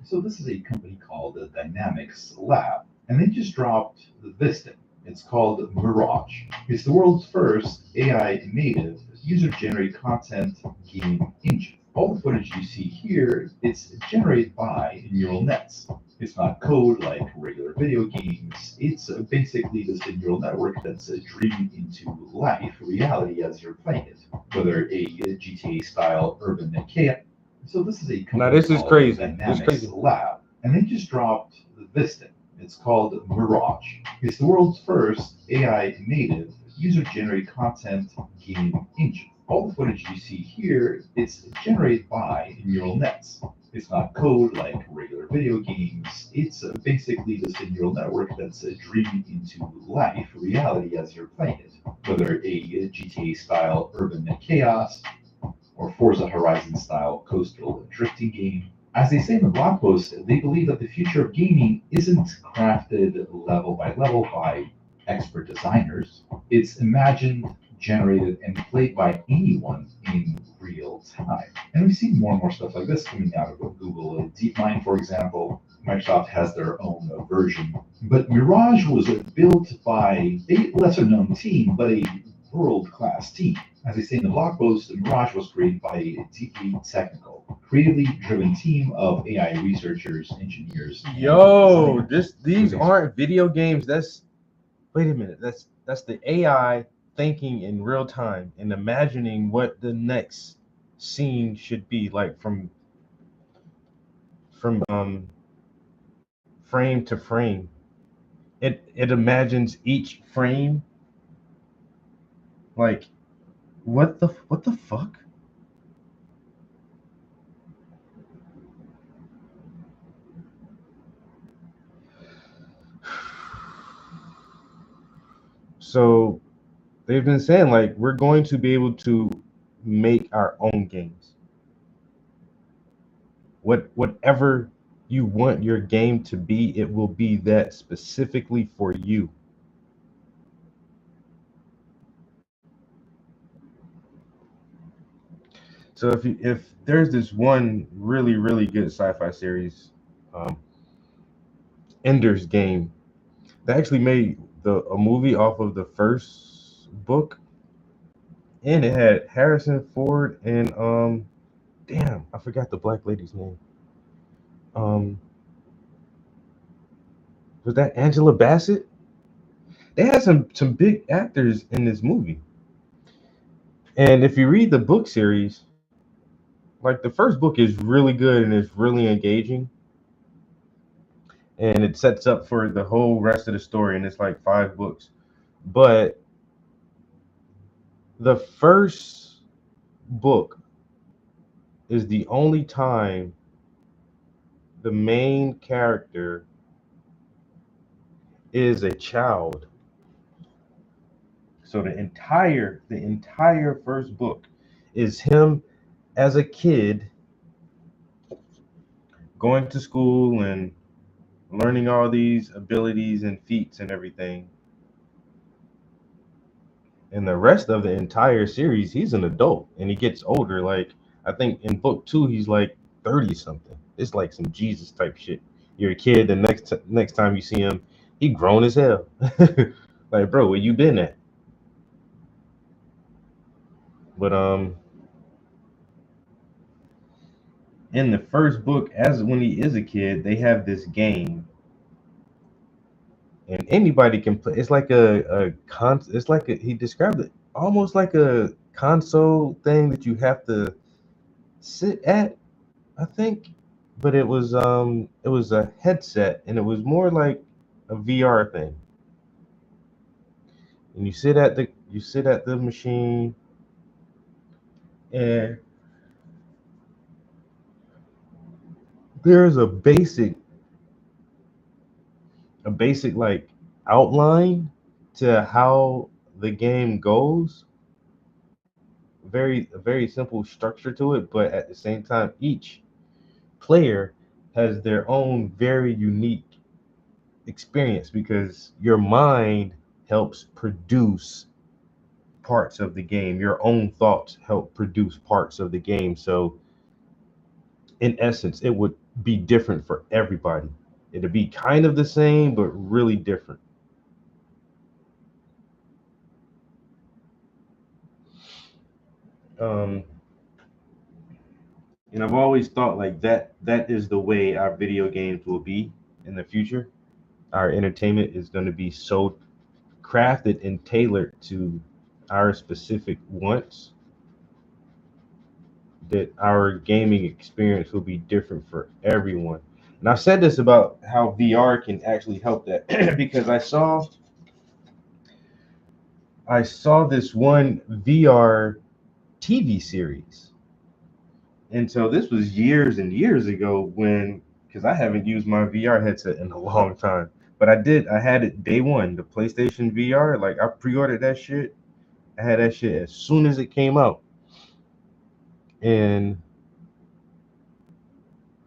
So this is a company called the Dynamics Lab, and they just dropped this thing. It's called Mirage. It's the world's first AI-native user-generated content game engine. All the footage you see here, it's generated by neural nets. It's not code like regular video games. It's basically just a neural network that's dreaming into life, reality as you're playing it, whether a GTA-style urban chaos. So this is a company Now this is called crazy. Dynamics This crazy. Lab, and they just dropped this thing. It's called Mirage. It's the world's first AI-native user-generated content game engine. All the footage you see here, it's generated by neural nets. It's not code like regular video games. It's basically just a neural network that's dreaming into life, reality as you're playing it, whether a GTA-style urban chaos or Forza Horizon-style coastal drifting game. As they say in the blog post, they believe that the future of gaming isn't crafted level by expert designers. It's imagined, generated, and played by anyone in real time. And we've seen more and more stuff like this coming out of Google. DeepMind, for example, Microsoft has their own version. But Mirage was built by a lesser-known team, but a world-class team. As they say in the blog post, Mirage was created by a deeply technical, creatively driven team of AI researchers, engineers. and Yo, designers. these aren't video games. Wait a minute. That's the AI thinking in real time and imagining what the next scene should be like from frame to frame. It imagines each frame. Like what the fuck? So they've been saying like we're going to be able to make our own games. Whatever you want your game to be, it will be that specifically for you. So if there's this one really good sci-fi series, Ender's Game, they actually made a movie off of the first book, and it had Harrison Ford and damn, I forgot the black lady's name. Was that Angela Bassett? They had some big actors in this movie. And if you read the book series, like the first book is really good and it's really engaging. and it sets up for the whole rest of the story, and it's like 5 books. But the first book is the only time the main character is a child. So the entire first book is him as a kid going to school and learning all these abilities and feats and everything. And the rest of the entire series, he's an adult and he gets older. Like, I think in book 2, he's like 30 something. It's like some Jesus type shit. You're a kid, the next time you see him, he grown as hell. Like, bro, where you been at? But in the first book, as when he is a kid, they have this game, and anybody can play. It's like it's like he described it almost like a console thing that you have to sit at, I think. But it was a headset, and it was more like a VR thing. And you sit at the machine, and there's a basic like outline to how the game goes. A very simple structure to it, but at the same time, each player has their own very unique experience because your mind helps produce parts of the game. Your own thoughts help produce parts of the game. So in essence, it would be different for everybody. It'd be kind of the same, but really different. Um, and I've always thought like that is the way our video games will be in the future. Our entertainment is going to be so crafted and tailored to our specific wants that our gaming experience will be different for everyone. And I've said this about how VR can actually help that because I saw this one VR TV series. And so this was years and years ago because I haven't used my VR headset in a long time. But I had it day one, the PlayStation VR. Like, I pre-ordered that shit. I had that shit as soon as it came out. And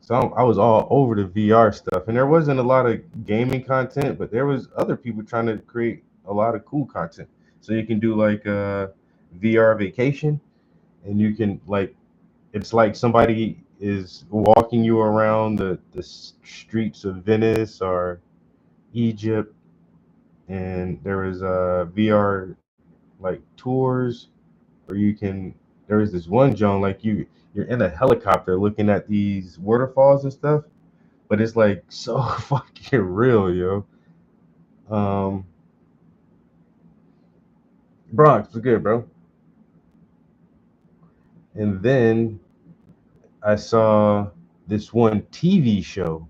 so I was all over the VR stuff. And there wasn't a lot of gaming content, but there was other people trying to create a lot of cool content. So you can do like a VR vacation, and you can like, it's like somebody is walking you around the streets of Venice or Egypt, and there is VR like tours where there is this one Joan, like you're in a helicopter looking at these waterfalls and stuff, but it's like so fucking real, yo. Bronx was good, bro. And then I saw this one TV show,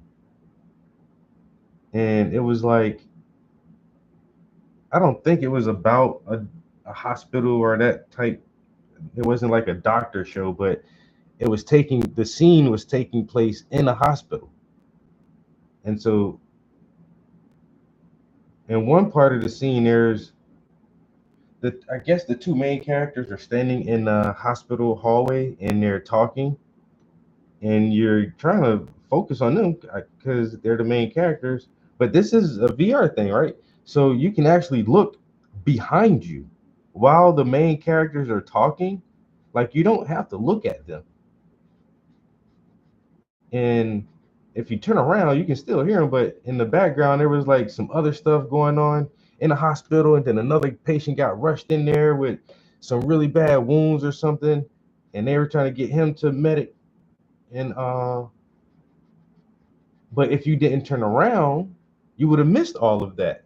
and it was like, I don't think it was about a hospital or that type. It wasn't like a doctor show, but the scene was taking place in a hospital. And so in one part of the scene, I guess the two main characters are standing in a hospital hallway and they're talking, and you're trying to focus on them because they're the main characters. But this is a VR thing, right? So you can actually look behind you while the main characters are talking. Like, you don't have to look at them. And if you turn around, you can still hear them, but in the background, there was like some other stuff going on in the hospital, and then another patient got rushed in there with some really bad wounds or something, and they were trying to get him to medic. And but if you didn't turn around, you would have missed all of that.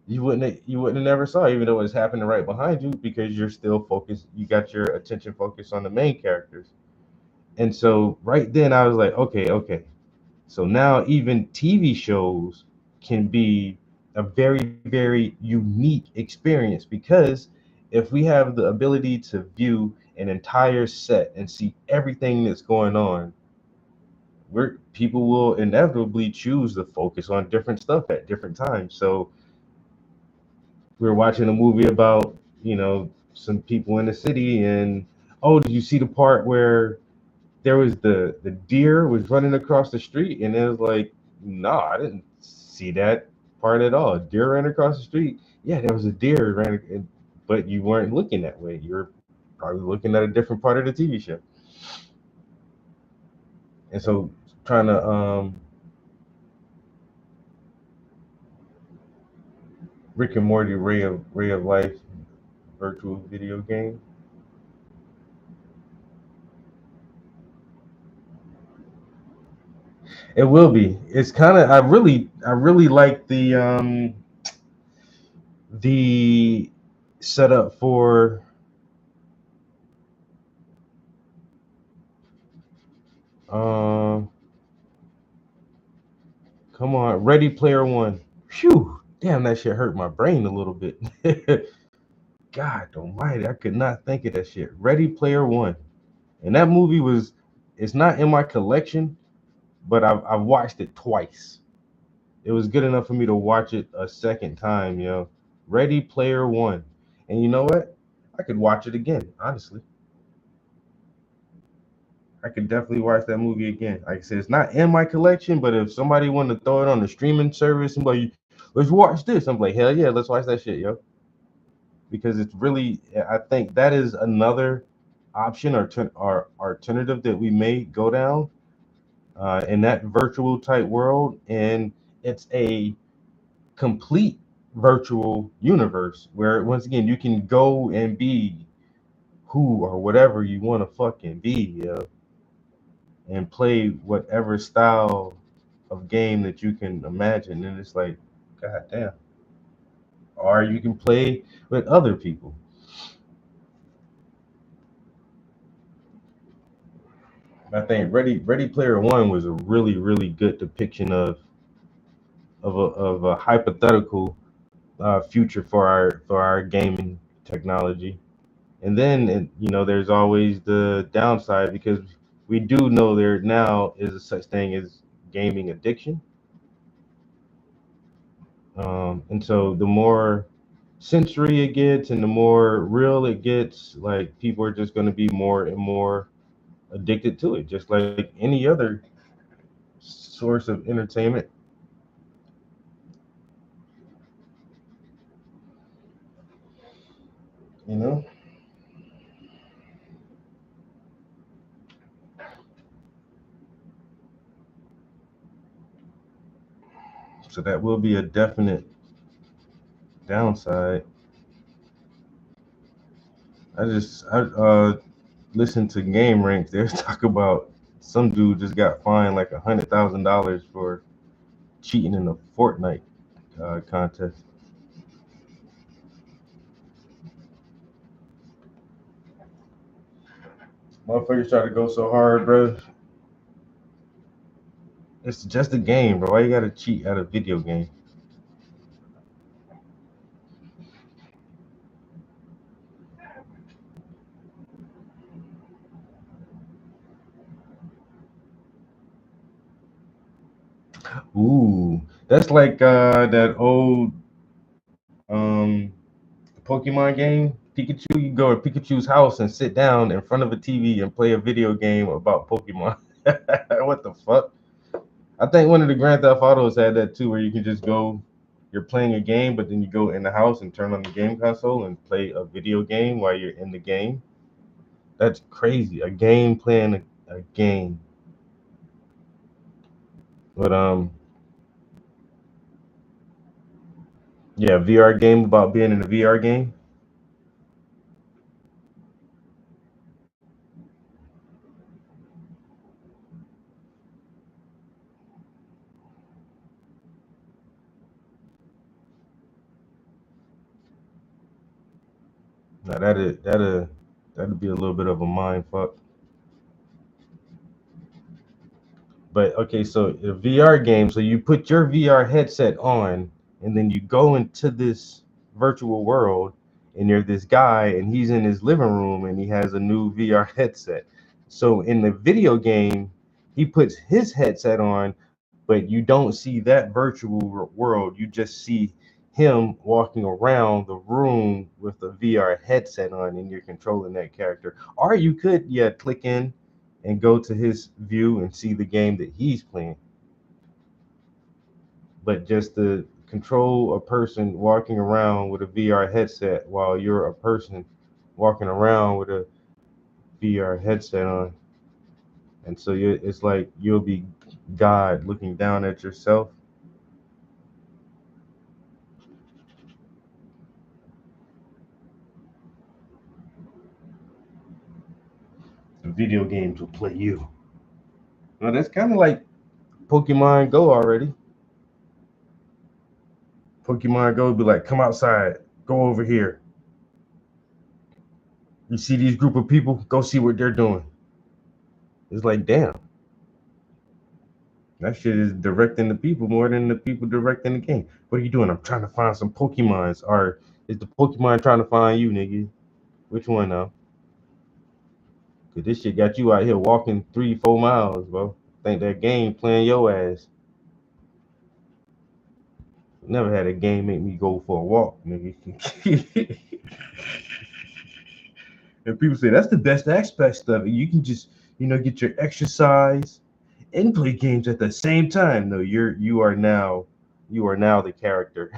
You wouldn't have never saw, even though it's happening right behind you, because you're still focused. You got your attention focused on the main characters. And so right then I was like, okay. So now even TV shows can be a very, very unique experience because if we have the ability to view an entire set and see everything that's going on, people will inevitably choose to focus on different stuff at different times. So we're watching a movie about, some people in the city, and oh, did you see the part where there was the deer was running across the street? And it was like, no, I didn't see that part at all. Deer ran across the street. Yeah, there was a deer but you weren't looking that way. You're probably looking at a different part of the TV show. And so trying to Rick and Morty Ray of Life virtual video game. It will be. It's kind of I really like the setup for um come on, Ready Player One. Phew, damn, that shit hurt my brain a little bit. God almighty, I could not think of that shit. Ready Player One. And that movie it's not in my collection, but I've watched it twice. It was good enough for me to watch it a second time, Ready Player One. And you know what? I could watch it again, honestly. I could definitely watch that movie again. Like I said, it's not in my collection, but if somebody wanted to throw it on the streaming service and like, let's watch this, I'm like, hell yeah, let's watch that shit, yo. Because it's really, I think that is another option or alternative that we may go down in that virtual type world, and it's a complete virtual universe where once again you can go and be who or whatever you want to fucking be, and play whatever style of game that you can imagine. And it's like, god damn. Or you can play with other people. I think Ready Player One was a really, really good depiction of a hypothetical future for our gaming technology. And then there's always the downside because we do know there now is a such thing as gaming addiction. And so the more sensory it gets and the more real it gets, like people are just going to be more and more addicted to it, just like any other source of entertainment. You know? So that will be a definite downside. I listened to Game Rank. They talk about some dude just got fined like $100,000 for cheating in a Fortnite contest. Motherfuckers try to go so hard, bro. It's just a game, bro. Why you gotta cheat at a video game? Ooh, that's like that old um Pokemon game, Pikachu. You go to Pikachu's house and sit down in front of a TV and play a video game about Pokemon. What the fuck? I think one of the Grand Theft Autos had that too, where you can just go, you're playing a game, but then you go in the house and turn on the game console and play a video game while you're in the game. That's crazy. A game playing a game. But yeah, VR game about being in a VR game. Now that'd be a little bit of a mind fuck. But okay, so a VR game, so you put your VR headset on, and then you go into this virtual world, and you're this guy, and he's in his living room, and he has a new VR headset. So in the video game, he puts his headset on, but you don't see that virtual world. You just see him walking around the room with a VR headset on, and you're controlling that character. Or you could, yeah, click in and go to his view and see the game that he's playing. But just to control a person walking around with a VR headset while you're a person walking around with a VR headset on. And so it's like you'll be God looking down at yourself. The video games will play you. Well, that's kind of like Pokemon Go already. Pokemon Go would be like, come outside, go over here. You see these group of people, go see what they're doing. It's like, damn. That shit is directing the people more than the people directing the game. What are you doing? I'm trying to find some Pokemons. Or is the Pokemon trying to find you, nigga? Which one now? Cause this shit got you out here walking 3-4 miles, bro. Think that game playing your ass. Never had a game make me go for a walk, nigga. And people say that's the best aspect of it. You can just, get your exercise and play games at the same time. No, you are now the character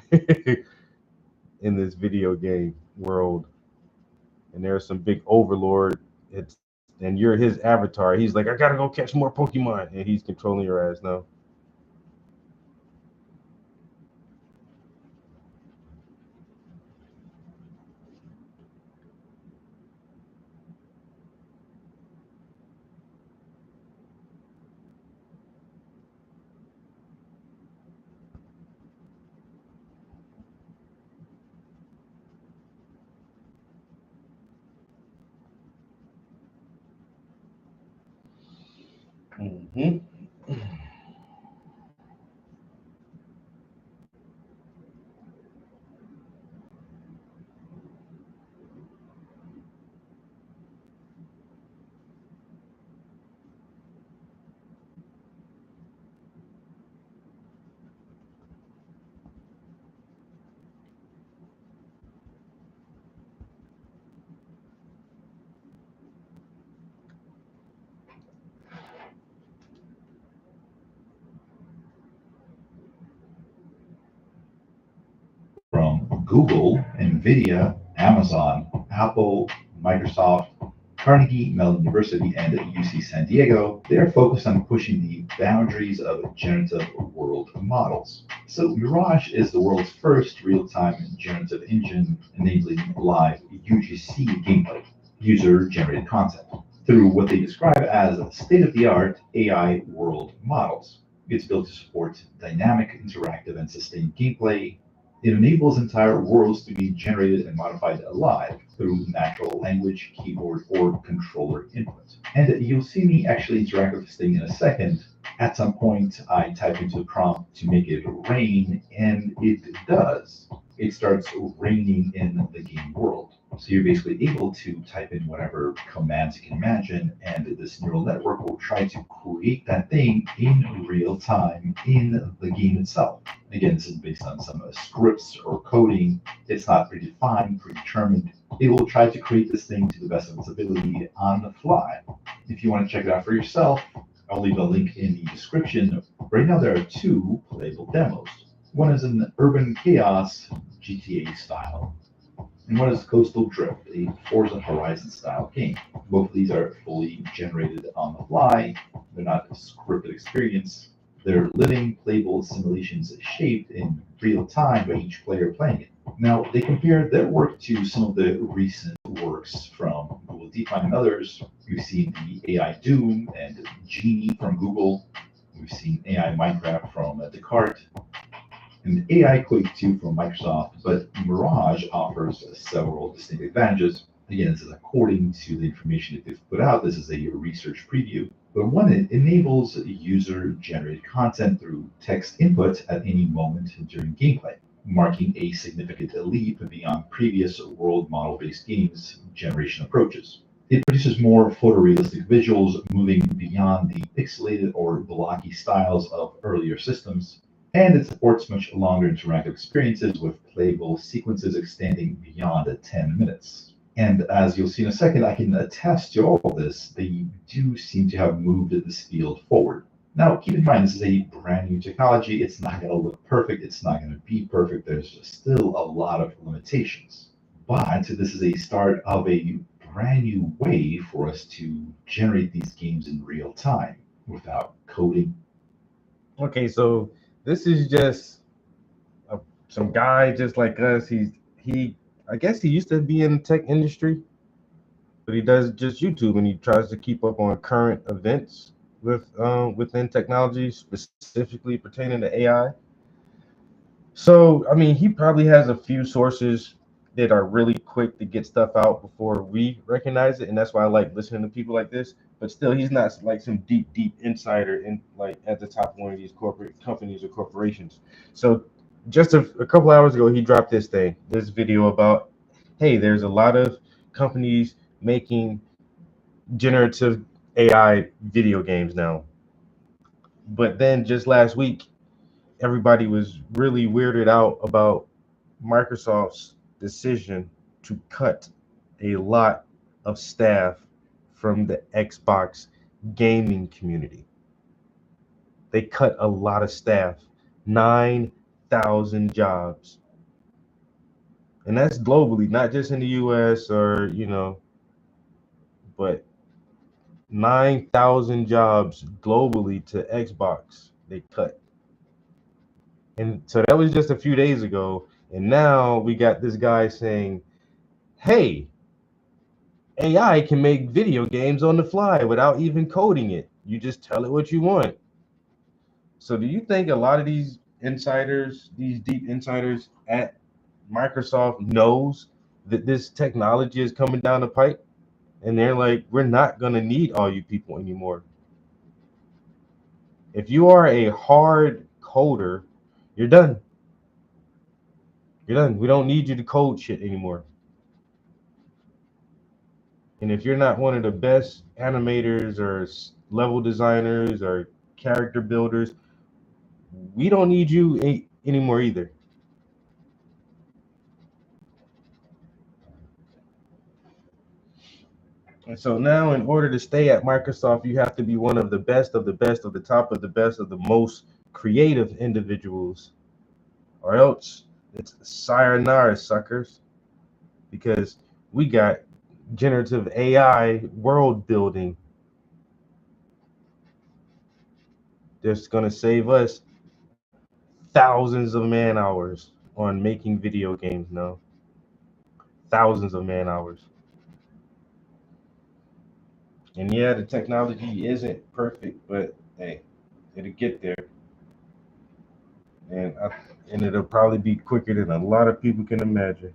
in this video game world. And there's some big overlord. And you're his avatar. He's like, I gotta go catch more Pokemon, and he's controlling your ass now. Mm-hmm. From Google, NVIDIA, Amazon, Apple, Microsoft, Carnegie Mellon University, and UC San Diego, they are focused on pushing the boundaries of generative world models. So Mirage is the world's first real-time generative engine enabling live UGC gameplay, user-generated content, through what they describe as state-of-the-art AI world models. It's built to support dynamic, interactive, and sustained gameplay. It enables entire worlds to be generated and modified live through natural language, keyboard, or controller input. And you'll see me actually interact with this thing in a second. At some point, I type into a prompt to make it rain, and it does. It starts raining in the game world. So you're basically able to type in whatever commands you can imagine, and this neural network will try to create that thing in real time in the game itself. Again, this is based on some scripts or coding. It's not predefined, predetermined. It will try to create this thing to the best of its ability on the fly. If you want to check it out for yourself, I'll leave a link in the description. Right now, there are 2 playable demos. One is an Urban Chaos GTA style, and one is Coastal Drift, a Forza Horizon style game. Both of these are fully generated on the fly. They're not a scripted experience. They're living, playable simulations shaped in real time by each player playing it. Now, they compare their work to some of the recent works from Google DeepMind and others. We've seen the AI Doom and Genie from Google. We've seen AI Minecraft from Descartes, and AI Quake 2 from Microsoft, but Mirage offers several distinct advantages. Again, this is according to the information that they've put out. This is a research preview. But one, it enables user-generated content through text input at any moment during gameplay, marking a significant leap beyond previous world model-based games generation approaches. It produces more photorealistic visuals, moving beyond the pixelated or blocky styles of earlier systems, and it supports much longer interactive experiences with playable sequences extending beyond 10 minutes. And as you'll see in a second, I can attest to all of this. They do seem to have moved this field forward. Now, keep in mind, this is a brand new technology. It's not going to look perfect. It's not going to be perfect. There's still a lot of limitations. But this is a start of a brand new way for us to generate these games in real time without coding. Okay, so this is just some guy just like us. I guess he used to be in the tech industry, but he does just YouTube, and he tries to keep up on current events within technology, specifically pertaining to AI. So, I mean, he probably has a few sources that are really quick to get stuff out before we recognize it, and that's why I like listening to people like this. But still, he's not like some deep insider in like at the top of one of these corporate companies or corporations. So just a couple hours ago, he dropped this video about, hey, there's a lot of companies making generative AI video games now. But then just last week, everybody was really weirded out about Microsoft's decision to cut a lot of staff from the Xbox gaming community. They cut a lot of staff, 9,000 jobs. And that's globally, not just in the US or, but 9,000 jobs globally to Xbox they cut. And so that was just a few days ago. And now we got this guy saying, hey, AI can make video games on the fly without even coding it. You just tell it what you want. So do you think a lot of these insiders, these deep insiders at Microsoft knows that this technology is coming down the pipe? And they're like, we're not going to need all you people anymore. If you are a hard coder, you're done. You're done. We don't need you to code shit anymore. And if you're not one of the best animators or level designers or character builders, we don't need you anymore either. And so now, in order to stay at Microsoft, you have to be one of the best of the best of the top of the best of the most creative individuals, or else it's sayonara, suckers, because we got generative AI world building that's going to save us thousands of man hours on making video games now. Thousands of man hours. And yeah, the technology isn't perfect, but hey, it'll get there. And it'll probably be quicker than a lot of people can imagine.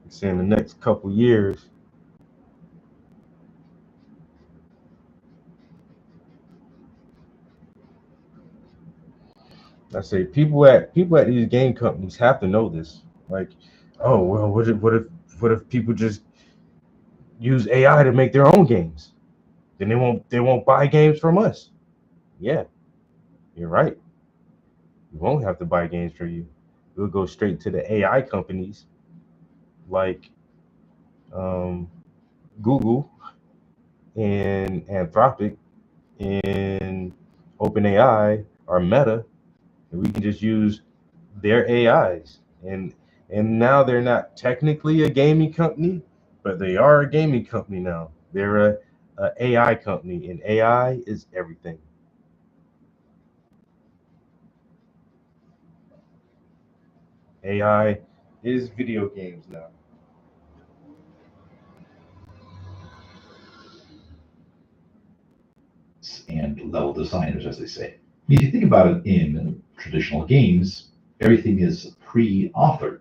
It's in the next couple years. I say people at these game companies have to know this. Like, oh well, what if people just use AI to make their own games? Then they won't buy games from us. Yeah, you're right. We won't have to buy games for you. We'll go straight to the AI companies like Google and Anthropic and OpenAI or Meta, and we can just use their AIs. And now they're not technically a gaming company, but they are a gaming company now. They're a AI company, and AI is everything. AI is video games now. And level designers, as they say. If you think about it in traditional games, everything is pre-authored.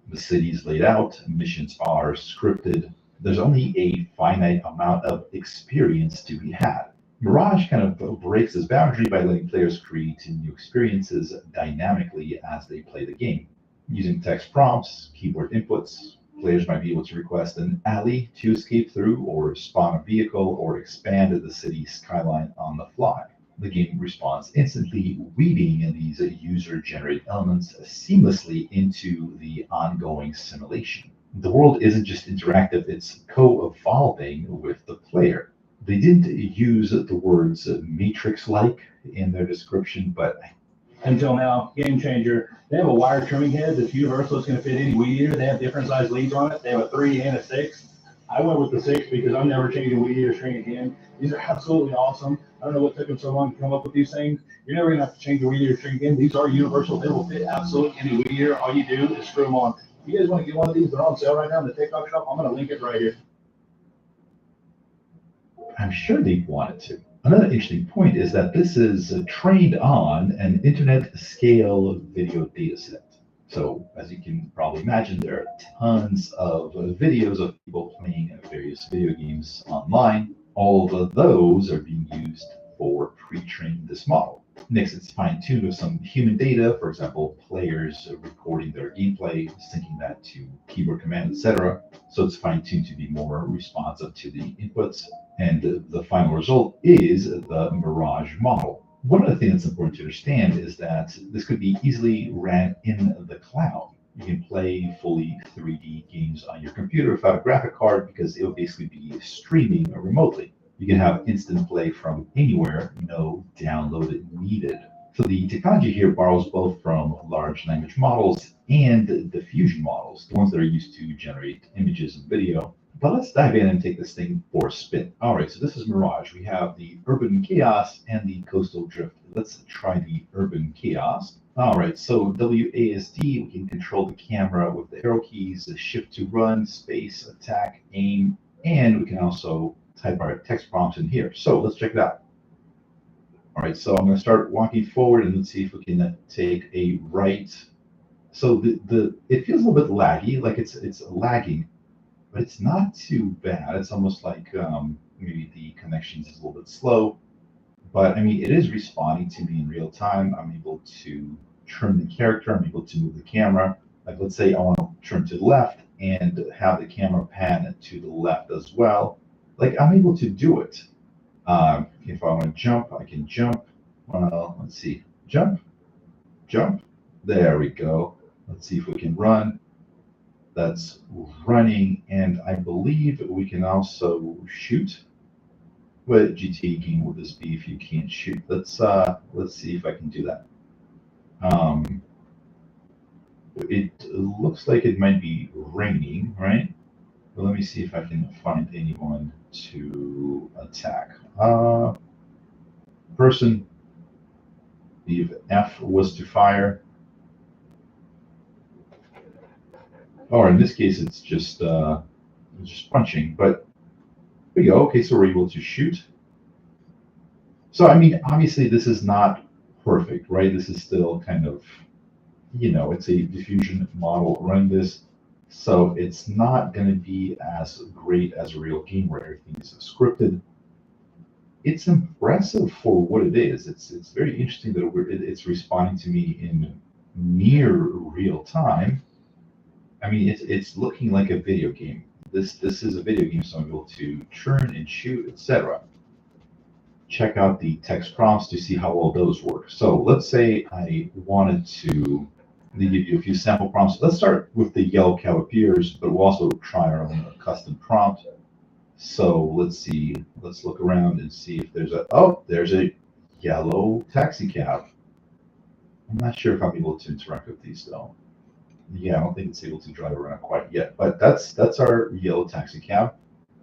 The city is laid out, missions are scripted. There's only a finite amount of experience to be had. Mirage kind of breaks this boundary by letting players create new experiences dynamically as they play the game. Using text prompts, keyboard inputs, players might be able to request an alley to escape through, or spawn a vehicle, or expand the city's skyline on the fly. The game responds instantly, weaving these user-generated elements seamlessly into the ongoing simulation. The world isn't just interactive, it's co-evolving with the player. They didn't use the words Matrix-like in their description, but until now, game changer. They have a wire trimming head that's universal. It's going to fit any weed eater. They have different size leads on it. They have a 3 and a 6. I went with the 6 because I'm never changing weed eater string again. These are absolutely awesome. I don't know what took them so long to come up with these things. You're never going to have to change your weed eater string again. These are universal. They will fit absolutely any weed eater. All you do is screw them on. If you guys want to get one of these, they're on sale right now in the TikTok shop. I'm going to link it right here. I'm sure they wanted to. Another interesting point is that this is trained on an internet-scale video dataset. So, as you can probably imagine, there are tons of videos of people playing various video games online. All of those are being used for pre-training this model. Next, it's fine-tuned with some human data, for example, players recording their gameplay, syncing that to keyboard commands, etc. So it's fine-tuned to be more responsive to the inputs. And the final result is the Mirage model. One other thing that's important to understand is that this could be easily ran in the cloud. You can play fully 3D games on your computer without a graphic card because it will basically be streaming remotely. You can have instant play from anywhere, no download needed. So the technology here borrows both from large language models and diffusion models, the ones that are used to generate images and video. But let's dive in and take this thing for a spin. All right, so this is Mirage. We have the Urban Chaos and the Coastal Drift. Let's try the Urban Chaos. All right, so WASD, we can control the camera with the arrow keys, the shift to run, space, attack, aim, and we can also type our text prompts in here. So let's check it out. All right, so I'm going to start walking forward and let's see if we can take a right. So it feels a little bit laggy, like it's lagging, but it's not too bad. It's almost like maybe the connections is a little bit slow, but I mean, it is responding to me in real time. I'm able to trim the character. I'm able to move the camera. Like let's say I want to turn to the left and have the camera pan to the left as well. Like I'm able to do it. If I want to jump, I can jump. Let's see, jump. There we go. Let's see if we can run. That's running, and I believe we can also shoot. What GTA game would this be if you can't shoot? Let's see if I can do that. It looks like it might be raining, right? But let me see if I can find anyone to attack. Person. If F was to fire. Or in this case, it's just punching. But there we go. Okay, so we're able to shoot. So I mean, obviously, this is not perfect, right? This is still kind of, you know, it's a diffusion model running this. So it's not going to be as great as a real game where everything is scripted. It's impressive for what it is. It's very interesting that it's responding to me in near real time. I mean, it's looking like a video game. This is a video game, so I'm able to turn and shoot, etc. Check out the text prompts to see how well those work. So let's say I wanted to give you a few sample prompts. Let's start with the yellow cab appears, but we'll also try our own custom prompt. So let's see. Let's look around and see if there's a yellow taxi cab. I'm not sure if I'm able to interact with these though. Yeah, I don't think it's able to drive around quite yet, but that's our yellow taxi cab.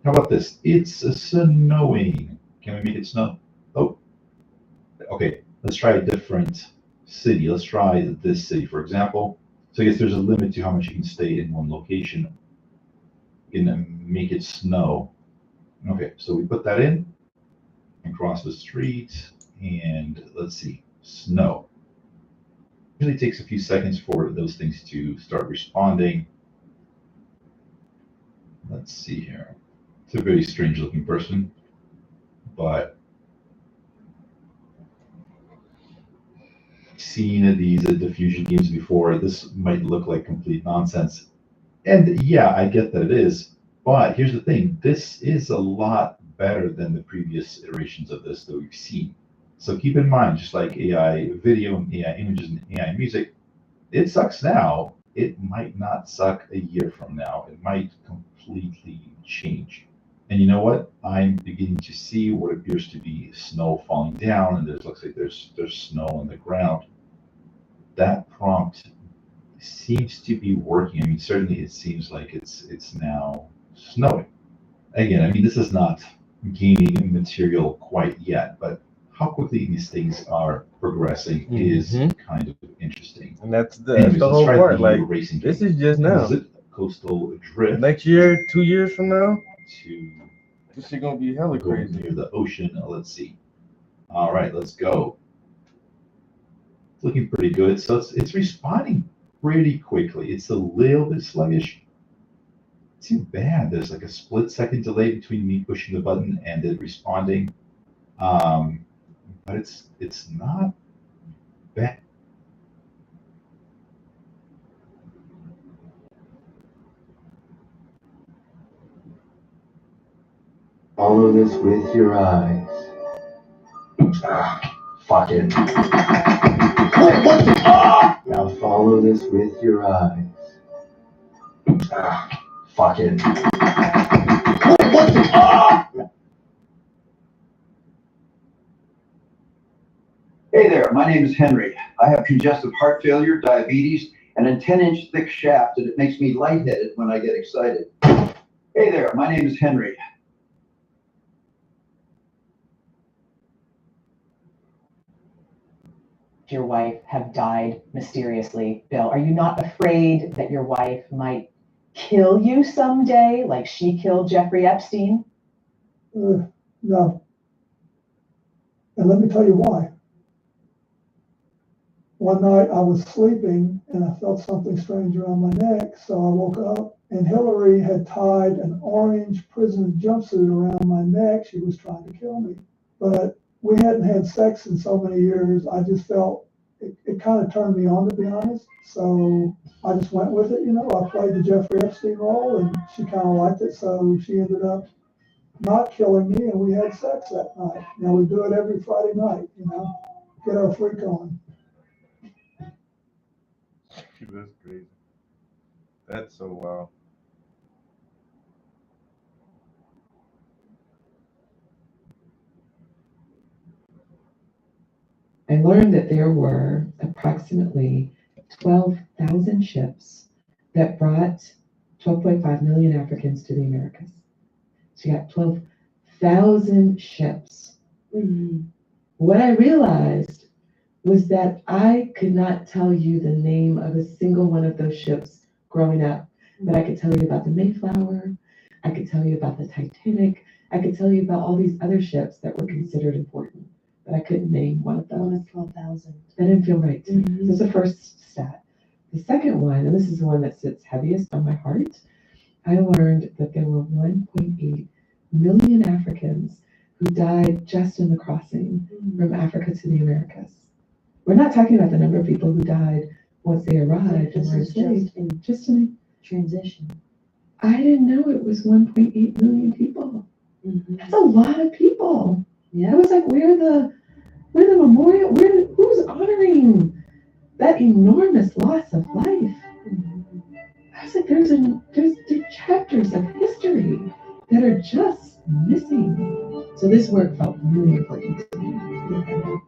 How about this? It's snowing. Can we make it snow? Oh, okay. Let's try a different city. Let's try this city, for example. So I guess there's a limit to how much you can stay in one location. You can make it snow. Okay, so we put that in and cross the street, and let's see, snow. usually takes a few seconds for those things to start responding. Let's see here. It's a very strange looking person, but seen these diffusion games before, this might look like complete nonsense. And yeah, I get that it is, but here's the thing, this is a lot better than the previous iterations of this that we've seen. So keep in mind, just like AI video and AI images and AI music, it sucks now. It might not suck a year from now. It might completely change. And you know what? I'm beginning to see what appears to be snow falling down, and it looks like there's snow on the ground. That prompt seems to be working. I mean, certainly it seems like it's now snowing. Again, I mean, this is not gaming material quite yet, but how quickly these things are progressing is kind of interesting. And that's the, Anyways, the let's whole try part. the Like, racing this game. is just What now. is it? Coastal Drift. Next year, 2 years from now, To this shit gonna be hella go crazy. near the ocean. Let's see. All right, let's go. It's looking pretty good. So it's responding pretty quickly. It's a little bit sluggish. It's too bad. There's like a split-second delay between me pushing the button and it responding. But it's not bad. Follow this with your eyes. Fuck it. What the? Now follow this with your eyes. Fuck it. What the? Hey there, my name is Henry. I have congestive heart failure, diabetes, and a 10-inch thick shaft, and it makes me lightheaded when I get excited. Hey there, my name is Henry. Your wife have died mysteriously. Bill, are you not afraid that your wife might kill you someday, like she killed Jeffrey Epstein? No. And let me tell you why. One night I was sleeping and I felt something strange around my neck, so I woke up and Hillary had tied an orange prison jumpsuit around my neck. She was trying to kill me. But we hadn't had sex in so many years. I just felt it kind of turned me on, to be honest. So I just went with it. I played the Jeffrey Epstein role and she kind of liked it. So she ended up not killing me and we had sex that night. Now we do it every Friday night, get our freak on. That's crazy. That's so wild. I learned that there were approximately 12,000 ships that brought 12.5 million Africans to the Americas. So you got 12,000 ships. What I realized was that I could not tell you the name of a single one of those ships growing up, but I could tell you about the Mayflower, I could tell you about the Titanic, I could tell you about all these other ships that were considered important, but I couldn't name one of them. One of 12,000. That didn't feel right to me. That's the first stat. The second one, and this is the one that sits heaviest on my heart, I learned that there were 1.8 million Africans who died just in the crossing from Africa to the Americas. We're not talking about the number of people who died once they arrived and were enslaved. Just in transition. I didn't know it was 1.8 million people. That's a lot of people. Yeah. I was like, where the memorial? Who's honoring that enormous loss of life? I was like, there are chapters of history that are just missing. So this work felt really important to me.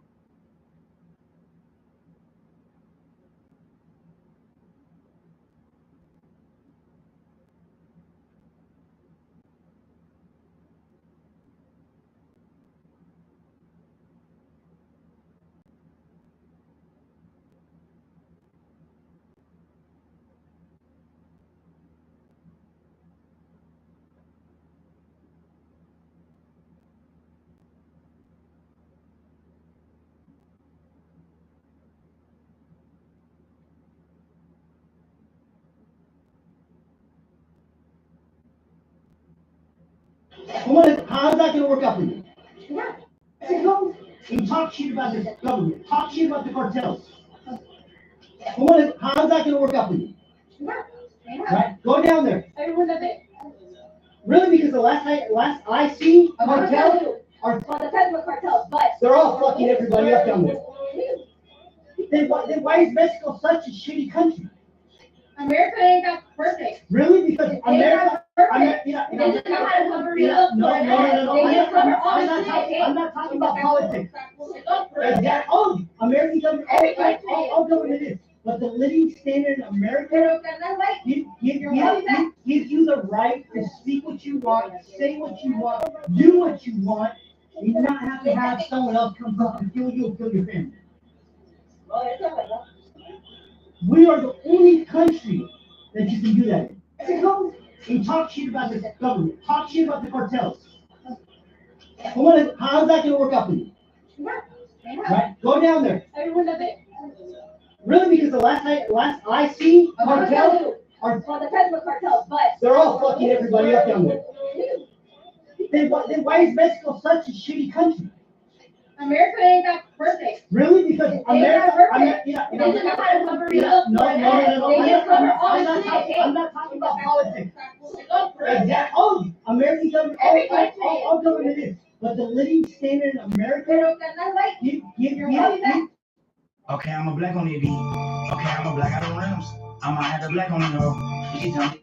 How's that gonna work out for you? You talk shit about the government, talk shit about the cartels. How's that gonna work out for you? Right, go down there. Really, because the last I see, cartels are, they're all fucking everybody up down there. Then why is Mexico such a shitty country? America ain't that perfect. Really? Because America, I'm not talking about politics. American government, all government is. But the living standard in America gives you the right to speak what you want, say what you want, do what you want, and you not have to have someone else come up and kill you or kill your family. We are the only country that you can do that in. And talk shit about the government, talk shit about the cartels. How's that gonna work out for you? Right, go down there. Really, because the last I see, cartels are, they're all fucking everybody up down there. Then why is Mexico such a shitty country? America ain't that perfect. Really? Because America, I'm not talking about politics. American government, all government is. But the living standard in America Okay, I'm a black on the beat. Okay, I'm a black out of rims. I'm gonna have the black on the road. You tell me.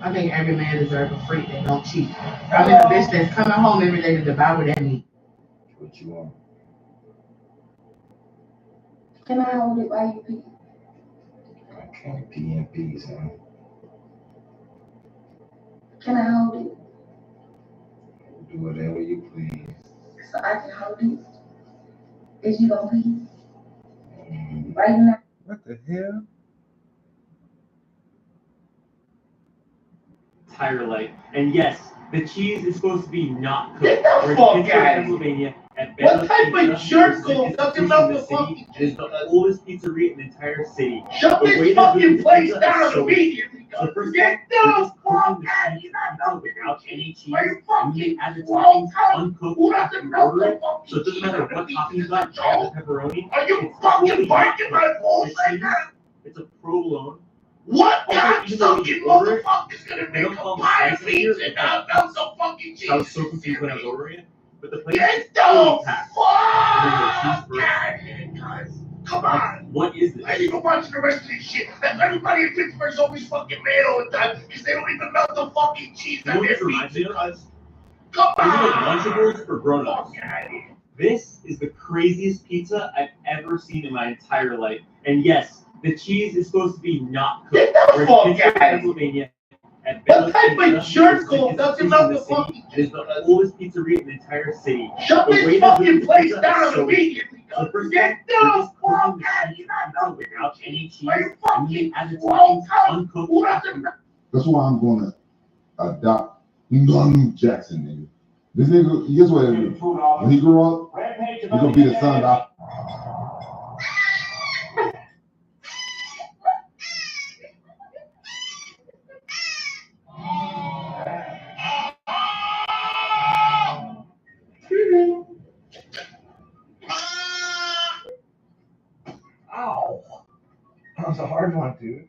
I think every man deserves a freak that don't cheat. I mean, a bitch that's coming home every day to devour that meat. What you want? Can I hold it while you pee? I can't pee in peace, huh? Can I hold it? Do whatever you please. So I can hold it? Is you gonna pee? Right now? What the hell? Tire light. And yes, the cheese is supposed to be not cooked. Get the We're in fuck Pittsburgh, outta here. Pennsylvania, at What Ben's type of Pizza, jerk the goes sickest up pizza and up in the city. fucking It is the oldest pizzeria in the entire city. Shut The this way they fucking do the place pizza is down so immediately. So first Get of all, the fuck they're out just cooking of the pizza without any cheese. Are you And then fucking add the wrong? toppings uncooked after you order it. fucking So it doesn't matter what toppings you got, add the pepperoni. Are you It's fucking totally not biting my cooked. balls The right cheese, now? it's a provolone. What Also, even though cocksucking you order it, motherfucker's gonna they make don't a call them pie of slices here. pizza and not melt some fucking cheese? I was so confused when I was ordering it. But the place Get is the fully packed. fuck And then the cheese out burst. of here, guys. Come Like, on. what is this? I ain't even watching the rest of this shit. Everybody in Pittsburgh's always fucking mad all the time because they don't even melt the fucking cheese You know on what their this reminds me pizza. of? Come These are on. like Lunchables for grown-ups. Fuck out of here. This is the craziest pizza I've ever seen in my entire life. And yes, the cheese is supposed to be not cooked. Get the We're in fuck Pittsburgh, out of here. Pennsylvania, at What Ben's type Pizza, of jerk the goes sickest up and pizza melt in the the city. fucking It is the oldest pizzeria in the entire city. Shut The this way they do fucking the place pizza is down so immediately. So first Get of the all, they're just fuck cooking out the of cheese here. pizza without any cheese. Are you And then fucking add the wrong? toppings uncooked Who after doesn't? That's why I'm gonna adopt Nganu Jackson, nigga. This nigga, guess what? When he grow up, he's gonna be the son of Ow. That was a hard one, dude.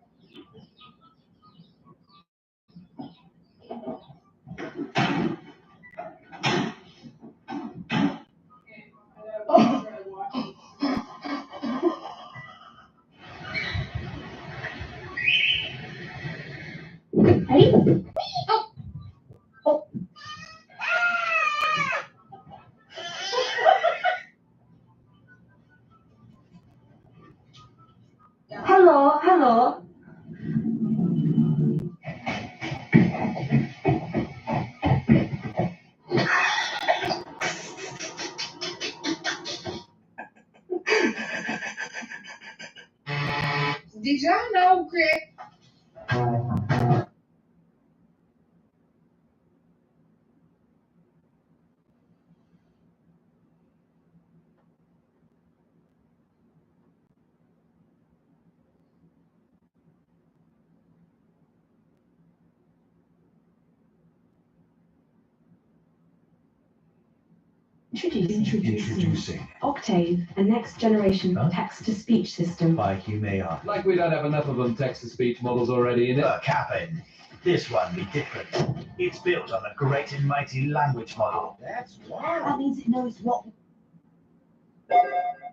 Introducing Octave, a next generation text-to-speech system. by Humea. Like we don't have enough of them text-to-speech models already in it. Captain, this one be different. It's built on the great and mighty language model. That's why. That means it knows what.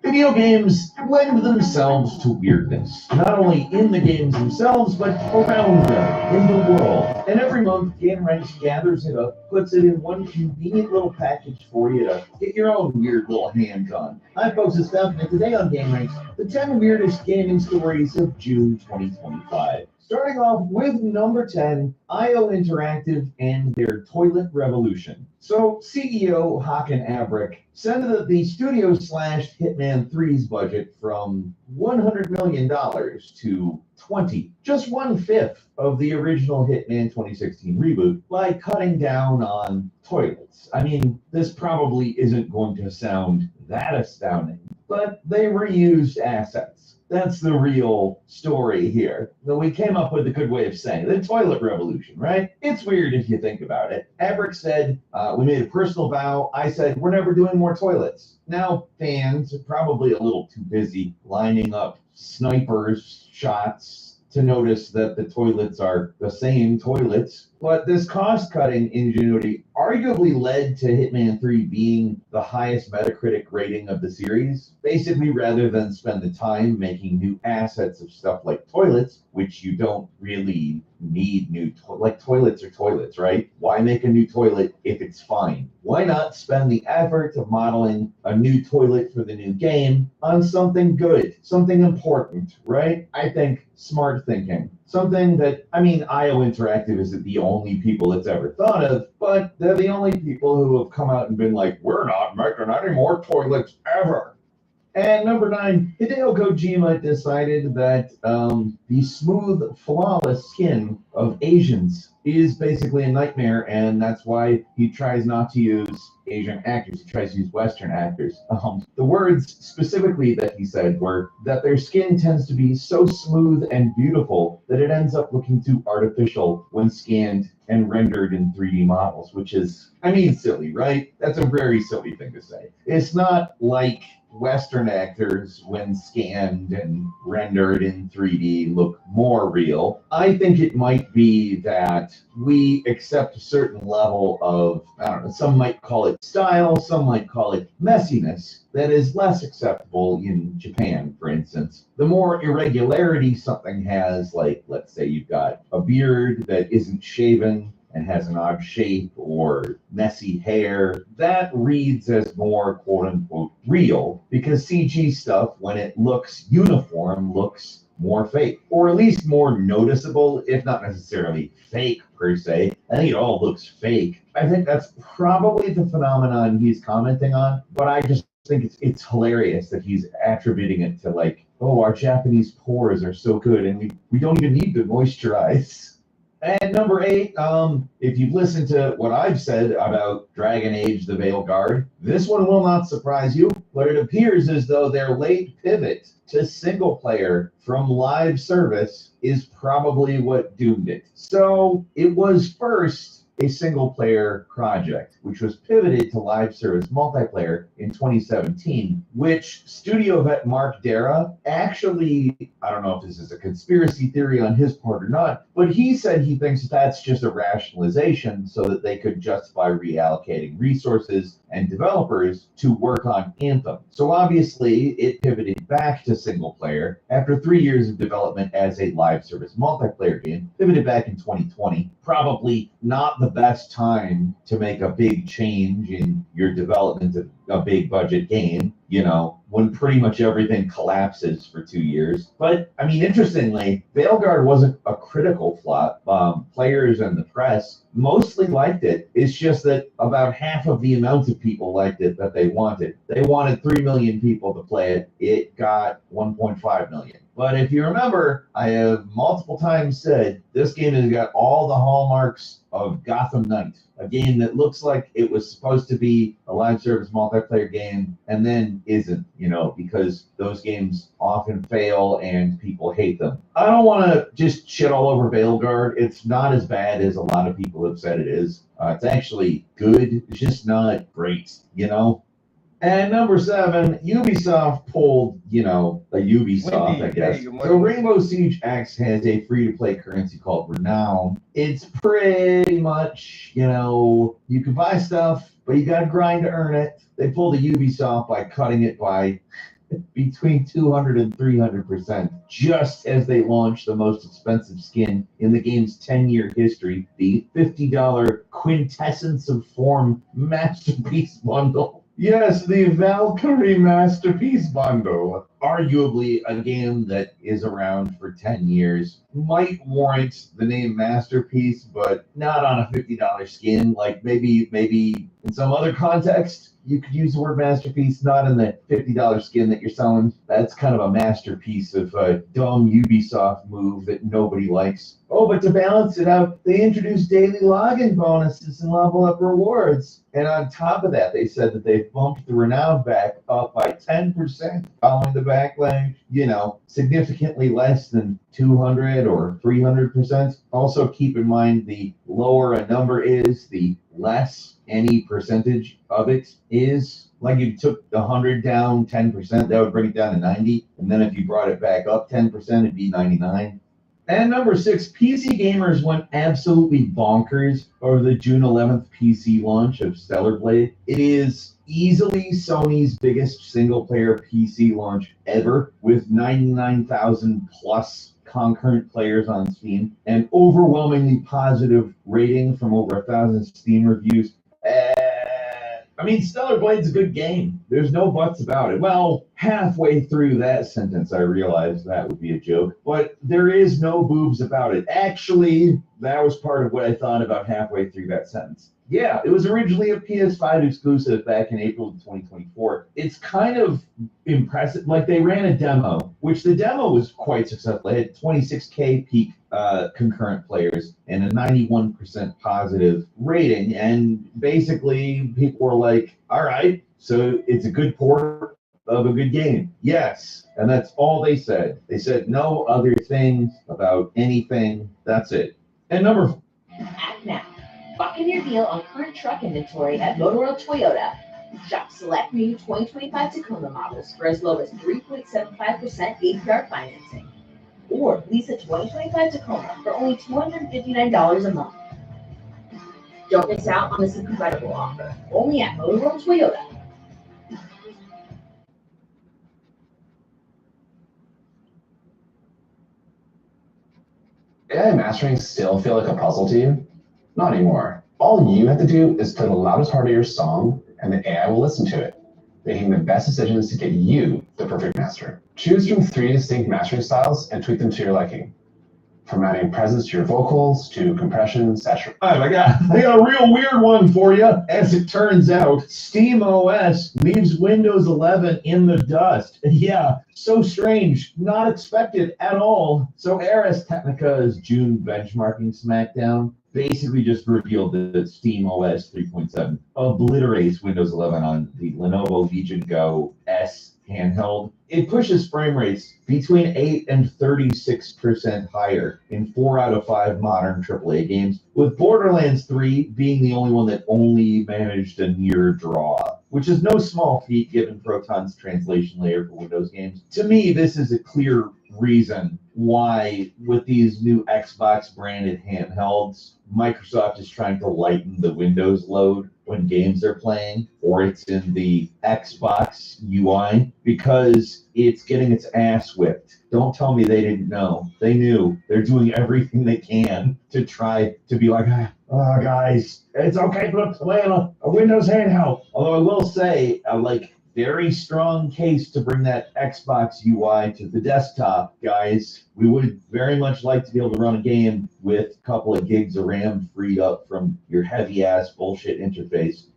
Video games lend themselves to weirdness, not only in the games themselves, but around them, in the world. And every month, GameRanks gathers it up, puts it in one convenient little package for you to get your own weird little hands on. Hi folks, it's Steph, and today on GameRanks, the 10 weirdest gaming stories of June 2025. Starting off with number 10, IO Interactive and their toilet revolution. So CEO Hakan Abrick said that the studio slashed Hitman 3's budget from $100 million to 20, just 1/5 of the original Hitman 2016 reboot, by cutting down on toilets. I mean, this probably isn't going to sound that astounding, but they reused assets. That's the real story here. So we came up with a good way of saying it. The toilet revolution, right? It's weird if you think about it. Abrick said, we made a personal vow. I said, we're never doing more toilets. Now, fans are probably a little too busy lining up snipers, shots, to notice that the toilets are the same toilets. But this cost-cutting ingenuity arguably led to Hitman 3 being the highest Metacritic rating of the series. Basically, rather than spend the time making new assets of stuff like toilets, which you don't really need like toilets are toilets, right? Why make a new toilet if it's fine? Why not spend the effort of modeling a new toilet for the new game on something good, something important, right? I think smart thinking. Something that, I mean, IO Interactive isn't the only people it's ever thought of, but they're the only people who have come out and been like, we're not making any more toilets ever. And number 9, Hideo Kojima decided that the smooth, flawless skin of Asians is basically a nightmare, and that's why he tries not to use Asian actors. He tries to use Western actors. The words specifically that he said were that their skin tends to be so smooth and beautiful that it ends up looking too artificial when scanned and rendered in 3D models, which is, I mean, silly, right? That's a very silly thing to say. It's not like Western actors, when scanned and rendered in 3D, look more real. I think it might be that we accept a certain level of, I don't know, some might call it style, some might call it messiness, that is less acceptable in Japan, for instance. The more irregularity something has, like, let's say you've got a beard that isn't shaven and has an odd shape or messy hair, that reads as more quote-unquote real, because CG stuff, when it looks uniform, looks more fake, or at least more noticeable, if not necessarily fake per se. I think it all looks fake. I think that's probably the phenomenon he's commenting on, but I just think it's hilarious that he's attributing it to, like, oh, our Japanese pores are so good and we don't even need to moisturize. And number 8, if you've listened to what I've said about Dragon Age: The Veilguard, this one will not surprise you, but it appears as though their late pivot to single player from live service is probably what doomed it. So it was first a single player project, which was pivoted to live service multiplayer in 2017, which studio vet Mark Dara actually, I don't know if this is a conspiracy theory on his part or not, but he said he thinks that's just a rationalization so that they could justify reallocating resources and developers to work on Anthem. So obviously it pivoted back to single player after 3 years of development as a live service multiplayer game, pivoted back in 2020. Probably not the best time to make a big change in your development of a big budget game, you know, when pretty much everything collapses for 2 years. But I mean, interestingly, Veilguard wasn't a critical flop. Players and the press mostly liked it. It's just that about half of the amount of people liked it that they wanted. They wanted 3 million people to play it. It got 1.5 million. But if you remember, I have multiple times said this game has got all the hallmarks of Gotham Knight, a game that looks like it was supposed to be a live service multiplayer game and then isn't, you know, because those games often fail and people hate them. I don't want to just shit all over Veilguard. It's not as bad as a lot of people have said it is. It's actually good. It's just not great, you know? And number 7, Ubisoft pulled, a Ubisoft, Wendy, I guess. hey, good So morning. Rainbow Siege X has a free-to-play currency called Renown. It's pretty much, you can buy stuff, but you gotta grind to earn it. They pulled a Ubisoft by cutting it by between 200 and 300%, just as they launched the most expensive skin in the game's 10-year history, the $50 Quintessence of Form Masterpiece Bundle. Yes, the Valkyrie Masterpiece Bundle. Arguably a game that is around for 10 years. Might warrant the name Masterpiece, but not on a $50 skin. Like maybe in some other context, you could use the word masterpiece, not in the $50 skin that you're selling. That's kind of a masterpiece of a dumb Ubisoft move that nobody likes. Oh, but to balance it out, they introduced daily login bonuses and level up rewards. And on top of that, they said that they bumped the Renown back up by 10% following the backlash, significantly less than 200 or 300%. Also keep in mind the lower a number is, the less any percentage of it is. Like if you took the 100 down 10%, that would bring it down to 90. And then if you brought it back up 10%, it'd be 99. And number 6, PC gamers went absolutely bonkers over the June 11th PC launch of Stellar Blade. It is easily Sony's biggest single-player PC launch ever, with 99,000 plus concurrent players on Steam, and overwhelmingly positive rating from over 1,000 Steam reviews. Stellar Blade's a good game. There's no buts about it. Well, halfway through that sentence, I realized that would be a joke, but there is no boobs about it. Actually, that was part of what I thought about halfway through that sentence. Yeah, it was originally a PS5 exclusive back in April of 2024. It's kind of impressive. Like, they ran a demo, which the demo was quite successful. It had 26K peak concurrent players and a 91% positive rating. And basically, people were like, all right, so it's a good port of a good game. Yes. And that's all they said. They said no other things about anything. That's it. And number... Act now. Lock in your deal on current truck inventory at Motorola Toyota. Shop select new 2025 Tacoma models for as low as 3.75% APR financing. Or lease a 2025 Tacoma for only $259 a month. Don't miss out on this incredible offer. Only at Motorola Toyota. AI mastering still feel like a puzzle to you? Not anymore. All you have to do is play the loudest part of your song, and the AI will listen to it, making the best decisions to get you the perfect master. Choose from 3 distinct mastering styles and tweak them to your liking. From adding presence to your vocals, to compression, saturation. I got a real weird one for you. As it turns out, SteamOS leaves Windows 11 in the dust. Yeah, so strange. Not expected at all. So Ars Technica's June benchmarking smackdown basically just revealed that SteamOS 3.7 obliterates Windows 11 on the Lenovo Legion Go S handheld. It pushes frame rates between 8 and 36% higher in 4 out of 5 modern AAA games, with Borderlands 3 being the only one that only managed a near draw, which is no small feat given Proton's translation layer for Windows games. To me, this is a clear reason why, with these new Xbox branded handhelds, Microsoft is trying to lighten the Windows load when games are playing, or it's in the Xbox UI, because it's getting its ass whipped. Don't tell me they didn't know. They knew. They're doing everything they can to try to be like, oh, guys, it's okay to play on a Windows handheld. Although I will say, very strong case to bring that Xbox UI to the desktop, guys. We would very much like to be able to run a game with a couple of gigs of RAM freed up from your heavy-ass bullshit interface.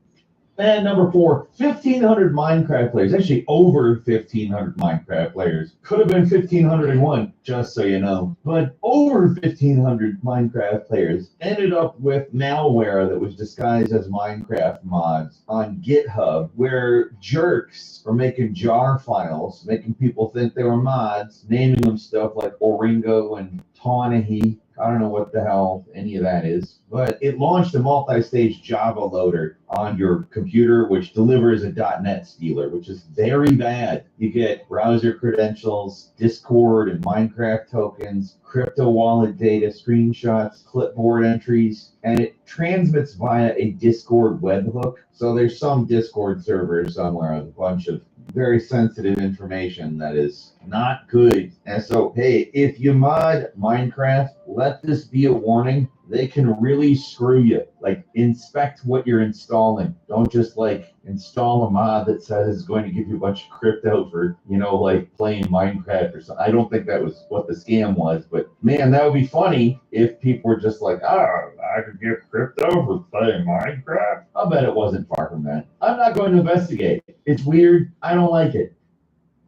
And number 4, 1,500 Minecraft players. Actually, over 1,500 Minecraft players. Could have been 1,501, just so you know. But over 1,500 Minecraft players ended up with malware that was disguised as Minecraft mods on GitHub, where jerks were making jar files, making people think they were mods, naming them stuff like Oringo and Tawnahy. I don't know what the hell any of that is, but it launched a multi-stage Java loader on your computer, which delivers a .NET stealer, which is very bad. You get browser credentials, Discord and Minecraft tokens, crypto wallet data, screenshots, clipboard entries, and it transmits via a Discord webhook. So there's some Discord server somewhere with a bunch of very sensitive information that is not good. And so, hey, if you mod Minecraft, let this be a warning. They can really screw you. Like, inspect what you're installing. Don't just like install a mod that says it's going to give you a bunch of crypto for, like playing Minecraft or something. I don't think that was what the scam was, but man, that would be funny if people were just like, oh, I could get crypto for playing Minecraft. I'll bet it wasn't far from that. I'm not going to investigate. It's weird. I don't like it.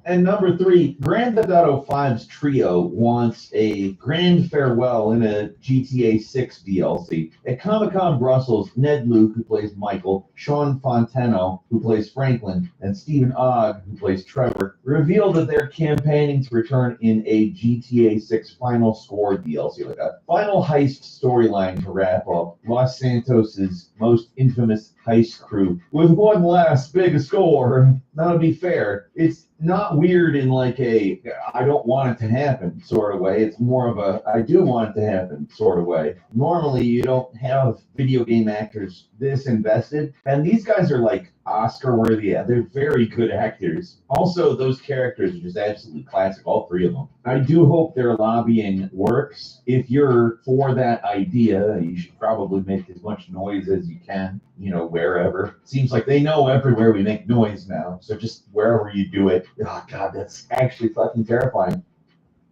And number 3, Grand Theft Auto 5's Trio wants a grand farewell in a GTA 6 DLC. At Comic-Con Brussels, Ned Luke, who plays Michael, Sean Fontano, who plays Franklin, and Stephen Ogg, who plays Trevor, revealed that they're campaigning to return in a GTA 6 Final Score DLC, like a final heist storyline to wrap up Los Santos's most infamous heist crew with one last big score. Now, to be fair, it's not weird in like a I don't want it to happen sort of way. It's more of a I do want it to happen sort of way. Normally, you don't have video game actors this invested, and these guys are like Oscar worthy. They're very good actors. Also, those characters are just absolutely classic, all 3 of them. I do hope their lobbying works. If you're for that idea, you should probably make as much noise as you can, wherever. Seems like they know everywhere we make noise now, so just wherever you do it. Oh god, that's actually fucking terrifying.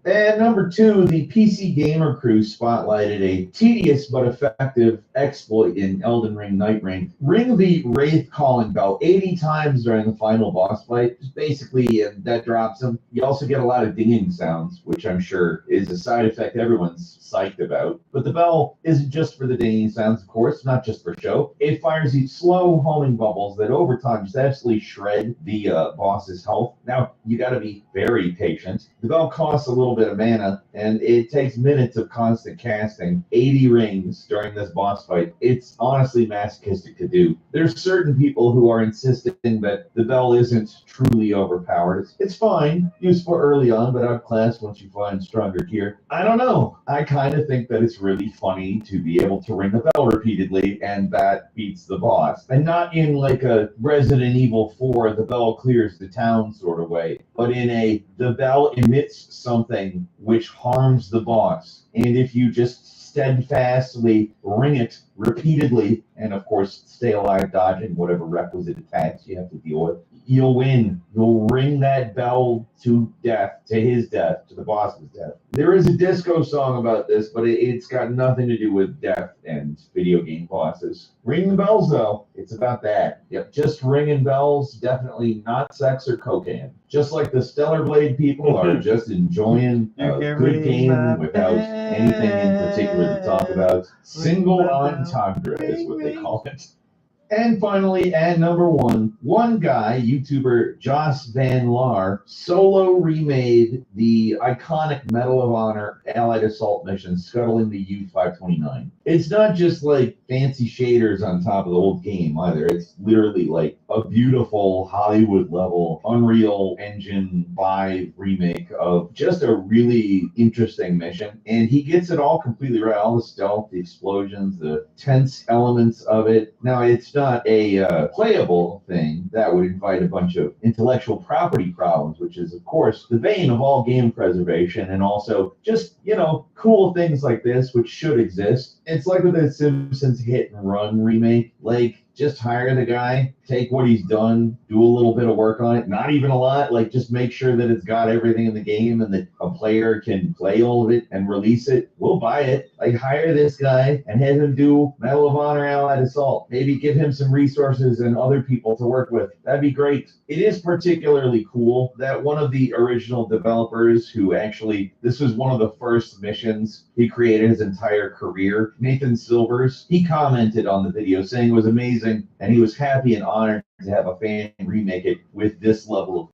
And number 2, the PC Gamer Crew spotlighted a tedious but effective exploit in Elden Ring Nightring. Ring the Wraith calling bell 80 times during the final boss fight. Just basically, that drops him. You also get a lot of dinging sounds, which I'm sure is a side effect everyone's psyched about. But the bell isn't just for the dinging sounds, of course, not just for show. It fires these slow homing bubbles that over time just absolutely shred the boss's health. Now, you gotta be very patient. The bell costs a little bit of mana, and it takes minutes of constant casting, 80 rings during this boss fight. It's honestly masochistic to do. There's certain people who are insisting that the bell isn't truly overpowered. It's fine, useful early on, but outclassed once you find stronger gear. I don't know. I kind of think that it's really funny to be able to ring the bell repeatedly, and that beats the boss. And not in like a Resident Evil 4, the bell clears the town sort of way, but in a the bell emits something which harms the boss. And if you just steadfastly ring it repeatedly, and of course stay alive dodging whatever requisite attacks you have to deal with, you'll win. You'll ring that bell to death, to his death, to the boss's death. There is a disco song about this, but it's got nothing to do with death and video game bosses. Ring the bells, though. It's about that. Yep, just ringing bells, definitely not sex or cocaine. Just like the Stellar Blade people are just enjoying a good game without anything in particular to talk about. Single entendre is what they call it. And finally, at number 1, one guy, YouTuber Joss Van Laar, solo remade the iconic Medal of Honor Allied Assault mission scuttling the U-529. It's not just like fancy shaders on top of the old game either. It's literally like a beautiful Hollywood-level Unreal Engine 5 remake of just a really interesting mission. And he gets it all completely right. All the stealth, the explosions, the tense elements of it. Now, it's not a playable thing that would invite a bunch of intellectual property problems, which is, of course, the bane of all game preservation, and also just, cool things like this, which should exist. It's like with the Simpsons Hit and Run remake. Like, just hire the guy, take what he's done, do a little bit of work on it, not even a lot, like just make sure that it's got everything in the game and that a player can play all of it and release it. We'll buy it. Like, hire this guy and have him do Medal of Honor Allied Assault. Maybe give him some resources and other people to work with. That'd be great. It is particularly cool that one of the original developers who actually, this was one of the first missions he created his entire career, Nathan Silvers, he commented on the video saying it was amazing, and he was happy and honored to have a fan remake it with this level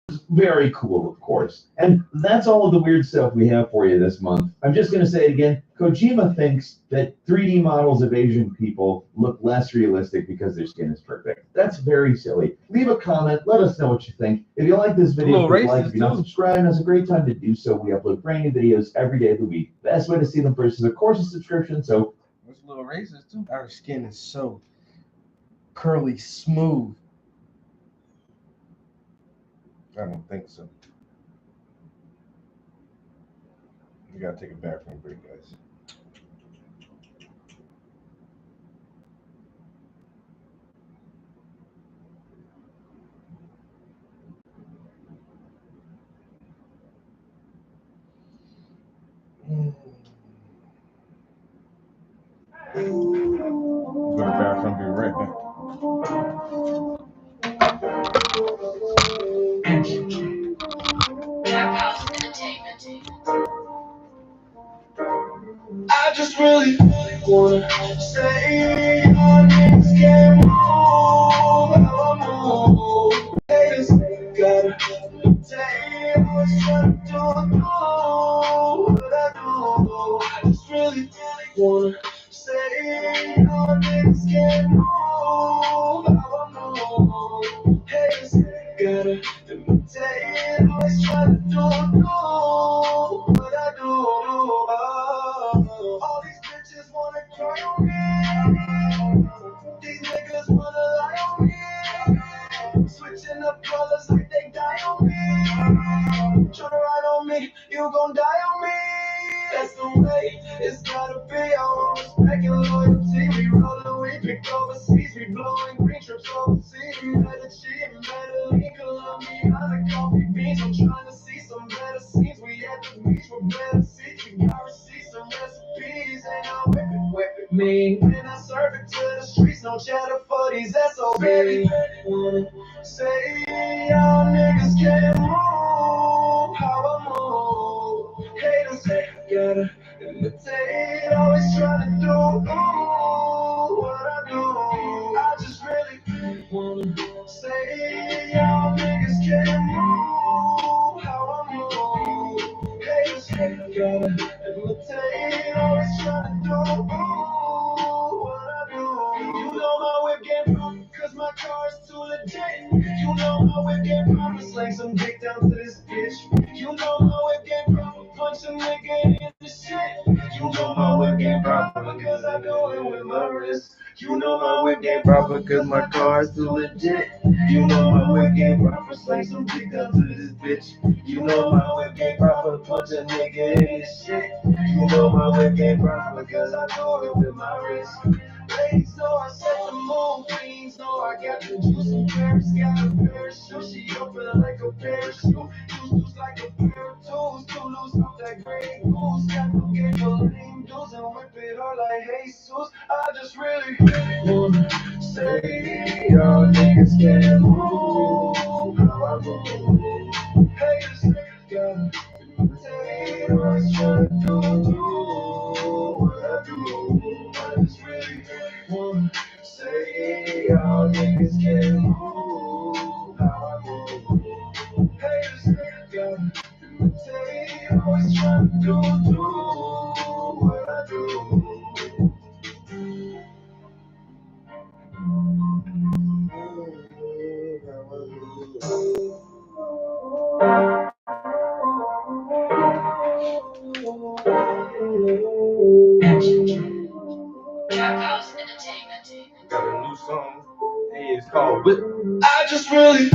of Very cool, of course. And that's all of the weird stuff we have for you this month. I'm just going to say it again. Kojima thinks that 3D models of Asian people look less realistic because their skin is perfect. That's very silly. Leave a comment. Let us know what you think. If you like this video, please like. If you're not subscribed, it's a great time to do so. We upload brand new videos every day of the week. Best way to see them first is, of course, a subscription. So it's a little racist, too. Our skin is so curly, smooth. I don't think so. We gotta take a bathroom break, guys. Go to the bathroom, be right back. I just really wanna say your niggas can't move how I move. Haters gotta take what's trying to do what I do. I just really wanna say your niggas can't move how I move. Haters gotta imitate what's trying to do what I do. All these bitches wanna cry on me. These niggas wanna lie on me. Switching up colors like they die on me. Tryna ride on me, you gon' die on me. That's the way it's gotta be. I want respect and loyalty. We rollin', we pick overseas. We blowing green trips overseas. We better cheat, we better lean Colombia. The coffee beans, I'm tryna see some better scenes. We at the beach with better seats. We got receipts, some recipes. And I whip it mean. And I serve it to the streets. No cheddar for these SOBs. Say y'all niggas can't move how I move. Haters gotta imitate, always trying to do what I do. I just really wanna say y'all niggas can't move how I move. Haters gotta imitate, always trying to do what I do. You know my whip game pump, cause my car's too legit. You know my whip game pump, slang some dick down to this bitch. You know my whip game pump, punch a nigga in the shit. You know my whip game proper, cause I do it with my wrist. You know my whip game proper, cause my car's too legit. You know my whip game proper, slang some dick down to this bitch. You know my whip game proper, punch a nigga in the shit. You know my whip game proper, cause I do it with my wrist. Ladies know I set the mood, queens know I got the juice in Paris, got a parachute, she open like a parachute, loose like a pair of tools, too loose off that gray goose, got no game for lame dudes and whip it hard like Jesus. I just really wanna say y'all niggas can't move how I move. Haters gotta imitate, always trying to do what I do. I just really wanna say y'all niggas can't move how I move. Haters gotta imitate, always trying to do what I do. Got a new song. Hey, it's called Whip. I just really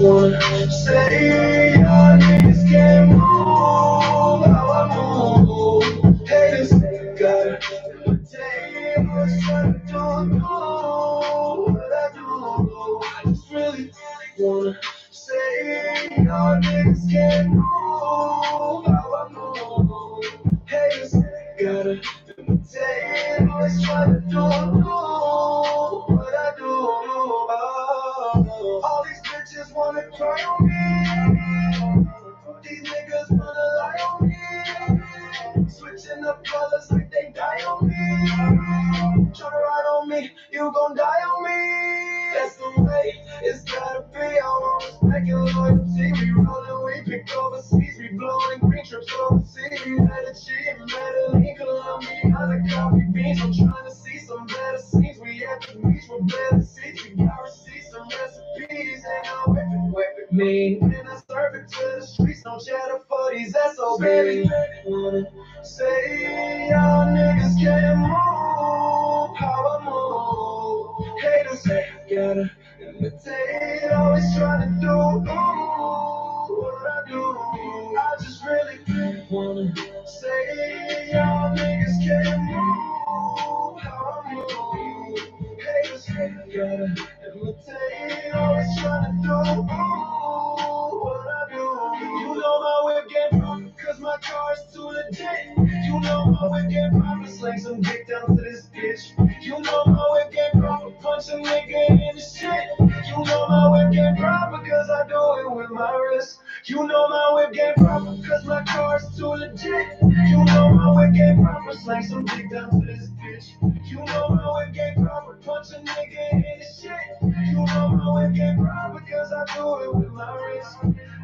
wanna say y'all niggas can't move how I move. Haters gotta imitate what's trying to do what I do. I just really wanna say y'all niggas can't move how I move. Haters gotta imitate what's trying to do what I do. All these bitches wanna cry on me. These niggas wanna lie on me. Switching up colors like they die on me. Tryna ride on me, you gon' die on me. That's the way it's gotta be. I want respect and loyalty. We other coffee beans. I'm trying to see some better scenes. We at the beach with better seats. We got receipts, some recipes. Ain't no whipping me. When I serve it to the streets, no cheddar for these SOBs. Wanna say y'all niggas can't move how I move. Haters say I gotta imitate, always trying to do what I do. I just really wanna say y'all niggas can't move how I move. Haters say I gotta imitate, always trying to do what I do. You know my whip get broke, cause my car's too legit. You know my whip get proper, slang some dick down to this bitch. You know my whip get proper, punch a nigga in the shit. You know my whip get proper, cause I do it with my wrist. You know my whip get proper, cause my car's too legit. You know my whip get proper, slang some dick down to this bitch. You know my whip get proper, punch a nigga in the shit. You know my whip get proper, cause I do it with my wrist.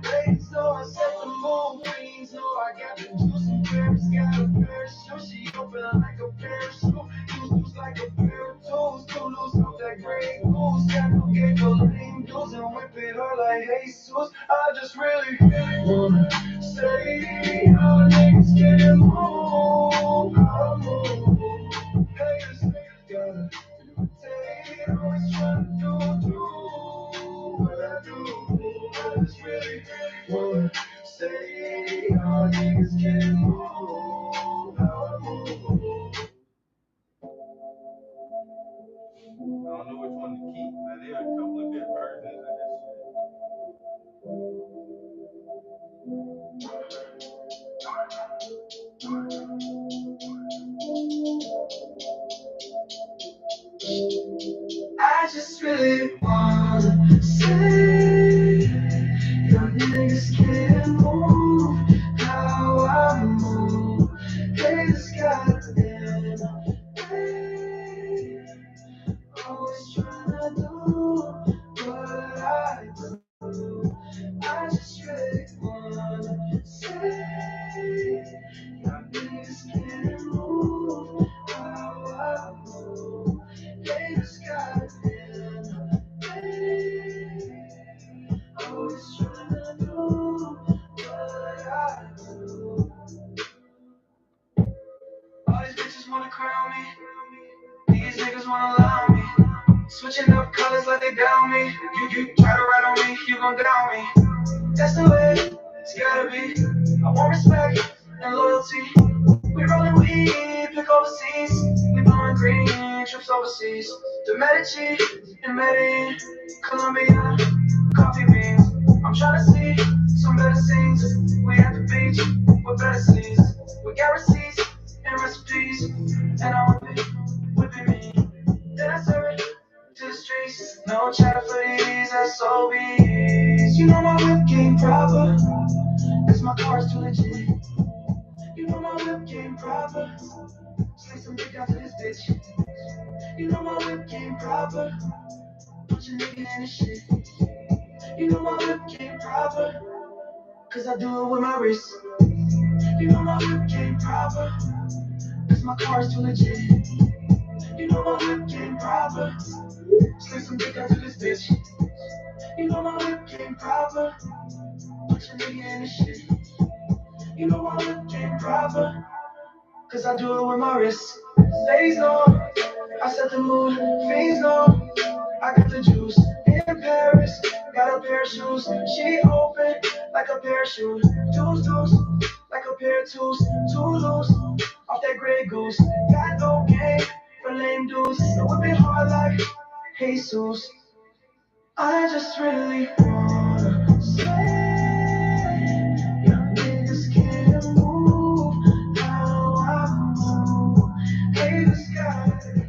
Ladies know I set the mood, queens know I got the juice and Paris got a parachute. She open like a parachute, use like a pair of tools. Too loose off that gray goose, got no game for lame dudes and whip it her like Jesus. I just really wanna say y'all niggas can't move how I move. Haters gotta imitate, always trying to do what I do. I just really wanna say y'all niggas can't move how I move. I don't know which one to keep, but there are a couple of good versions of this I just really wanna say y'all niggas can't move how I move. Haters goddamn way, always tryna do what I do. I just really wanna say y'all niggas can't move how I move. Haters goddamn way, always tryna do what I do. All these bitches wanna crown me. These niggas wanna allow me. Switching up colors like they down me. You try to ride on me, you gon' down me. That's the way it's gotta be. I want respect and loyalty. We rollin' weed, pick overseas. We blowin' green, trips overseas. The Medici and Medellin, Colombia, coffee beans. I'm tryna see some better scenes. We at the beach with better scenes. We got receipts and recipes, and I whipping me. Then I serve it to the streets. No chatter for these SOBs. You know my whip game proper, cause my car's too legit. You know my whip game proper, slay some dick out to this bitch. You know my whip game proper, punch a nigga in the shit. You know my whip game proper, cause I do it with my wrist. You know my whip game proper, cause my car's too legit. You know my whip game proper, slay some dick out to this bitch. You know my whip game proper, punch a nigga in the shit. You know my whip game proper, cause I do it with my wrist. Ladies know I set the mood, fiends know I got the juice. In Paris, got a pair of shoes. She open like a parachute. Deuce, like a pair of tools. Too loose, off that gray goose. Got no game for lame dudes. I whip it hard like Jesus. I just really wanna say y'all niggas can't move how I move. Haters got it.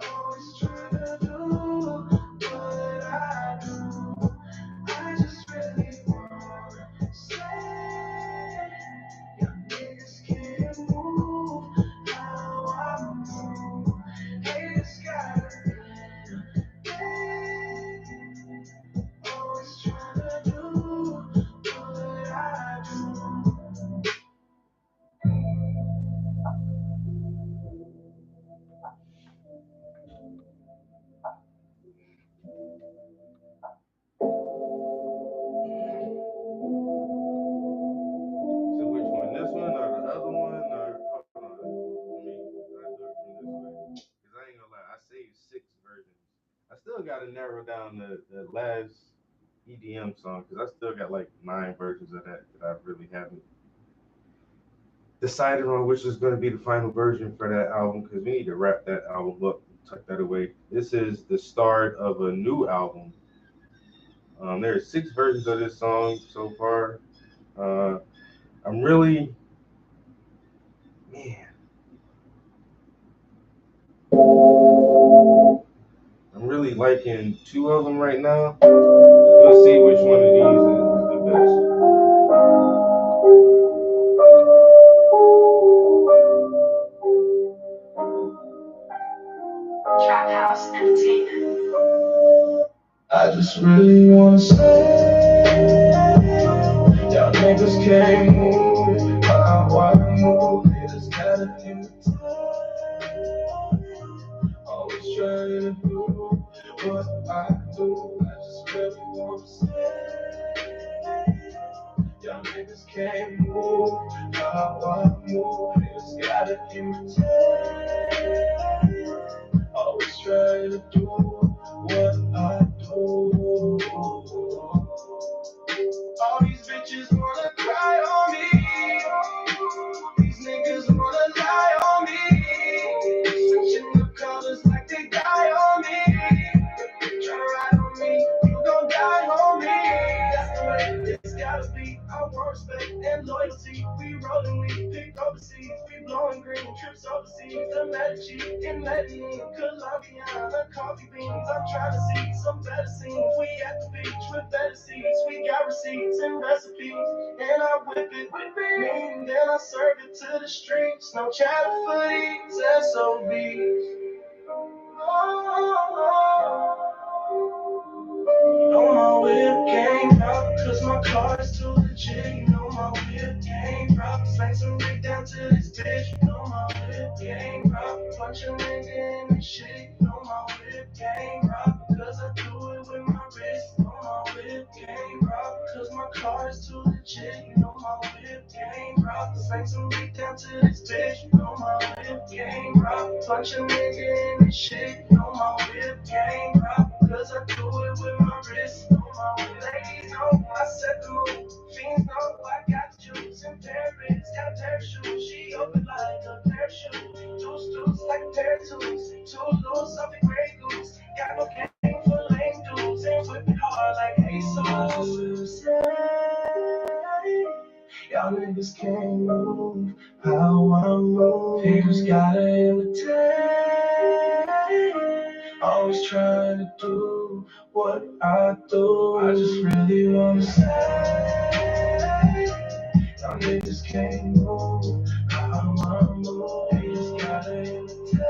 Always tryna do what I do. I just really wanna say y'all niggas can't move how I move. Haters got it. narrow down the last EDM song because I still got like 9 versions of that I really haven't decided on which is going to be the final version for that album because we need to wrap that album up, tuck that away. This is the start of a new album. There are 6 versions of this song so far. I'm really, man. I'm really liking 2 of them right now. We'll see which one of these is the best. Trap House Entertainment. I just really wanna say, y'all niggas can't move how I move. Haters gotta imitate. Always trying to do what I do. I just really wanna say, y'all niggas can't move how I move. Haters gotta imitate. Always trying to do what I do. All these bitches wanna cry on me. These niggas wanna lie on me. Switching up colors like they die on me. Try to ride on me, you gon' die on me. That's the way it's gotta be. I want respect and loyalty. We rollin', we pick overseas. We blowing green, trips overseas. The Medici in Medellin, Colombia, the coffee beans. I'm trying to see some better scenes. We at the beach with better seats. We got receipts and recipes, and I whip it, and then I serve it to the streets. No chatter for these SOBs. You know my whip game rock, cause my car is too legit. You know my whip game rock, slang some rig down to this bitch. You know my whip game rock, punch a nigga in the shit. You know my whip game rock, cause I do it with my wrist. You know my whip game rock, cause my car is too legit. You know my whip game rock, slang some rig down to this bitch. You know my whip game rock, punch a nigga in the shit. You know my whip game rock, cause I do it with my wrist. You know my ladies know I set the mood. Fiends know I got the juice in Paris. Got a pair of shoes, she open like a pair of shoes. Two stools like a pair of tubes. Two loose of the gray goose. Got no game for lame dudes and whip it hard like Jesus. Y'all niggas can't move how I move. Haters gotta imitate. Always trying to do what I do. I just really wanna say, y'all niggas can't move how I move. Haters gotta imitate.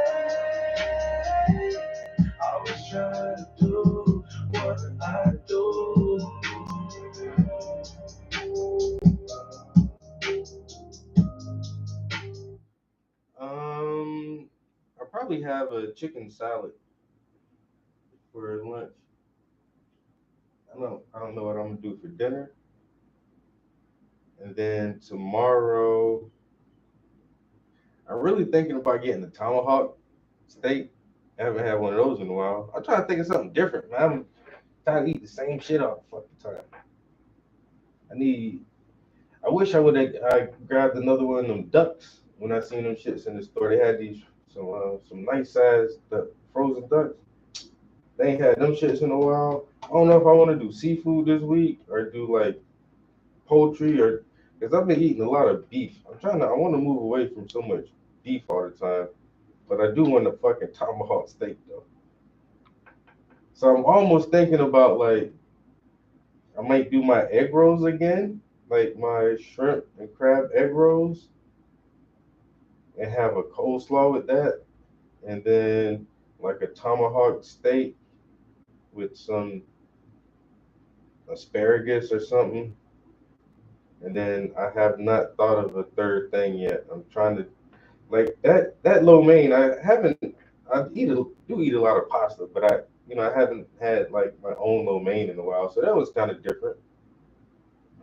Always trying to do what I do. I probably have a chicken salad for lunch. I don't know what I'm gonna do for dinner. And then tomorrow, I'm really thinking about getting a tomahawk steak. I haven't had one of those in a while. I'm trying to think of something different, man. I'm tired of eating the same shit all the fucking time. I wish I would have grabbed another one of them ducks when I seen them shits in the store. They had these some nice sized frozen ducks. They ain't had them shits in a while. I don't know if I want to do seafood this week or do like poultry or because I've been eating a lot of beef. I want to move away from so much beef all the time, but I do want a fucking tomahawk steak though. So I'm almost thinking about like I might do my egg rolls again, like my shrimp and crab egg rolls, and have a coleslaw with that, and then like a tomahawk steak with some asparagus or something. And then I have not thought of a third thing yet. I'm trying to like that lo mein. I do eat a lot of pasta, but I haven't had like my own lo mein in a while, so that was kind of different.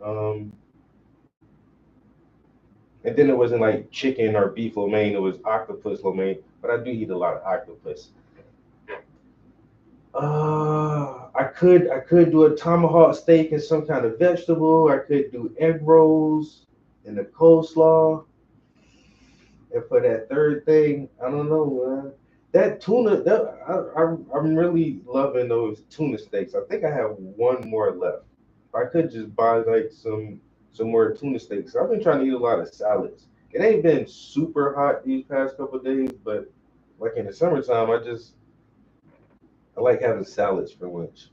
And then it wasn't like chicken or beef lo mein, it was octopus lo mein, but I do eat a lot of octopus. could do a tomahawk steak and some kind of vegetable. I could do egg rolls and a coleslaw. And for that third thing, I don't know, man. That tuna, I'm really loving those tuna steaks. I think I have one more left. I could just buy like some more tuna steaks. I've been trying to eat a lot of salads. It ain't been super hot these past couple of days, but like in the summertime, I like having salads for lunch.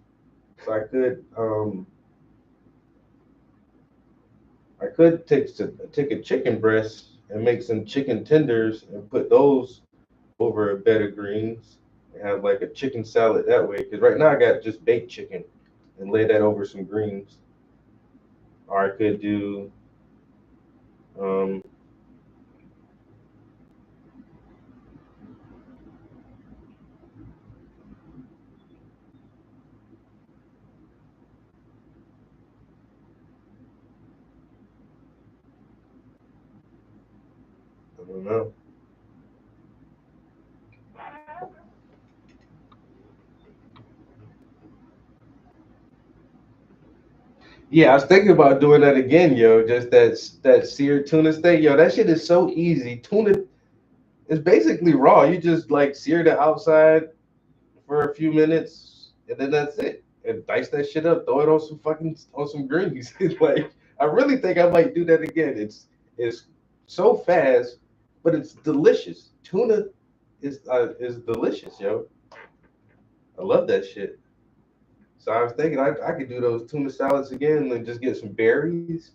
So I could take a chicken breast and make some chicken tenders and put those over a bed of greens and have like a chicken salad that way. Because right now I got just baked chicken and lay that over some greens. Or I could do I don't know. Yeah, I was thinking about doing that again, yo. Just that seared tuna steak, yo. That shit is so easy. Tuna is basically raw. You just like sear the outside for a few minutes, and then that's it. And dice that shit up, throw it on some greens. It's like I really think I might do that again. It's so fast, but it's delicious. Tuna is delicious, yo. I love that shit. So I was thinking I could do those tuna salads again and just get some berries.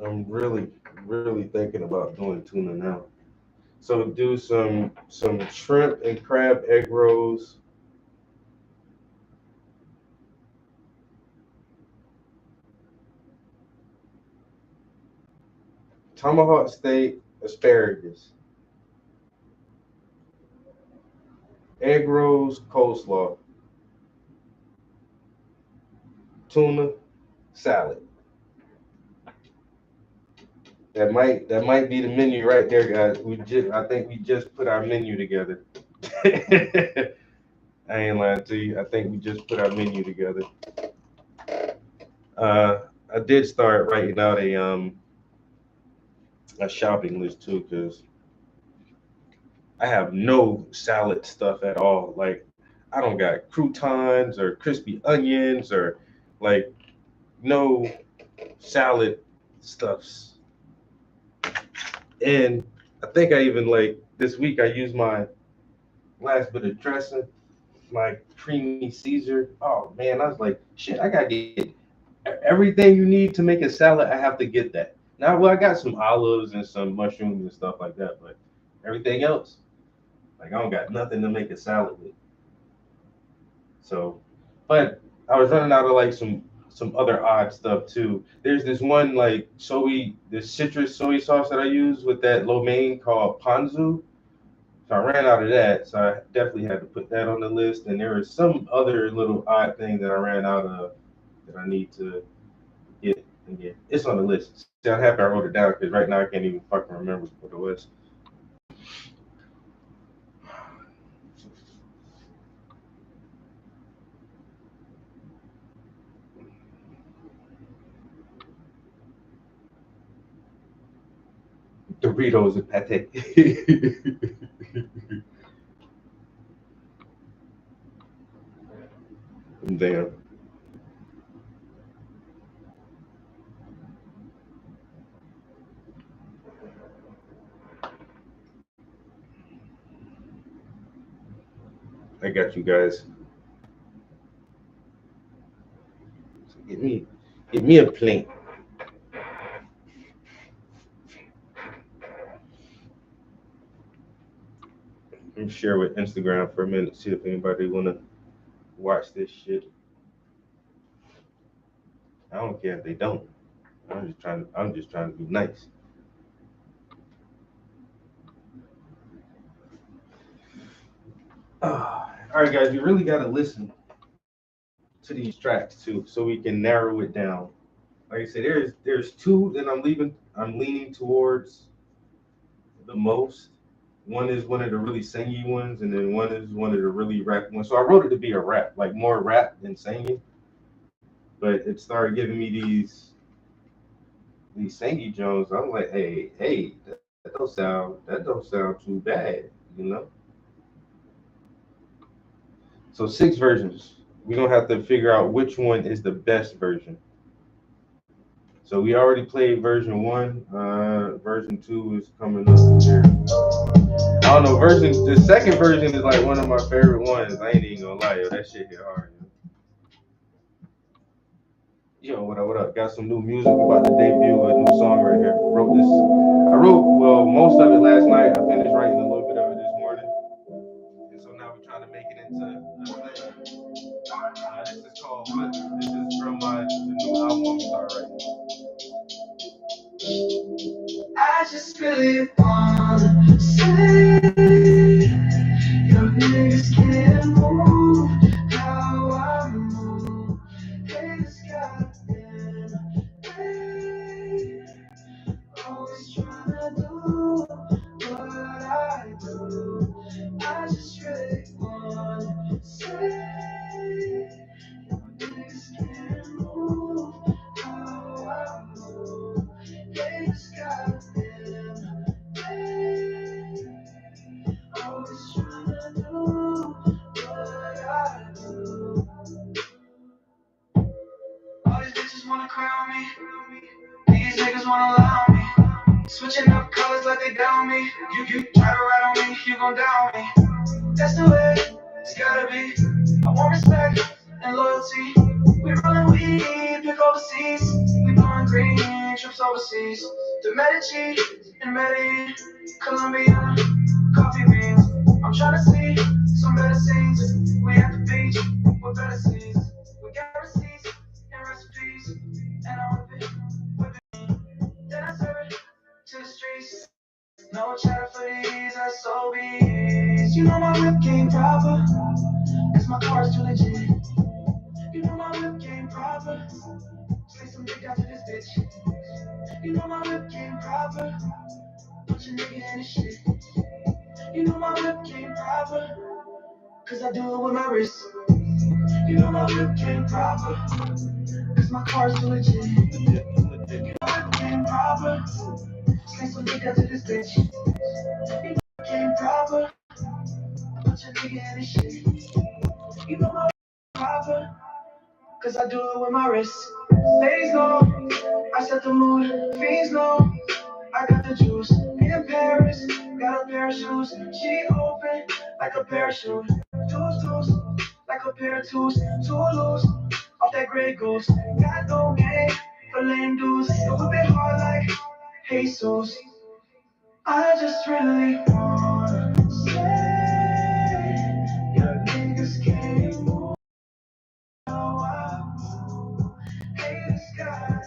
I'm really thinking about doing tuna now. So do some shrimp and crab egg rolls. Tomahawk steak, asparagus, egg rolls, coleslaw, tuna, salad. That might be the menu right there, guys. I think we just put our menu together. I ain't lying to you. I think we just put our menu together. I did start writing out a shopping list too, because I have no salad stuff at all. Like I don't got croutons or crispy onions or like no salad stuffs. And I think I even like this week I used my last bit of dressing, my creamy Caesar. Oh man, I was like, shit, I gotta get everything you need to make a salad. I have to get that. Now, well, I got some olives and some mushrooms and stuff like that, but everything else, like I don't got nothing to make a salad with. So, but I was running out of like some other odd stuff too. There's this one like this citrus soy sauce that I use with that lo mein called ponzu. So I ran out of that, so I definitely had to put that on the list. And there was some other little odd thing that I ran out of that I need to get. And yeah, it's on the list. See, I'm happy I wrote it down because right now I can't even fucking remember what it was. Doritos and pate. Damn. I got you guys. So get me a plate. Let me share with Instagram for a minute, see if anybody wanna watch this shit. I don't care if they don't. I'm just trying to be nice. All right, guys, you really got to listen to these tracks too, so we can narrow it down. Like I said, there's two that I'm leaning towards the most. One is one of the really singy ones, and then one is one of the really rap ones. So I wrote it to be a rap, like more rap than singing. But it started giving me these singy Jones. I'm like, hey, that don't sound too bad, you know. So 6 versions. We're gonna have to figure out which one is the best version. So we already played version 1. Version 2 is coming up here. I don't know, the second version is like one of my favorite ones. I ain't even gonna lie, yo, that shit hit hard. Yo, what up? Got some new music. We about to debut a new song right here. I wrote most of it last night. I finished writing a little bit of it this morning. And so now we're trying to make it into a thing. This is called What? This is from the new album I'm starting right now. I just really wanna say your niggas can't move how I move. Haters goddamn hey, always tryna do what I do. I just really wanna say your niggas can't move how I move. Haters goddamn hey, always tryna do what I do. All these bitches wanna crown me. These niggas wanna lie on me. Switching up colors like they down me. You try to ride on me, you gon' down me. That's the way it's gotta be. I want respect and loyalty. We rollin' weed, pick overseas. We blowin' green, trips overseas. The Medici and Medellin, Colombia, coffee beans. I'm tryna see some better scenes. We at the beach with better scenes. We got receipts and recipes, and I whip it. Then I serve it to the streets. No chatter for these SOBs. You know my whip game proper, cause my car's too legit. You know my whip game proper, say some dick after this bitch. You know my whip game proper, put your nigga in the shit. You know my whip game proper, cause I do it with my wrist. You know my whip game proper, cause my car's too legit. You know my whip game proper, say some dick after this bitch. You know my whip game proper, put your nigga in the shit. You know my whip game proper, cause I do it with my wrist. Ladies know, I set the mood. Fiends know, I got the juice. In Paris, got a pair of shoes. She open like a parachute. Deuce, like a pair of twos. Too loose, off that Grey Goose. Got no game for lame dudes. You whip it hard like Jesus. I just really wanna say your niggas can't move how I move. Haters got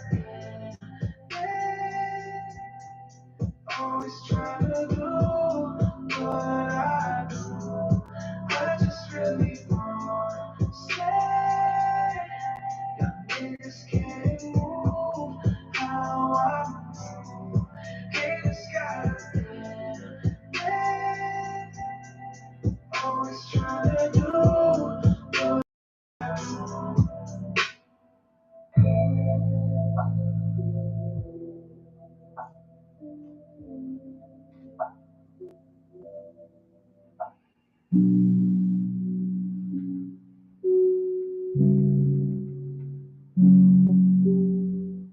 always trying to do what I do. I just really wanna say your niggas can't move how I move. Haters got always trying to do what I do.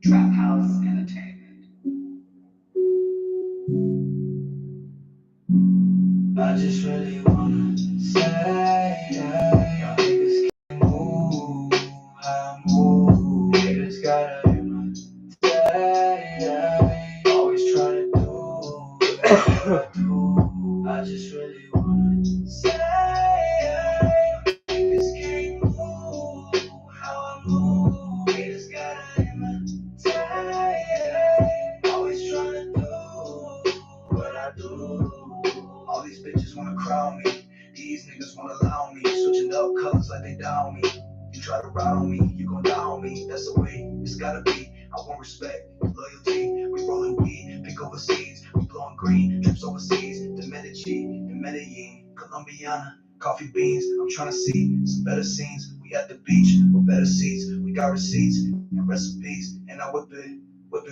Trap House Entertainment. I just really wanna say, y'all niggas can't move how I move. Niggas gotta hear my say, always trying to do what I do. I just really wanna say, y'all niggas can't move how I move. Niggas gotta hear do. All these bitches wanna crown me. These niggas wanna allow me. Switching up colors like they down me. You try to ride on me, you gon' down on me. That's the way it's gotta be. I want respect, loyalty. We rolling weed, pick overseas. We blowing green, trips overseas. The Medici, in Medellin, Colombiana, coffee beans. I'm trying to see some better scenes. We at the beach with better seats. We got receipts and recipes. And I whipping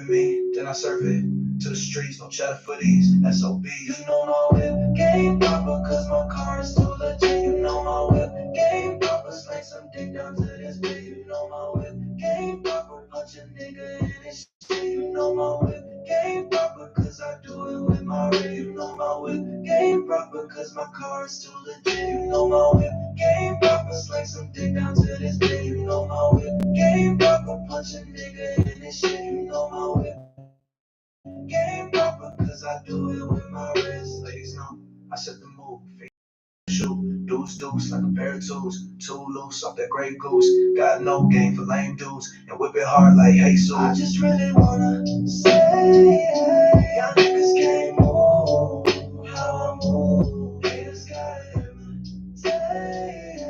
me, then I serve it to the streets. No chatter for these SOBs. You know my whip game proper, cause my car is too legit. You know my whip game proper, slang some dick down to this bit. You know my whip game proper, punch a nigga in his shit. You know my whip game proper, cause I do it with my wrist. You know my whip game proper, cause my car is too legit. You know my whip game proper, slang some dick down to this bit. You know my whip game proper, punch a nigga in his shit. You know my whip game proper, cause I do it with my wrist. Ladies know, I set the mood. Shoot, deuce, like a pair of tools. Too loose off that Grey Goose. Got no game for lame dudes. And whip it hard like Jesus. I just really wanna say, y'all niggas can't move how I move. Haters gotta imitate.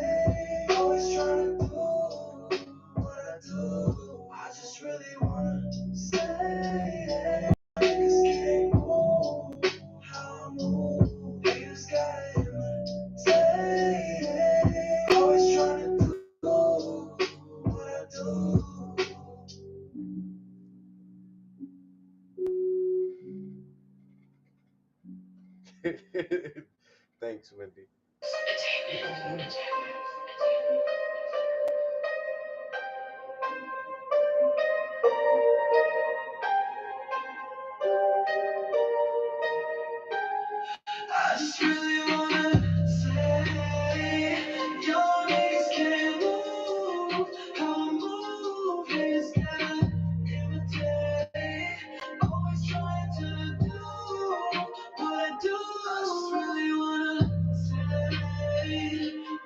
Always trying to do what I do. I just really wanna say, niggas can't move how I move. Haters gotta imitate. Always trying to do what I do. Thanks, Wendy. I just really wanna say, y'all niggas can't move how I move. Haters gotta imitate. Always trying to do what I do. I just really wanna say,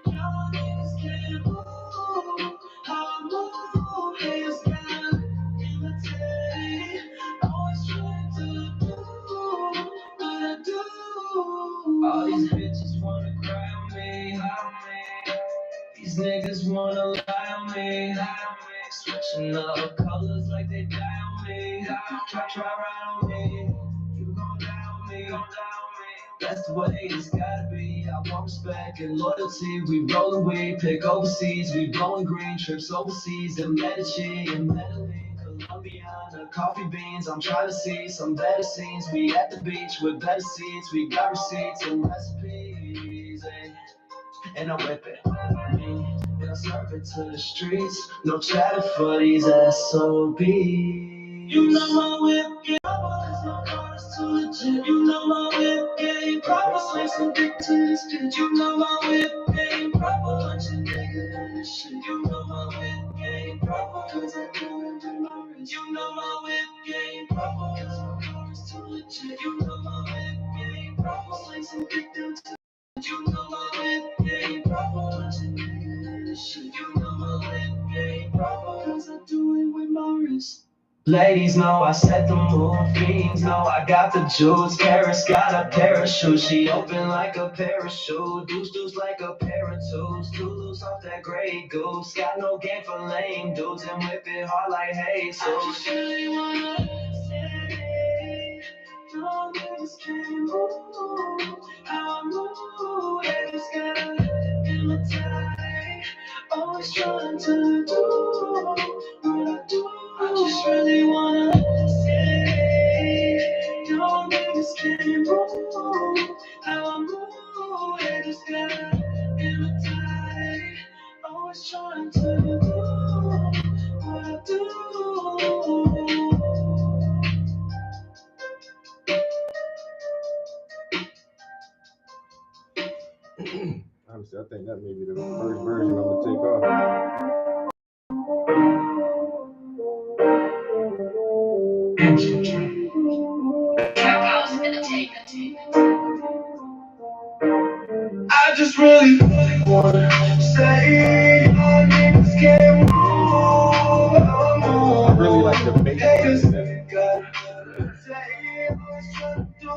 y'all niggas can't move how I move. Haters gotta imitate. Always trying to do what I do. All these bitches wanna cry on me. These niggas wanna lie on me. Switching up colors like they die on me. Try right on me. You gon' die on me. That's the way it's gotta be. I want respect and loyalty. We rollin' weed, pick overseas. We blowing green, trips overseas. In Medici, in Medellin, Colombiana, coffee beans. I'm trying to see some better scenes. We at the beach with better seats. We got receipts and recipes. And I whip it, and I serve it to the streets. No chatter for these SOBs. You know my whip game proper, cause my car is too legit. You know my whip game proper, slang some dick to this bitch. You know my whip game proper, punch a nigga in the shit. You know my whip game proper, cause I do it with my wrist. You know my whip game proper, cause my car is too legit. You know my whip game proper, slang some dick down to. You know my whip game proper, punch a nigga in the shit. You know my whip game proper, cause I do it with my wrist. Ladies know I set the mood, fiends know I got the juice. Paris got a parachute, she open like a parachute. Deuce like a pair of twos, too loose off that Grey Goose. Got no game for lame dudes and whip it hard like Jesus. I just really wanna say, y'all niggas can't move how I move. Haters gotta imitate. Always trying to do what I do. I just really wanna say, y'all niggas can't move how I move. Haters gotta imitate. Always trying to do what I do. Honestly, I think that may be the first version I'm gonna take off. I just really wanna say, y'all niggas can't move how I move. I really like the bass. Haters gotta say, always trying to do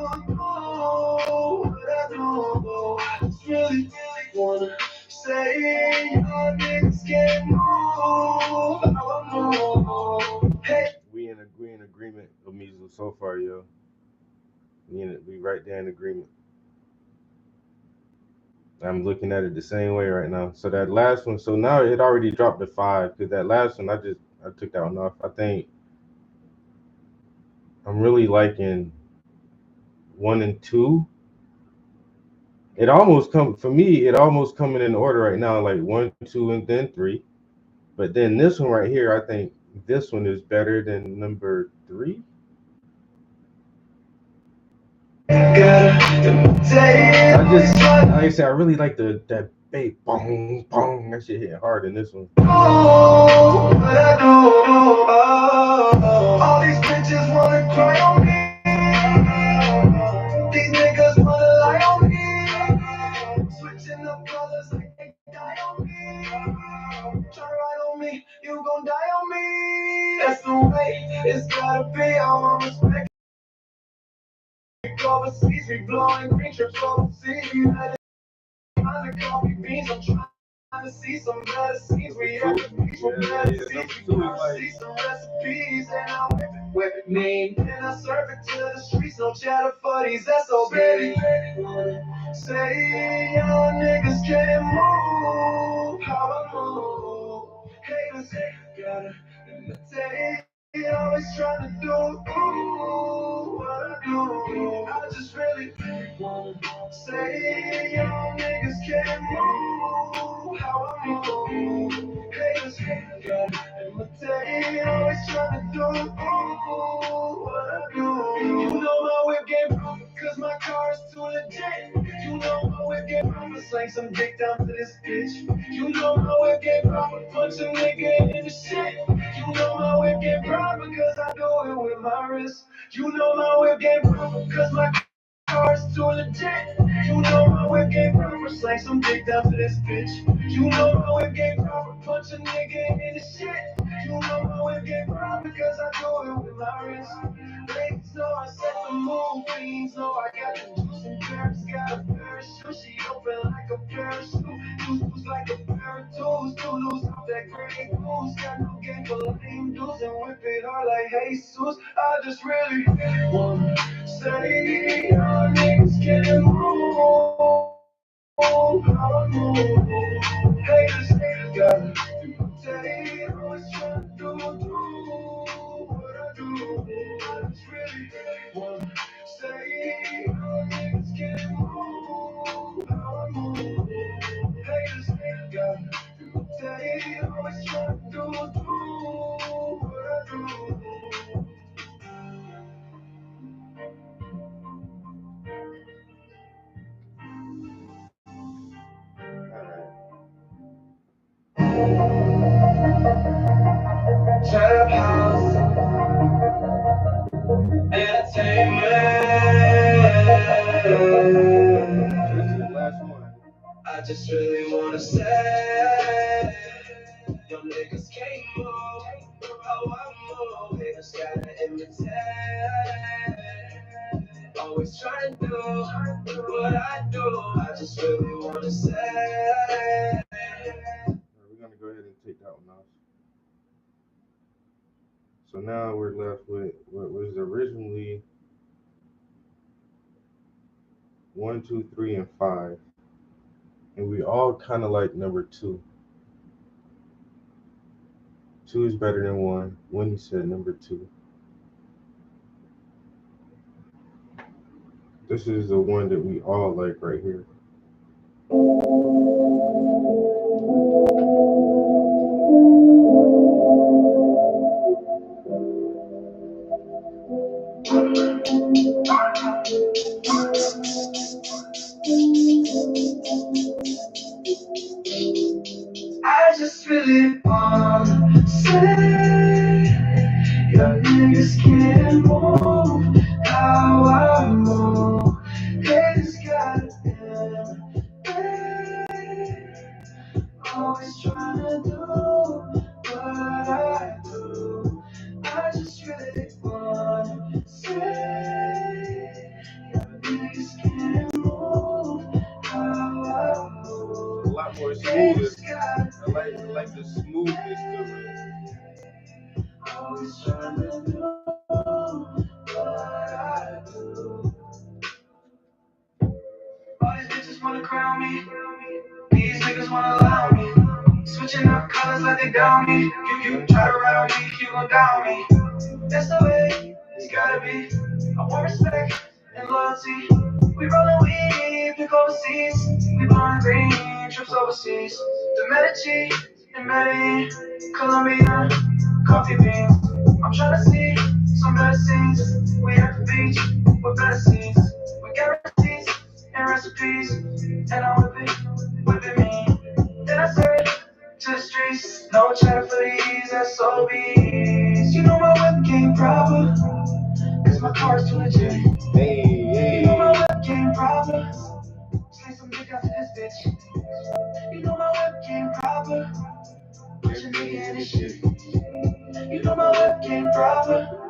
agreement. I'm looking at it the same way right now. So that last one, so now it already dropped to 5 because that last one I took that one off. I think I'm really liking 1 and 2. It almost coming in order right now, like 1, 2, and then 3. But then this one right here, I think this one is better than number 3. Like I said, I really like that bass, bong, bong. That shit hit hard in this one. All these bitches wanna cry on me. These niggas wanna lie on me. Switching up colors like they die on me. Try right on me, you gon' die on me. That's the way it's gotta be. I want respect. Overseas, we blowing green trips overseas. We had it on the coffee beans. I'm trying to see some better scenes. We at the beach with better seats. We gotta see some recipes. And I whip it mean. And I serve it to the streets. No chatter for these SOBs. Say y'all niggas can't move how I move. Haters gotta imitate. Always trying to do what I do. I just really wanna say y'all niggas can't move how I move. Haters gotta imitate. Always trying to do what I do. You know my whip game cause my car is too legit. You know my whip game proper, slang some dick down to this bitch. You know my whip game proper, punch a nigga in the shit. You know my whip game proper cause I do it with my wrist. You know my whip game proper cause my car is too legit. You know my whip game proper, slang some dick down to this bitch. You know my whip game proper, punch a nigga in the shit. You know my whip game proper cause I do it with my wrist. Ladies know I set the mood, fiends know I got the juice and Paris got a parachute. She open like a parachute, loose like a pair of tools. To lose off that gray goose, got no game for lame dudes and whip it hard like Jesus. I just really wanna say y'all niggas can't move how I move. Haters gotta imitate, always trying to do what I do. I just really wanna say y'all niggas can't move how I move. Haters gotta imitate, always trying to do what I do. Trap house entertainment. I just really wanna say, your niggas can't move how I move. Haters gotta imitate. Always trying to do what I do. I just really wanna say. We're gonna go ahead and take that one off. So now we're left with what was originally 1, 2, 3, and 5. And we all kind of like number 2. 2 is better than 1. Winnie said number 2. This is the one that we all like right here. I just really wanna say, your niggas can't move how I move. Haters gotta imitate. Always trying to do what I do. I just really wanna say, your niggas can't move how I move. A lot more smooth. I like the smoothness to it. Always trying to do what I do. bitches wanna crown me. These niggas wanna allow me. Switching up colors like they down me. You try to ride on me, you gon' down me. That's the way it's gotta be. I want respect and loyalty. We rollin' weed, pick overseas. We blowin' green, trips overseas. The Medici and Medellin, Colombia, coffee beans. I'm tryna see some better scenes. We at the beach with better scenes. We got receipts and recipes, and I'm whipping me. Then I serve to the streets. No chat for these SOBs. You know my whip game proper, cause my car's too legit. You know my whip game proper. Slay some dick out to this bitch. You know my whip game proper. Put your nigga in this shit. You know my whip game proper.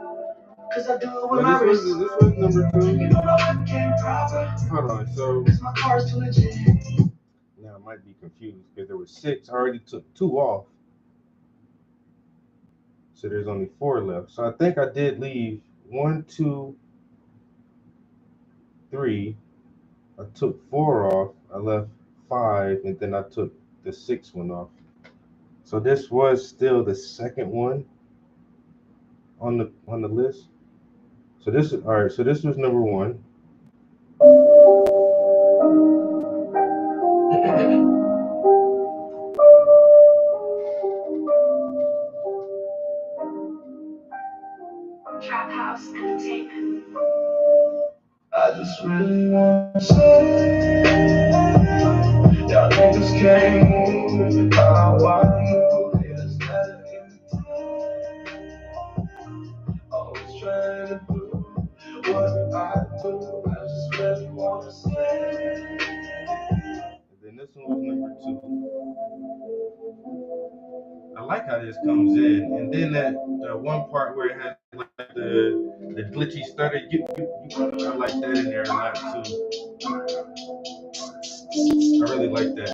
Cause I do it with my wrist. This was number 2. You know my whip game proper. Hold on, so Cause my car's too legit. now I might be confused because there were 6. I already took 2 off. So there's only 4 left. So I think I did leave 1, 2, 3. I took 4 off. I left 5, and then I took the 6th one off. So this was still the second one on the list. So this is all right. So this was number 1. Trap House Entertainment. I just really wanna say, y'all niggas can't move how I move. It's better always trying to do what I do. I just really wanna say. And then this one was number 2. I like how this comes in, and then that one part where it has like the glitchy stutter. I like that in there a lot too. I really like that.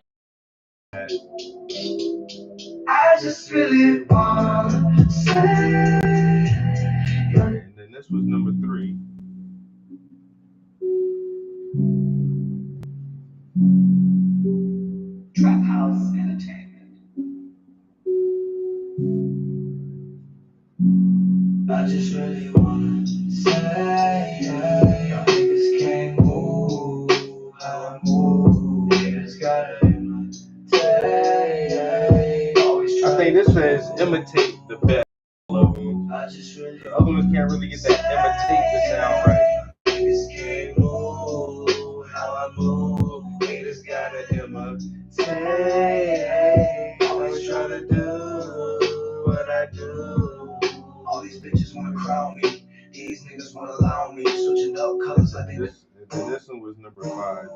I just really wanna say. And then this was number 3. Trap House Entertainment. I just really wanna say, y'all niggas can't move how I move. Niggas gotta imitate. Always I think this says imitate the best of them. I just really The other ones can't really get that imitate the sound right. niggas can't move how I move. Niggas gotta imitate. Always try to do what I do. All these bitches wanna crown me. These niggas wanna allow me. Switching up colors like they. This one was number 5.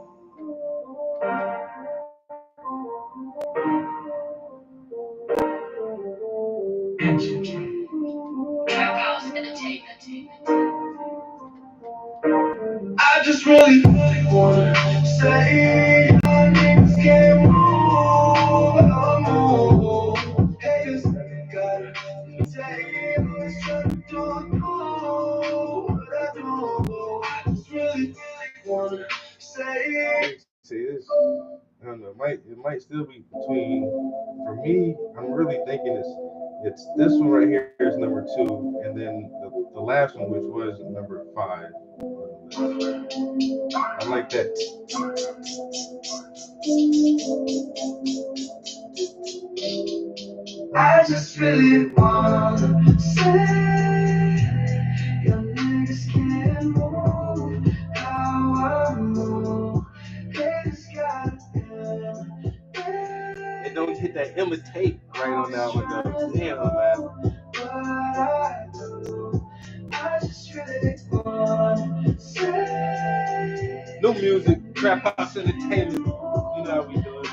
Trap House Entertainment. I just really wanna say, y'all niggas can't move how I move. Haters gotta imitate. Always try to do what I do. I just really wanna say. See this? I don't know. It might still be between. For me, I'm really thinking it's this one right here is number 2, and then the last one, which was number 5. I like that. I just really wanna say, your niggas can't move how I move. Haters got them. It don't hit that imitate right on that one though. Damn, man. What I do, I just really wanna say. New music, Trap House Entertainment. You know how we do it.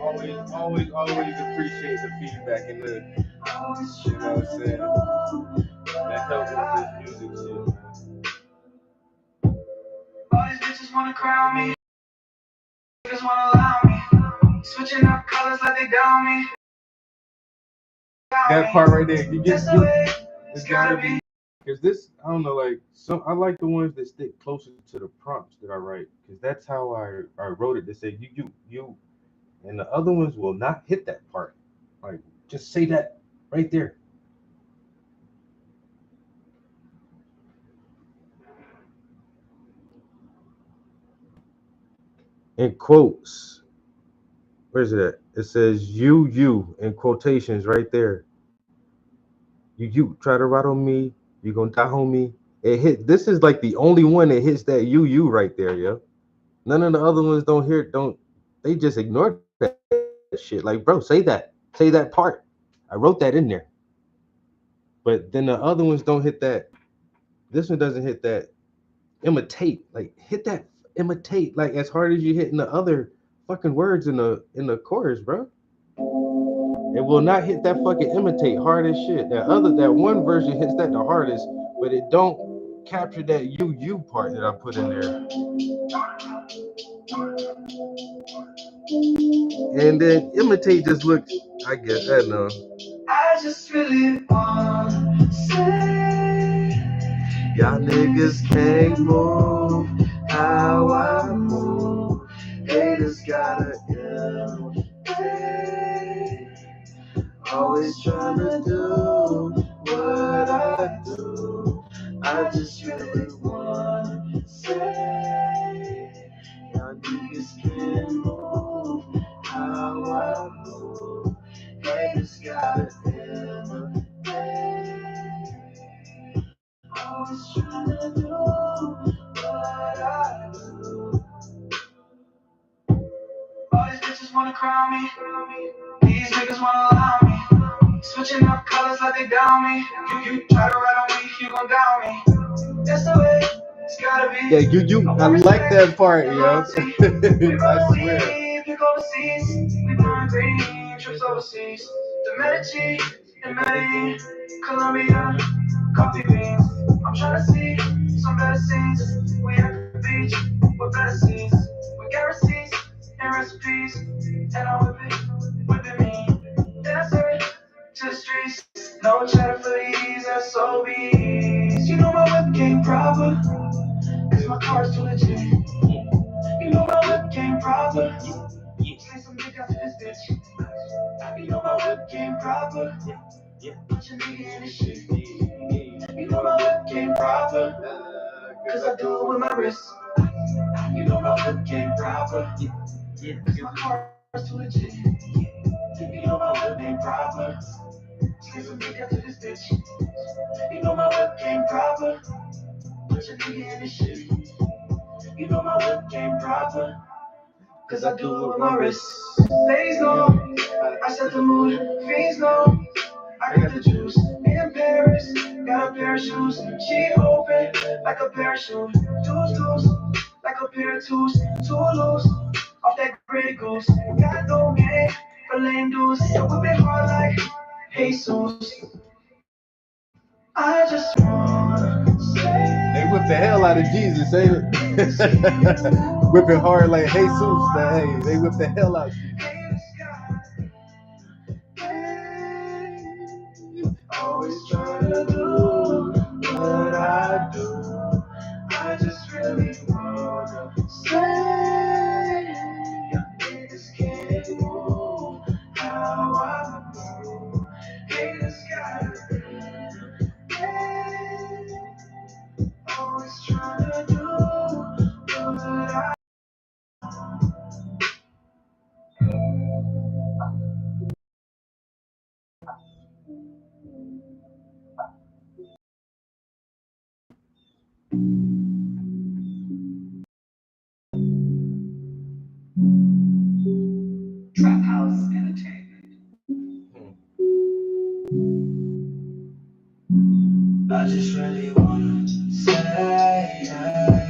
Always appreciate the feedback and the, you know what I'm saying? That helps with this music shit, man. All these bitches wanna crown me. Niggas wanna allow me. Switching up colors like they down me. That part right there, it's gotta be Because this, I don't know, like some I like the ones that stick closer to the prompts that I write, because that's how I wrote it. They say you, and the other ones will not hit that part. Like just say that right there. In quotes, where's it at? It says you in quotations right there. You try to ride on me, you gonna die on me. It hit. This is like the only one that hits that you right there, yo. None of the other ones don't. They just ignore that shit. Like, bro, say that part. I wrote that in there. But then the other ones don't hit that. This one doesn't hit that. Imitate, like hit that. Imitate, like as hard as you hitting the other fucking words in the chorus, bro. It will not hit that fucking imitate hard as shit. That one version hits that the hardest, but it don't capture that you part that I put in there. And then imitate just looks, I guess, I don't know. I just really wanna say, Y'all niggas can't move how I move. haters gotta always trying to do what I do. I just really wanna say, y'all niggas can't move how I move. Haters gotta always trying to do what I do. All these bitches wanna crown me. These niggas wanna allow me. Switching up colors like they down me. You try to ride on me, you gon' down me. That's the way it's gotta be. Yeah, you. I like that part, yo. I swear. Pick overseas. We burn green, trips overseas. The Medici, and Medellin, Colombia, coffee beans. I'm tryna see some better scenes. We at the beach with better scenes. We got receipts and recipes, and I whip it mean. Then I serve it to the streets. No cheddar for these SOBs. You know my whip game proper, cause my car's too legit. You know my whip game proper. Say some dick out to this bitch. You know my whip game proper. Put your nigga in this shit. You know my whip game proper, cause I do it with my wrist. You know my whip game proper, cause my car's too legit. You know my whip game proper. Say some dick out to this bitch. You know my whip game proper. Put your nigga in this shit. You know my whip game proper, cause I do it with my wrist. Ladies know, I set the mood. Fiends know, I got the juice. In Paris, got a pair of shoes. She open like a parachute. Deuce, like a pair of twos. Too loose, off that Grey Goose. Got no game for lame dudes. So whip it hard like Jesus. I just wanna say, They whip the hell out of Jesus, ain't it? Whipping hard like Jesus. Hey, they whip the hell out of Jesus. always trying to do what I do. I just really wanna say, your niggas can't move how I move. Haters gotta always trying to do what I Trap House Entertainment. I just really wanna say,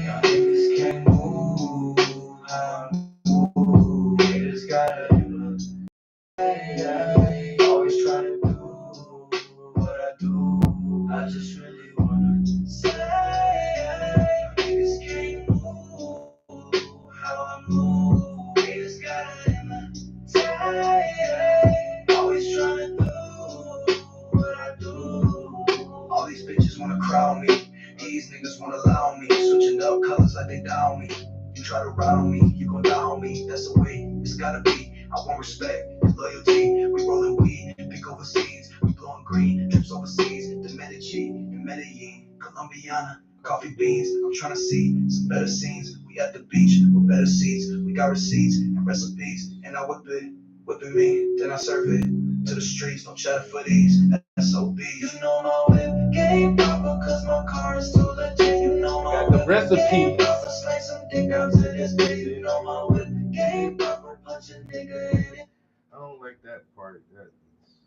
on me. Switching up colors like they down me. You try to ride on me, you gon' die on me. That's the way it's gotta be. I want respect, loyalty. We rolling weed, pick overseas. We blowing green, trips overseas. The Medici, in Medellin, Colombiana, coffee beans. I'm trying to see some better scenes. We at the beach with better seats. We got receipts and recipes, and I whip it, whipping me, then I serve it to the streets. No cheddar for these SOBs. You know my whip game proper, cause my car is too legit. You know my Got the recipe. Slice some dick out to this day. You know my whip game proper, punch a nigga in it. I don't like that part.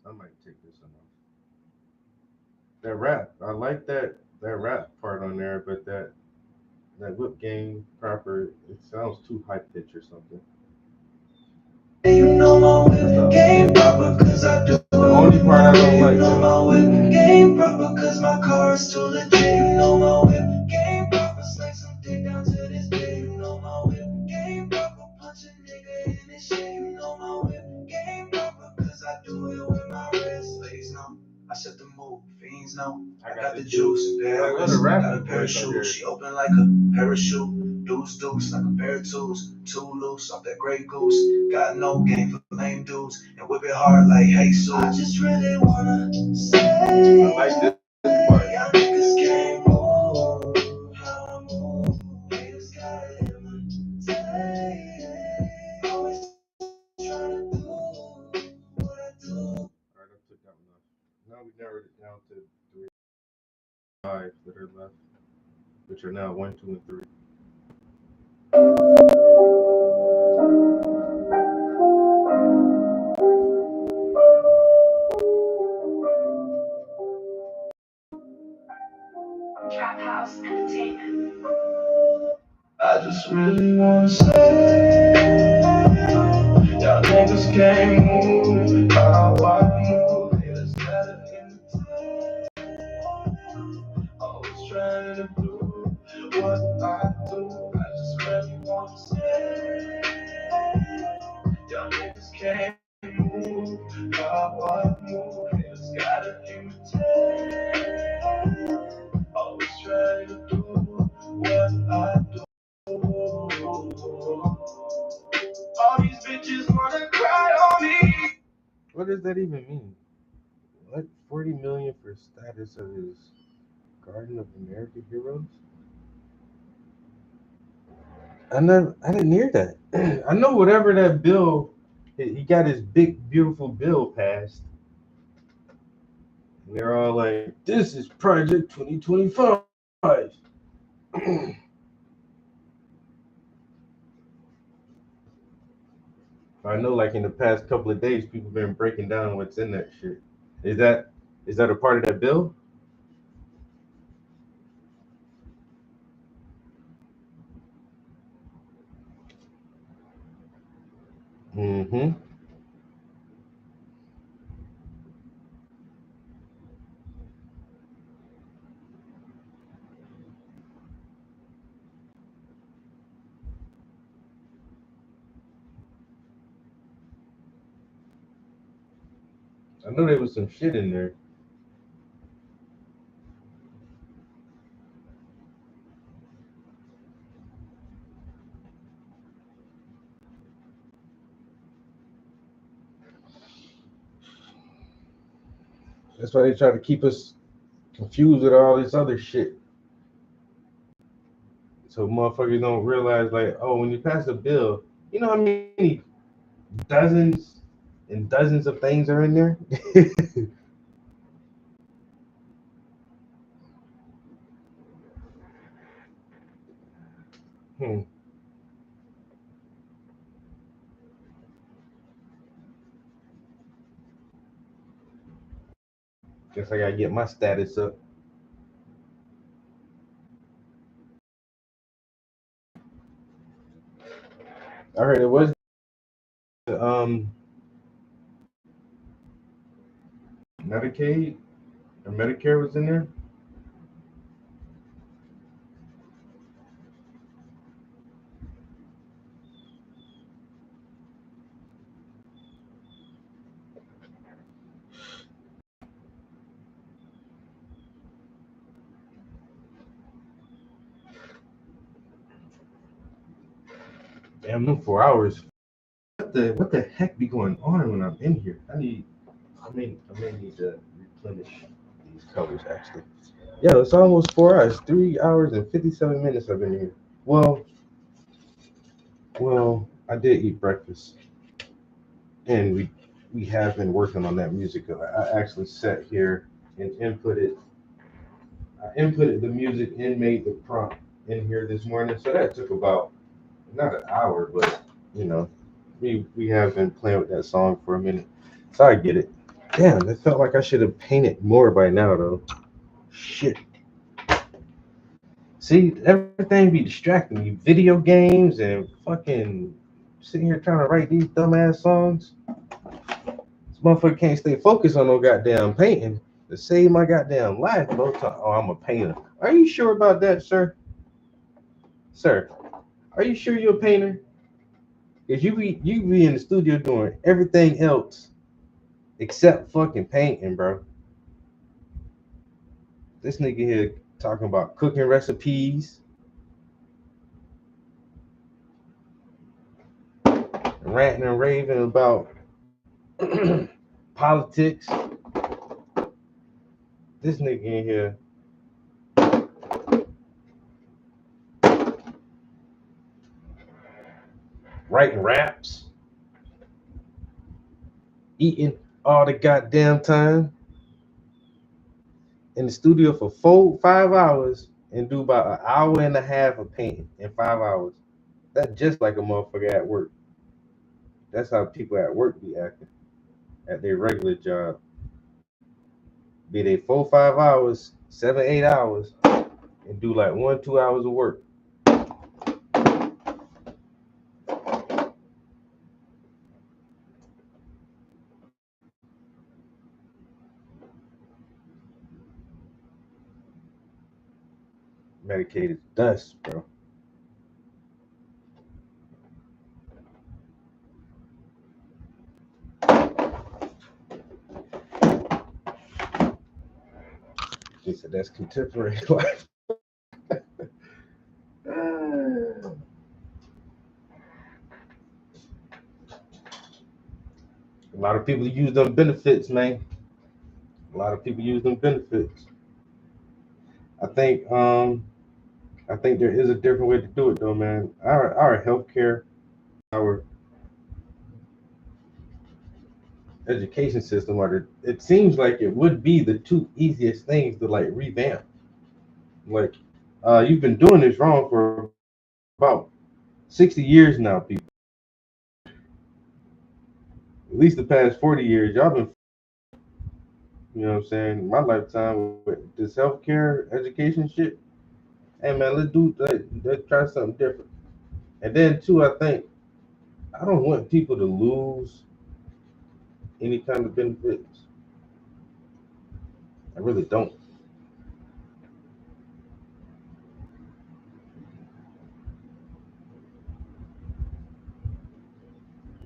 I might take this one off. That rap, I like that rap part on there, but that whip game proper, it sounds too high pitch or something. You know my whip game proper, cause I do. The only part I don't like. You know my whip game proper, cause my car is too legit. You know my whip game proper, slice some dick down to this day. You know my whip game proper, punch a nigga in this shit. You know my whip game proper, cause I do it with my wrist. Ladies know, I set the mood. Fiends know, I got the juice. Paris, got a parachute. She open like a parachute. Deuce, like a pair of twos. Too loose off that Grey Goose. Got no game for lame dudes. And whip it hard like Jesus. I just really wanna say, I like this part. y'all niggas can't move how I move. Haters gotta imitate. Always trying to do what I do. Alright, I took that one off. Now we narrowed it down to 3, 5 that are left, which are now 1, 2, and 3. Trap House Entertainment. I just really wanna say, y'all niggas can't move how I move. Haters gotta imitate. Always trying to do what I do. I just really wanna say, y'all niggas can't move how I move. Haters gotta imitate. Always trying to do what I do. All these bitches wanna cry on me. What does that even mean? What? 40 million for status of his Garden of America heroes? I didn't hear that. I know whatever that bill, he got his big beautiful bill passed. And they're all like, "This is Project 2025." I know, like in the past couple of days, people have been breaking down what's in that shit. Is that a part of that bill? Mm-hmm. I know there was some shit in there. That's why they try to keep us confused with all this other shit. So motherfuckers don't realize, like, oh, when you pass a bill, you know how many dozens and dozens of things are in there? Guess I gotta get my status up. I heard it was Medicaid or Medicare was in there. Damn, them 4 hours. What the heck be going on when I'm in here? I may need to replenish these colors actually. Yeah, it's almost 4 hours. 3 hours and 57 minutes I've been here. Well, I did eat breakfast, and we have been working on that music. I actually sat here and inputted the music and made the prompt in here this morning. So that took about not an hour, but you know, we have been playing with that song for a minute. So I get it. Damn, it felt like I should have painted more by now though. Shit. See, everything be distracting me. Video games and fucking sitting here trying to write these dumbass songs. This motherfucker can't stay focused on no goddamn painting to save my goddamn life. Oh, I'm a painter. Are you sure about that, sir? Sir, are you sure you're a painter? Because you be in the studio doing everything else except fucking painting, bro. This nigga here talking about cooking recipes, ranting and raving about politics. This nigga in here writing raps, eating all the goddamn time in the studio for 5 hours and do about an hour and a half of painting in 5 hours. That's just like a motherfucker at work. That's how people at work be acting at their regular job. Be they 4, 5 hours, 7, 8 hours, and do like 1, 2 hours of work. Medicated dust, bro. He said that's contemporary life. A lot of people use them benefits, man. A lot of people use them benefits. I think there is a different way to do it though, man. Our healthcare, our education system it seems like it would be the two easiest things to like revamp. Like, you've been doing this wrong for about 60 years now, people. At least the past 40 years, y'all been, you know what I'm saying, my lifetime with this healthcare education shit. Hey man, let's try something different. And then too, I think I don't want people to lose any kind of benefits. I really don't.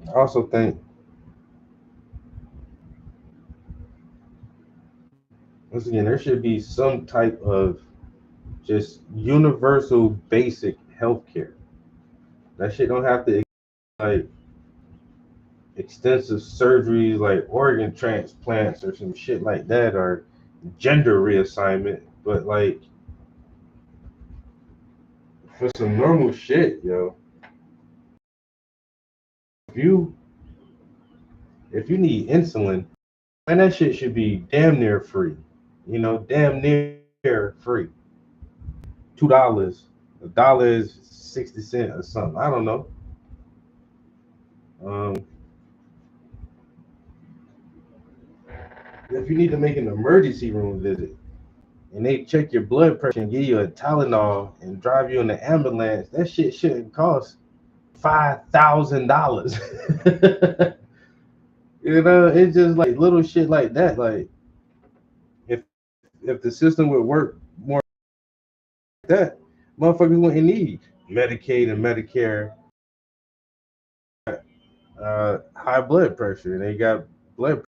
I also think, once again, there should be some type of just universal basic health care. That shit don't have to like extensive surgeries like organ transplants or some shit like that, or gender reassignment, but like for some normal shit, yo. If you need insulin, man, that shit should be damn near free. You know, damn near free. $2. $1 is 60 cents or something. I don't know. If you need to make an emergency room visit and they check your blood pressure and give you a Tylenol and drive you in the ambulance, that shit shouldn't cost $5,000. You know, it's just like little shit like that. Like, if the system would work more like that, motherfuckers wouldn't need Medicaid and Medicare. High blood pressure, and they got blood pressure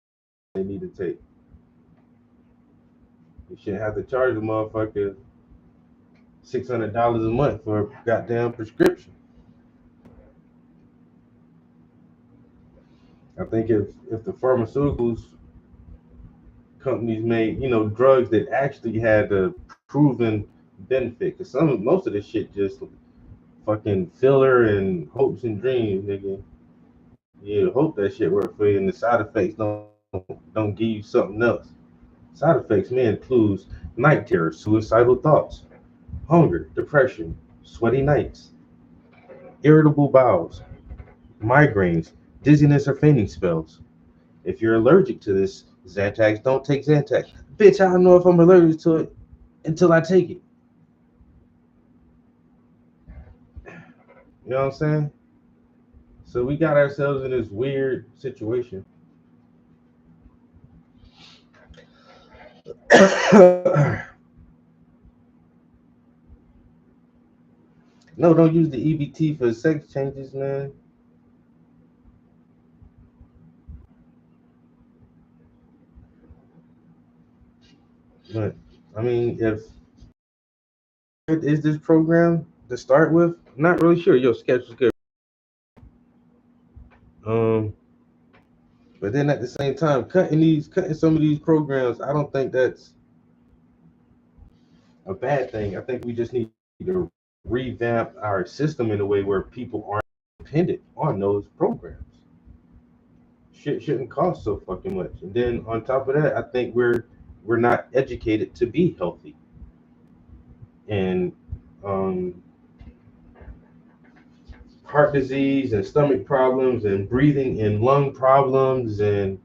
they need to take. You shouldn't have to charge a motherfucker $600 a month for a goddamn prescription. I think if the pharmaceuticals companies made, drugs that actually had a proven benefit, because most of this shit just fucking filler and hopes and dreams, nigga. You hope that shit work for you, and the side effects don't give you something else. Side effects may include night terrors, suicidal thoughts, hunger, depression, sweaty nights, irritable bowels, migraines, dizziness or fainting spells. If you're allergic to this, Zantac, don't take Zantac. Bitch, I don't know if I'm allergic to it until I take it. You know what I'm saying? So we got ourselves in this weird situation. No, don't use the EBT for sex changes, man. But I mean, if is this program to start with? I'm not really sure. Your sketch was good. But then at the same time, cutting some of these programs, I don't think that's a bad thing. I think we just need to revamp our system in a way where people aren't dependent on those programs. Shit shouldn't cost so fucking much. And then on top of that, I think we're not educated to be healthy. And heart disease and stomach problems and breathing and lung problems and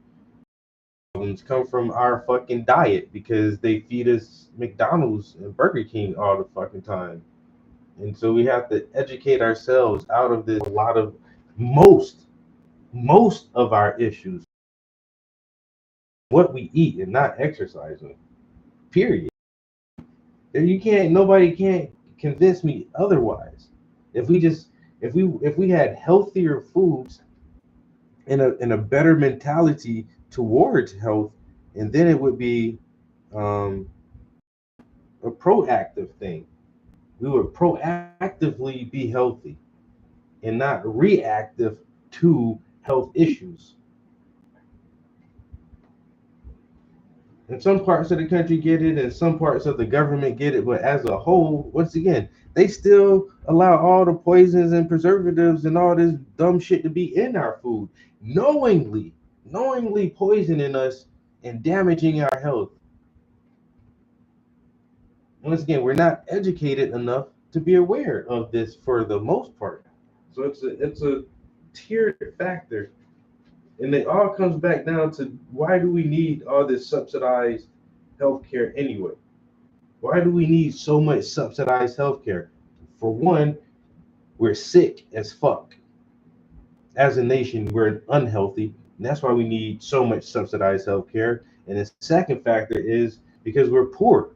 problems come from our fucking diet because they feed us McDonald's and Burger King all the fucking time. And so we have to educate ourselves out of this. A lot of most of our issues, what we eat and not exercising, period. Nobody can't convince me otherwise. If we had healthier foods and a better mentality towards health, and then it would be a proactive thing. We would proactively be healthy and not reactive to health issues. And some parts of the country get it, and some parts of the government get it, but as a whole, once again, they still allow all the poisons and preservatives and all this dumb shit to be in our food, knowingly poisoning us and damaging our health. Once again, we're not educated enough to be aware of this for the most part. So it's a tiered factor. And it all comes back down to, why do we need all this subsidized healthcare anyway? Why do we need so much subsidized healthcare? For one, we're sick as fuck. As a nation, we're unhealthy, and that's why we need so much subsidized healthcare. And the second factor is because we're poor,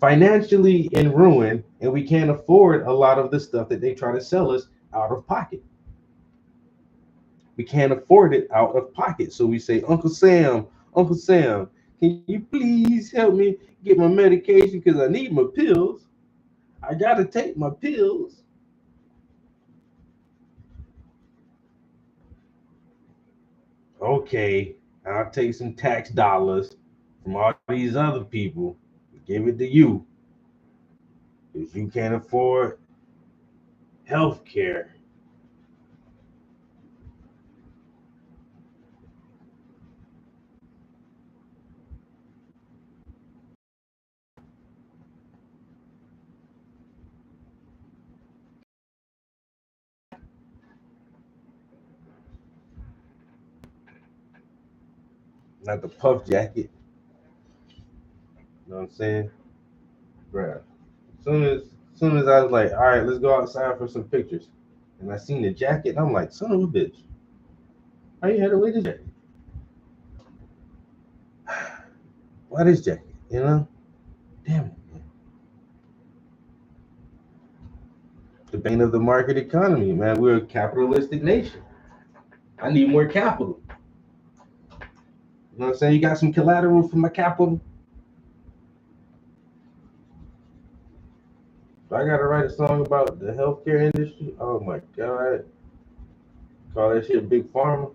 financially in ruin, and we can't afford a lot of the stuff that they try to sell us out of pocket. We can't afford it out of pocket. So we say, Uncle Sam, can you please help me get my medication because I need my pills? I got to take my pills. Okay, I'll take some tax dollars from all these other people, give it to you, because you can't afford health care. Not the puff jacket. You know what I'm saying? Bruh. As soon as I was like, all right, let's go outside for some pictures. And I seen the jacket, and I'm like, son of a bitch. How you had to wear this jacket? Why this jacket? You know? Damn it, man. The bane of the market economy, man. We're a capitalistic nation. I need more capital. You know what I'm saying? You got some collateral for my capital? I gotta write a song about the healthcare industry. Oh my God. Call that shit Big Pharma.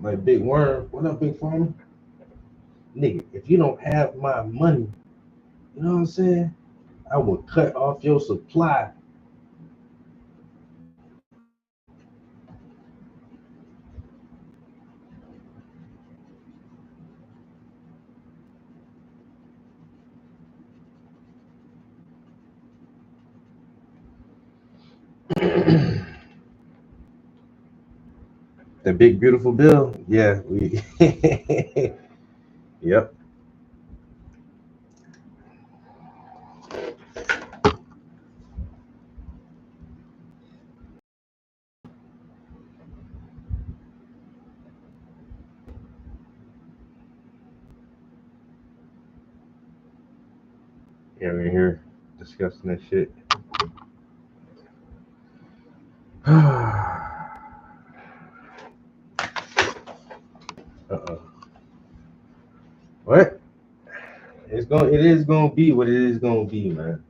Like Big Worm. What up, Big Pharma? Nigga, if you don't have my money, you know what I'm saying? I will cut off your supply. The big beautiful bill. Yeah, we yep. Yeah, we're here discussing that shit. What? It is gonna be what it is gonna be, man.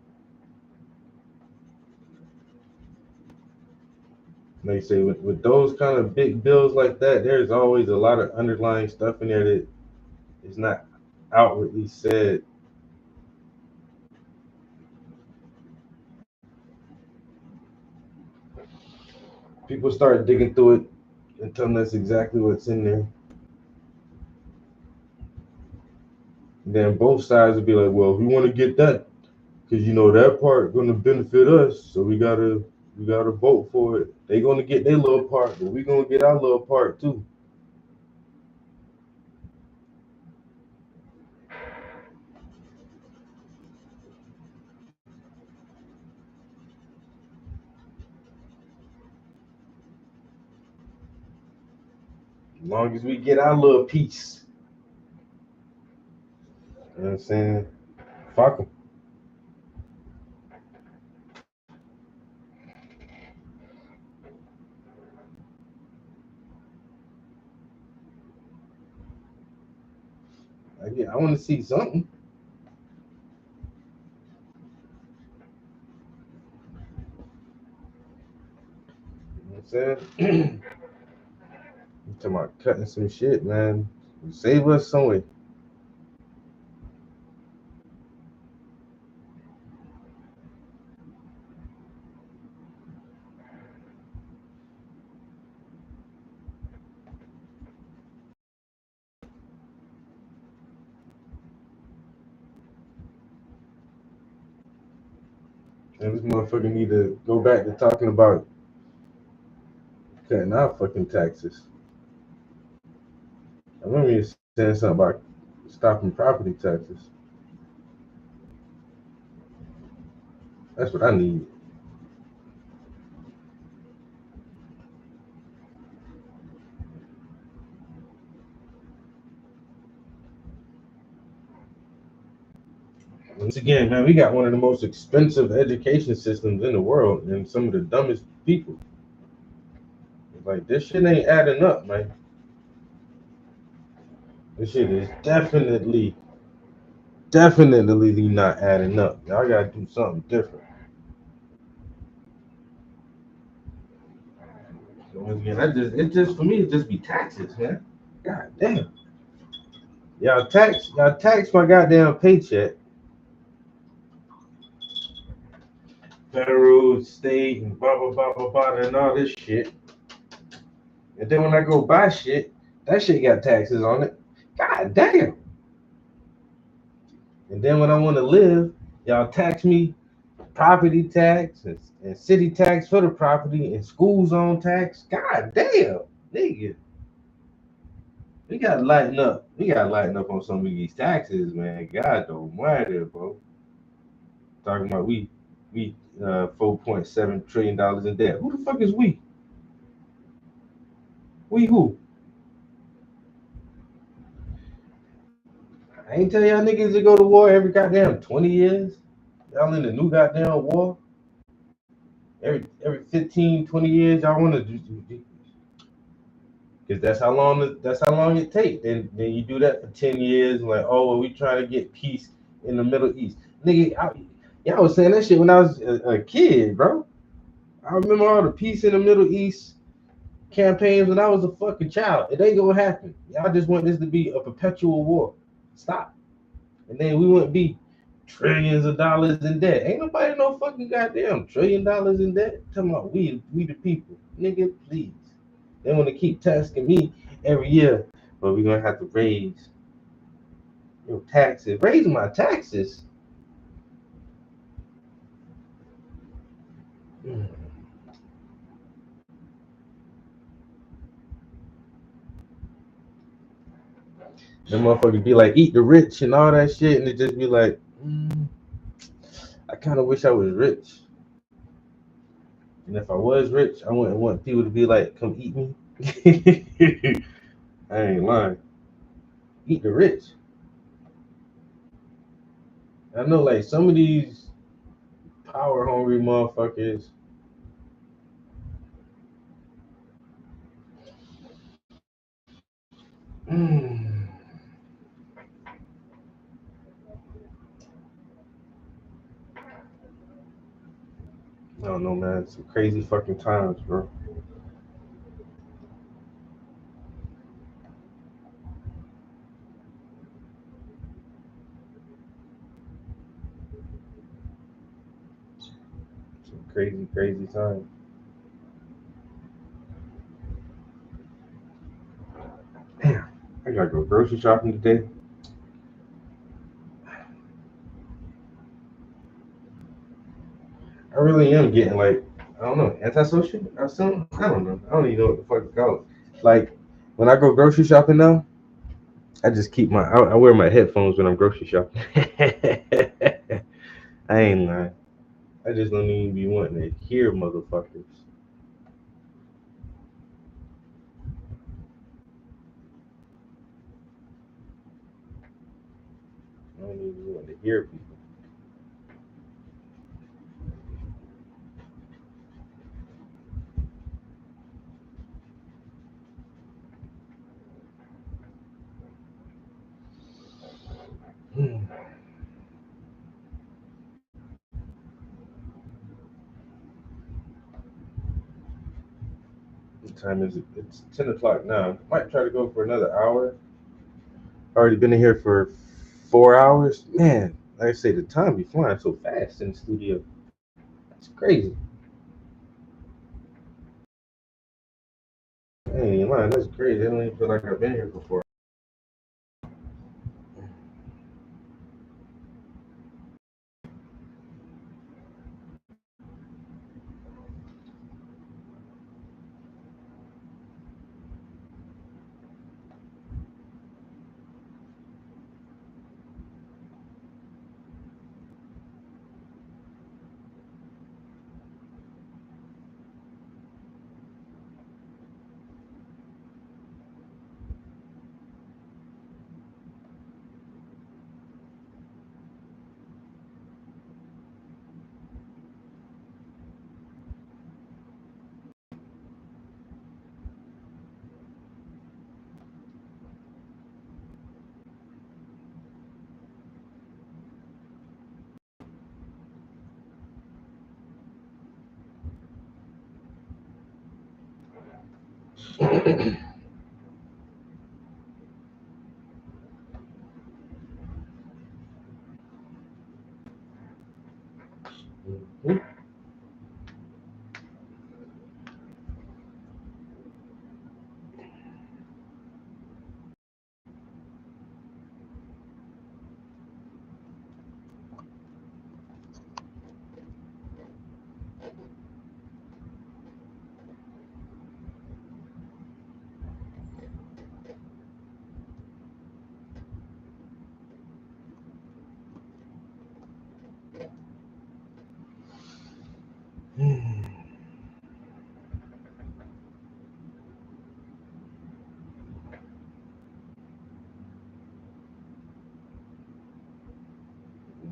Like I say, with those kind of big bills like that, there's always a lot of underlying stuff in there that is not outwardly said. People start digging through it and telling us exactly what's in there. And then both sides will be like, well, we want to get that because you know that part gonna benefit us, so we gotta vote for it. They gonna get their little part, but we gonna get our little part too. As long as we get our little piece. You know what I'm saying? Fuck them. I want to see something. You know what I'm saying? I'm talking about cutting some shit, man. Save us some way. And this motherfucker need to go back to talking about cutting our fucking taxes. I remember you saying something about stopping property taxes. That's what I need. Once again, man, we got one of the most expensive education systems in the world and some of the dumbest people. Like, this shit ain't adding up, man. This shit is definitely not adding up. Y'all gotta do something different. So once again, for me, it just be taxes, man. God damn. Y'all tax my goddamn paycheck. Federal, state, and blah, blah, blah, blah, blah, and all this shit. And then when I go buy shit, that shit got taxes on it. God damn. And then when I want to live, y'all tax me property tax and city tax for the property and school zone tax. God damn, nigga. We gotta lighten up. We gotta lighten up on some of these taxes, man. God don't matter, bro. Talking about we $4.7 trillion in debt. Who the fuck is we? We who? I ain't tell y'all niggas to go to war every goddamn 20 years. Y'all in the new goddamn war. Every 15, 20 years, y'all want to do, because that's how long it takes. Then you do that for 10 years, like, oh, well, we trying to get peace in the Middle East. Nigga, Yeah, I was saying that shit when I was a kid, bro. I remember all the peace in the Middle East campaigns when I was a fucking child. It ain't gonna happen. Y'all just want this to be a perpetual war. Stop. And then we wouldn't be trillions of dollars in debt. Ain't nobody no fucking goddamn $1 trillion in debt. Talking about we the people. Nigga, please. They want to keep tasking me every year, but we're gonna have to raise your taxes. Raise my taxes. Them motherfuckers be like, eat the rich and all that shit, and it just be like, I kind of wish I was rich. And if I was rich, I wouldn't want people to be like, come eat me. I ain't lying. Eat the rich. I know, like, some of these power hungry motherfuckers. I don't know, man. Some crazy fucking times, bro. Some crazy, crazy times. Damn, I gotta go grocery shopping today. I really am getting, like, I don't know, antisocial or something. I don't know. I don't even know what the fuck it's called. Like, when I go grocery shopping now, I just keep I wear my headphones when I'm grocery shopping. I ain't lying. I just don't even be wanting to hear motherfuckers. I don't even want to hear people. What time is it? It's 10 o'clock now. Might try to go for another hour. Already been in here for 4 hours. Man, like I say, the time be flying so fast in the studio. It's crazy. I ain't even lying. That's crazy. I don't even feel like I've been here before.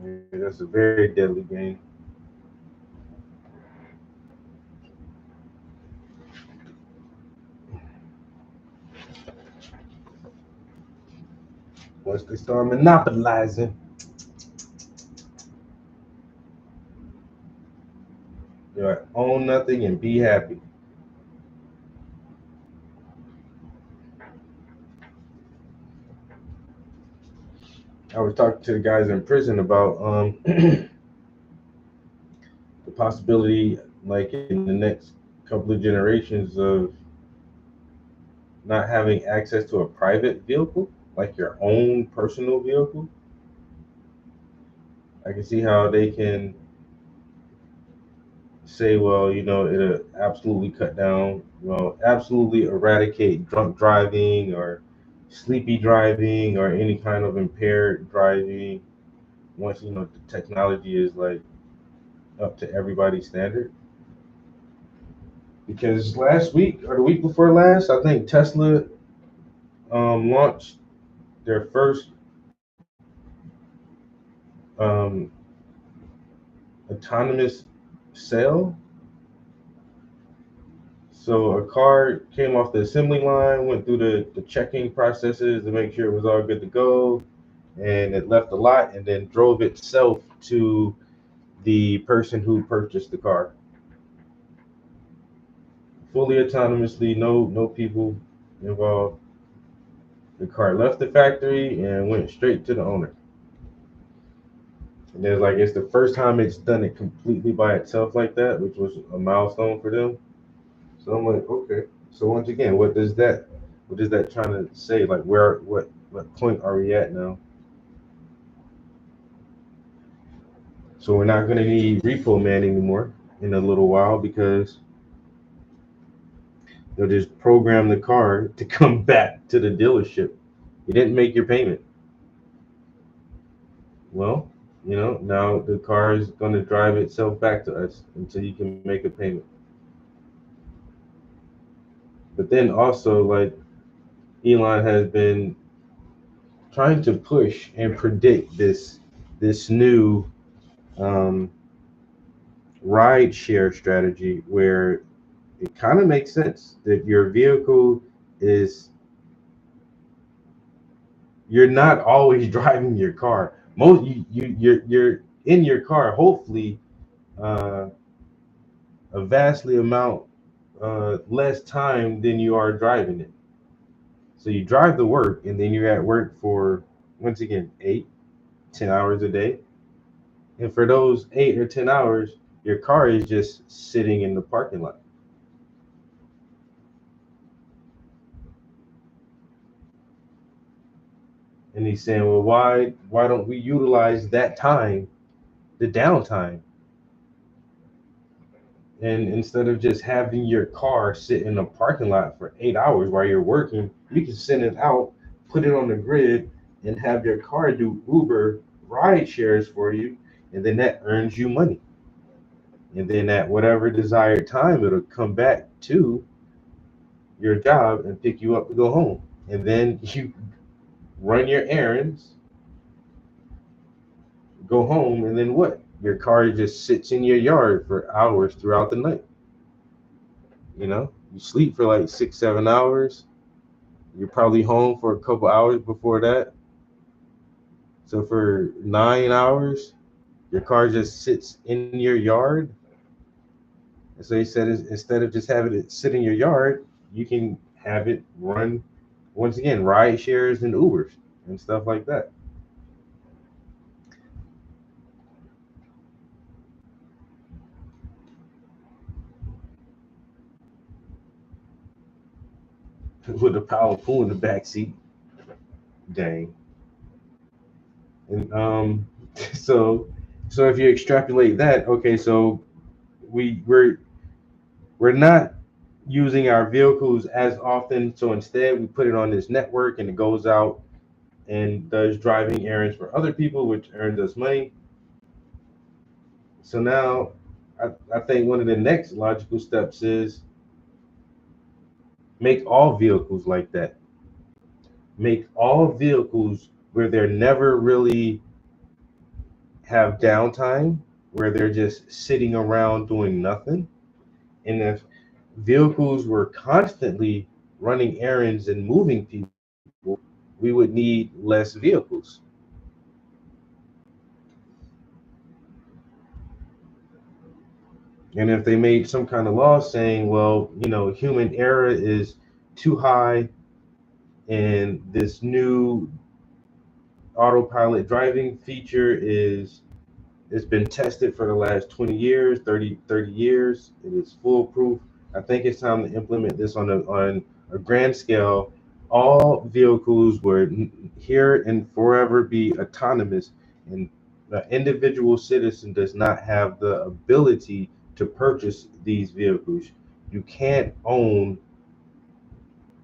Yeah, that's a very deadly game. Once they start monopolizing, You know, own nothing and be happy. I was talking to the guys in prison about the possibility, like in the next couple of generations, of not having access to a private vehicle, like your own personal vehicle. I can see how they can say, well, you know, it'll absolutely cut down, well, absolutely eradicate drunk driving or sleepy driving or any kind of impaired driving once, you know, the technology is like up to everybody's standard. Because last week or the week before last, I think Tesla launched their first autonomous cell. So a car came off the assembly line, went through the checking processes to make sure it was all good to go, and it left the lot and then drove itself to the person who purchased the car. Fully autonomously, no people involved. The car left the factory and went straight to the owner. And there's like, it's the first time it's done it completely by itself like that, which was a milestone for them. So I'm like, okay. So once again, what is that trying to say? Like, what point are we at now? So we're not going to need Repo Man anymore in a little while because they'll just program the car to come back to the dealership. You didn't make your payment. Well, you know, now the car is going to drive itself back to us until you can make a payment. But then also, like, Elon has been trying to push and predict this new ride share strategy where it kind of makes sense that your vehicle is, you're not always driving your car. You're in your car, hopefully a vastly amount less time than you are driving it. So you drive to work and then you're at work for, once again, 8-10 hours a day. And for those 8 or 10 hours, your car is just sitting in the parking lot. And he's saying, well, why don't we utilize that time, the downtime? And instead of just having your car sit in a parking lot for 8 hours while you're working, you can send it out, put it on the grid, and have your car do Uber ride shares for you, and then that earns you money. And then at whatever desired time, it'll come back to your job and pick you up to go home. And then you run your errands, go home, and then what? Your car just sits in your yard for hours throughout the night. You know, you sleep for like 6-7 hours. You're probably home for a couple hours before that. So for 9 hours, your car just sits in your yard. And so he said, instead of just having it sit in your yard, you can have it run, once again, ride shares and Ubers and stuff like that. With a power pool in the back seat. Dang. And so if you extrapolate that, okay, so we're not using our vehicles as often, so instead we put it on this network and it goes out and does driving errands for other people, which earns us money. So now I think one of the next logical steps is make all vehicles like that. Make all vehicles where they're never really have downtime, where they're just sitting around doing nothing. And if vehicles were constantly running errands and moving people, we would need less vehicles. And if they made some kind of law saying, well, you know, human error is too high and this new autopilot driving feature it's been tested for the last 20 years, 30 years, it is foolproof. I think it's time to implement this on a grand scale. All vehicles will here and forever be autonomous, and the individual citizen does not have the ability to purchase these vehicles. You can't own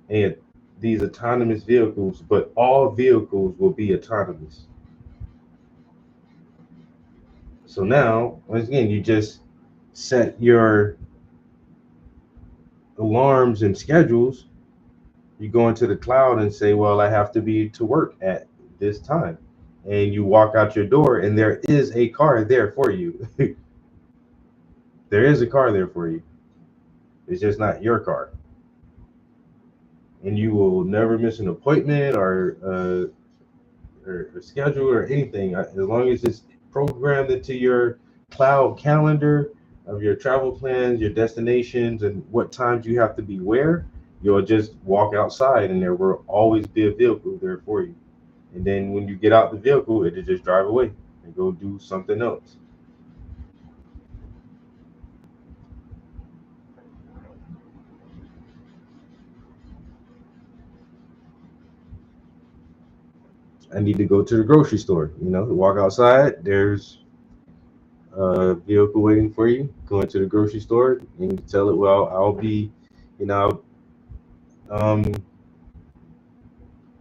these autonomous vehicles, but all vehicles will be autonomous. So now, once again, you just set your alarms and schedules. You go into the cloud and say, well, I have to be to work at this time. And you walk out your door and there is a car there for you. There is a car there for you. It's just not your car. And you will never miss an appointment or schedule or anything. As long as it's programmed into your cloud calendar of your travel plans, your destinations, and what times you have to be where, you'll just walk outside and there will always be a vehicle there for you. And then when you get out the vehicle, it'll just drive away and go do something else. I need to go to the grocery store, you know, walk outside, there's a vehicle waiting for you. Go into the grocery store and tell it, well, I'll be, you know,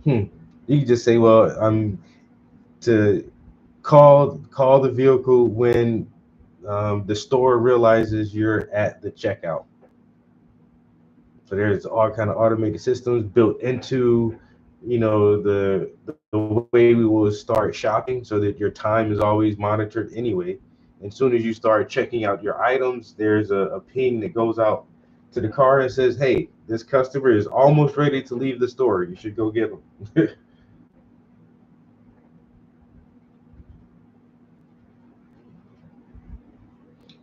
you can just say, well, I'm to call the vehicle when the store realizes you're at the checkout. So there's all kind of automated systems built into, you know, the way we will start shopping, so that your time is always monitored anyway. As soon as you start checking out your items, there's a ping that goes out to the car and says, hey, this customer is almost ready to leave the store. You should go get them.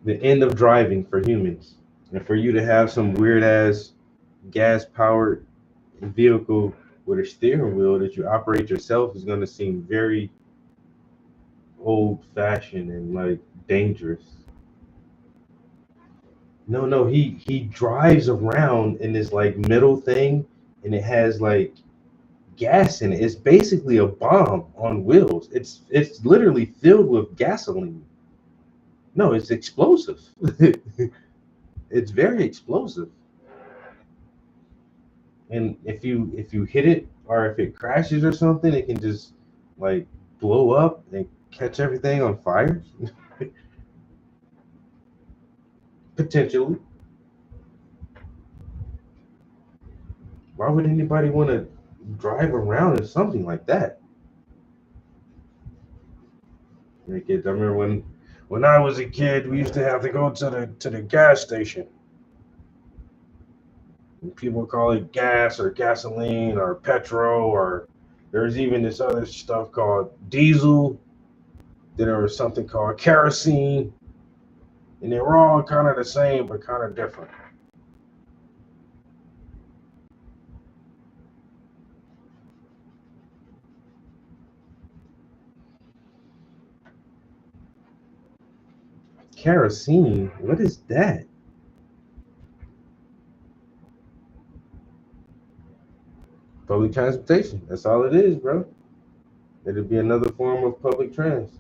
The end of driving for humans. And for you to have some weird ass gas powered vehicle with a steering wheel that you operate yourself is going to seem very old fashioned and like dangerous. No, he drives around in this like metal thing, and it has like gas in it. It's basically a bomb on wheels. It's literally filled with gasoline. No, it's explosive. It's very explosive. And if you hit it, or if it crashes or something, it can just like blow up and catch everything on fire. Potentially. Why would anybody want to drive around in something like that? Like I remember when I was a kid, we used to have to go to the gas station. And people call it gas or gasoline or petrol, or there's even this other stuff called diesel. Then there was something called kerosene, and they were all kind of the same but kind of different. Kerosene? What is that? Public transportation. That's all it is, bro. It'll be another form of public trans.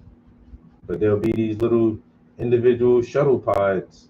But there'll be these little individual shuttle pods.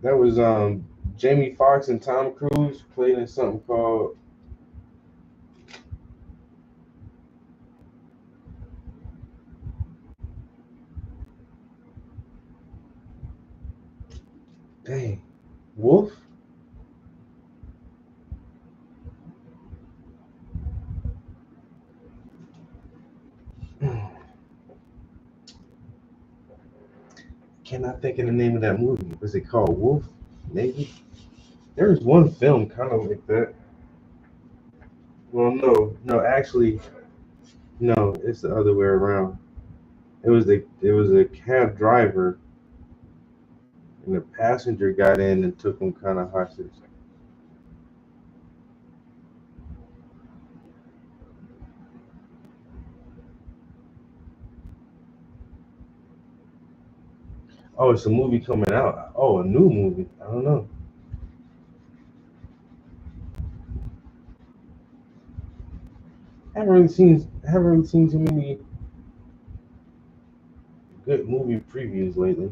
That was Jamie Foxx and Tom Cruise played in something called Dang. Wolf? Cannot think of the name of that movie. Was it called Wolf? Maybe? There was one film kind of like that. Well, no, actually, no, it's the other way around. It was a cab driver, and the passenger got in and took him kind of hostage. Oh, it's a movie coming out. Oh, a new movie. I don't know. Haven't really seen too many good movie previews lately.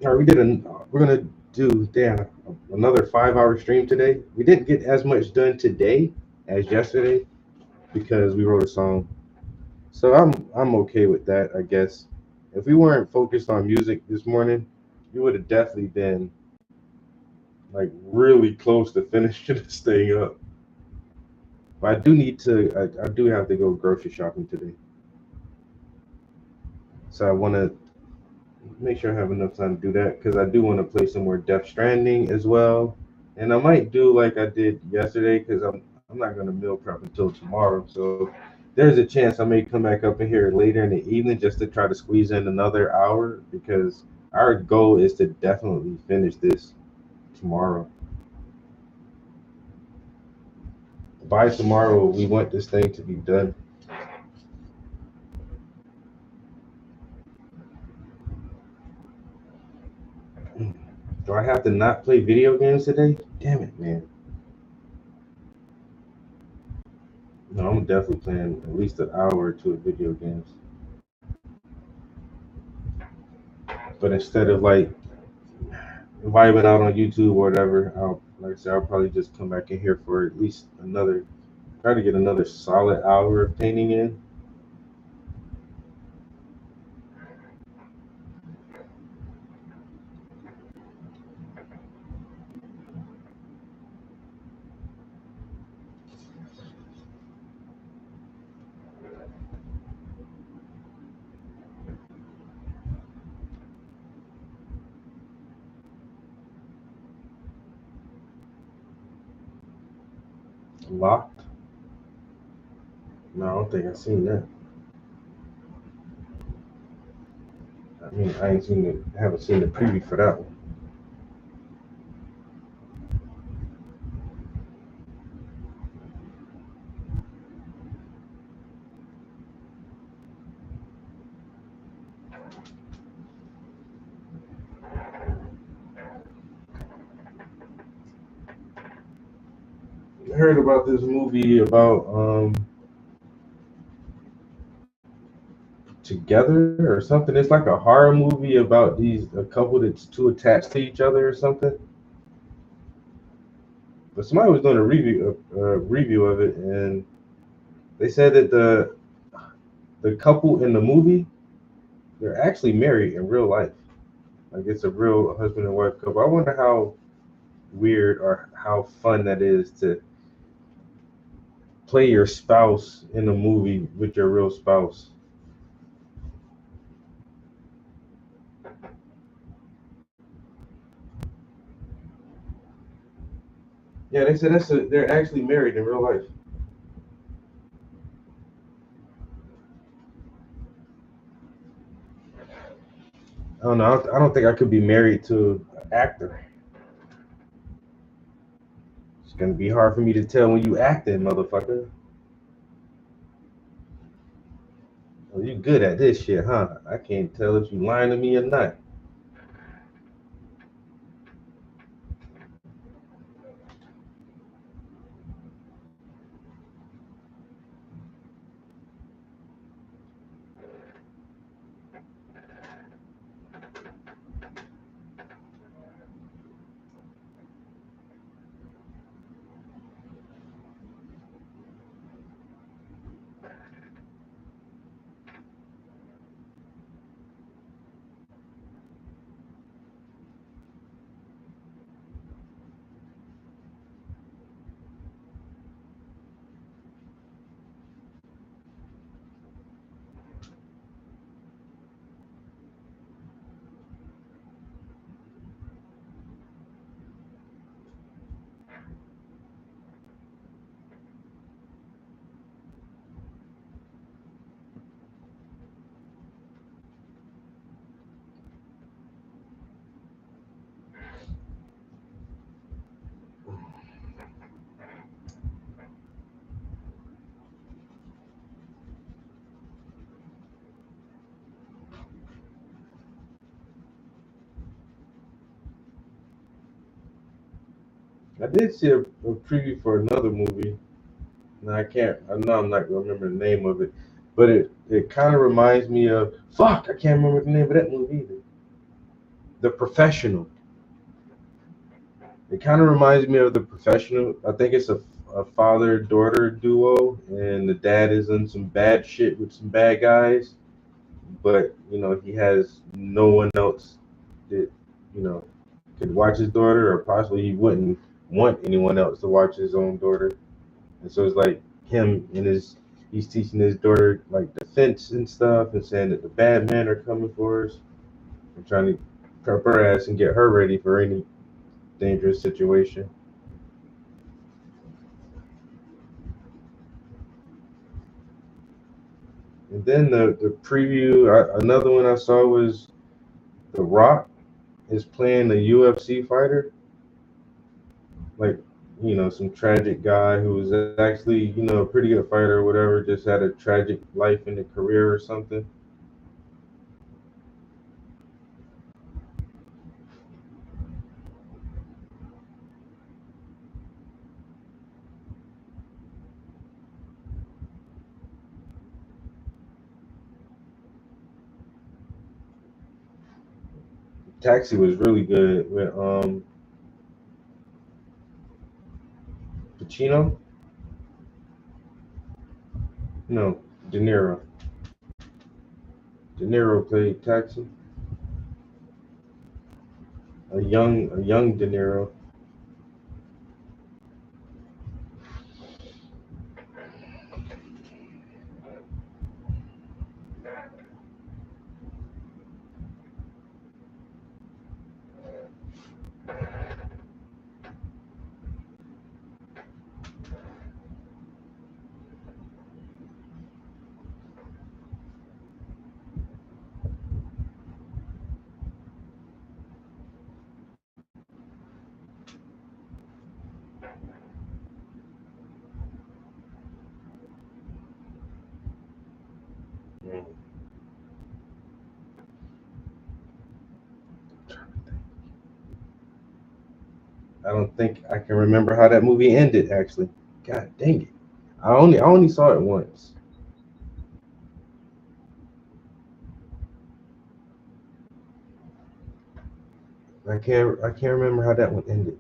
All right, we're gonna do another 5-hour stream today. We didn't get as much done today as yesterday because we wrote a song. So I'm okay with that, I guess. If we weren't focused on music this morning, we would have definitely been like really close to finishing this thing up. But I do have to go grocery shopping today. So I want to make sure I have enough time to do that because I do want to play some more Death Stranding as well. And I might do like I did yesterday because I'm not going to meal prep until tomorrow. So there's a chance I may come back up in here later in the evening just to try to squeeze in another hour because our goal is to definitely finish this tomorrow. By tomorrow, we want this thing to be done. Do I have to not play video games today? Damn it, man. No, I'm definitely playing at least an hour or two of video games. But instead of like vibing out on YouTube or whatever, I'll probably just come back in here for at least try to get another solid hour of painting in. Locked? No, I don't think I've seen that. I mean, I haven't seen the preview for that one. I heard about this movie about Together or something. It's like a horror movie about a couple that's too attached to each other or something. But somebody was doing a review of it, and they said that the couple in the movie, they're actually married in real life. Like it's a real husband and wife couple. I wonder how weird or how fun that is to play your spouse in a movie with your real spouse. Yeah, they said they're actually married in real life. I don't know. I don't think I could be married to an actor. It's gonna be hard for me to tell when you acting, motherfucker. At Well, you good at this shit, huh? I can't tell if you lying to me or not. I did see a preview for another movie. Now I know I'm not gonna remember the name of it, but it kind of reminds me of fuck. I can't remember the name of that movie either. The Professional. It kind of reminds me of The Professional. I think it's a father-daughter duo, and the dad is in some bad shit with some bad guys, but you know he has no one else that you know could watch his daughter, or possibly he wouldn't want anyone else to watch his own daughter. And so it's like him and he's teaching his daughter like defense and stuff, and saying that the bad men are coming for us, and trying to prep her ass and get her ready for any dangerous situation. And then the preview, another one I saw was The Rock is playing a UFC fighter, like some tragic guy who was actually a pretty good fighter or whatever, just had a tragic life in the career or something. Taxi was really good with Pacino. No, De Niro. De Niro played Taxi. A young De Niro. I don't think I can remember how that movie ended. Actually, God dang it! I only saw it once. I can't remember how that one ended.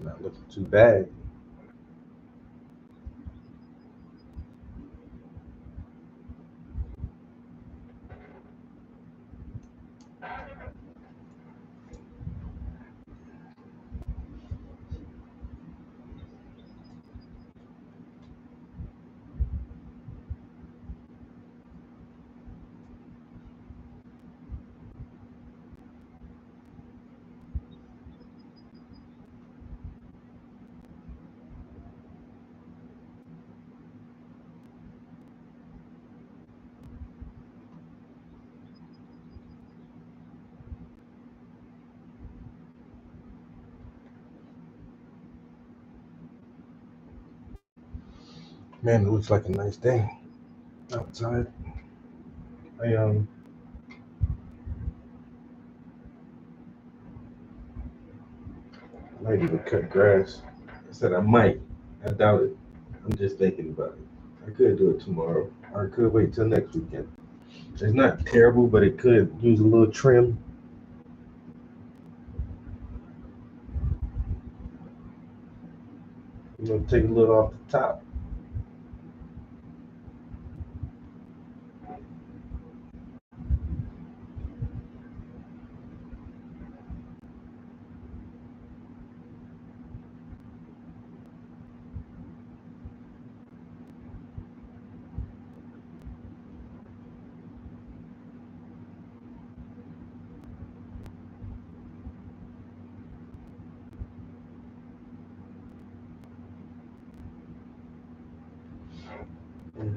Not looking too bad. Man, it looks like a nice day outside. I might even cut grass. I said I might. I doubt it. I'm just thinking about it. I could do it tomorrow, or I could wait till next weekend. It's not terrible, but it could use a little trim. You know, take a little off the top.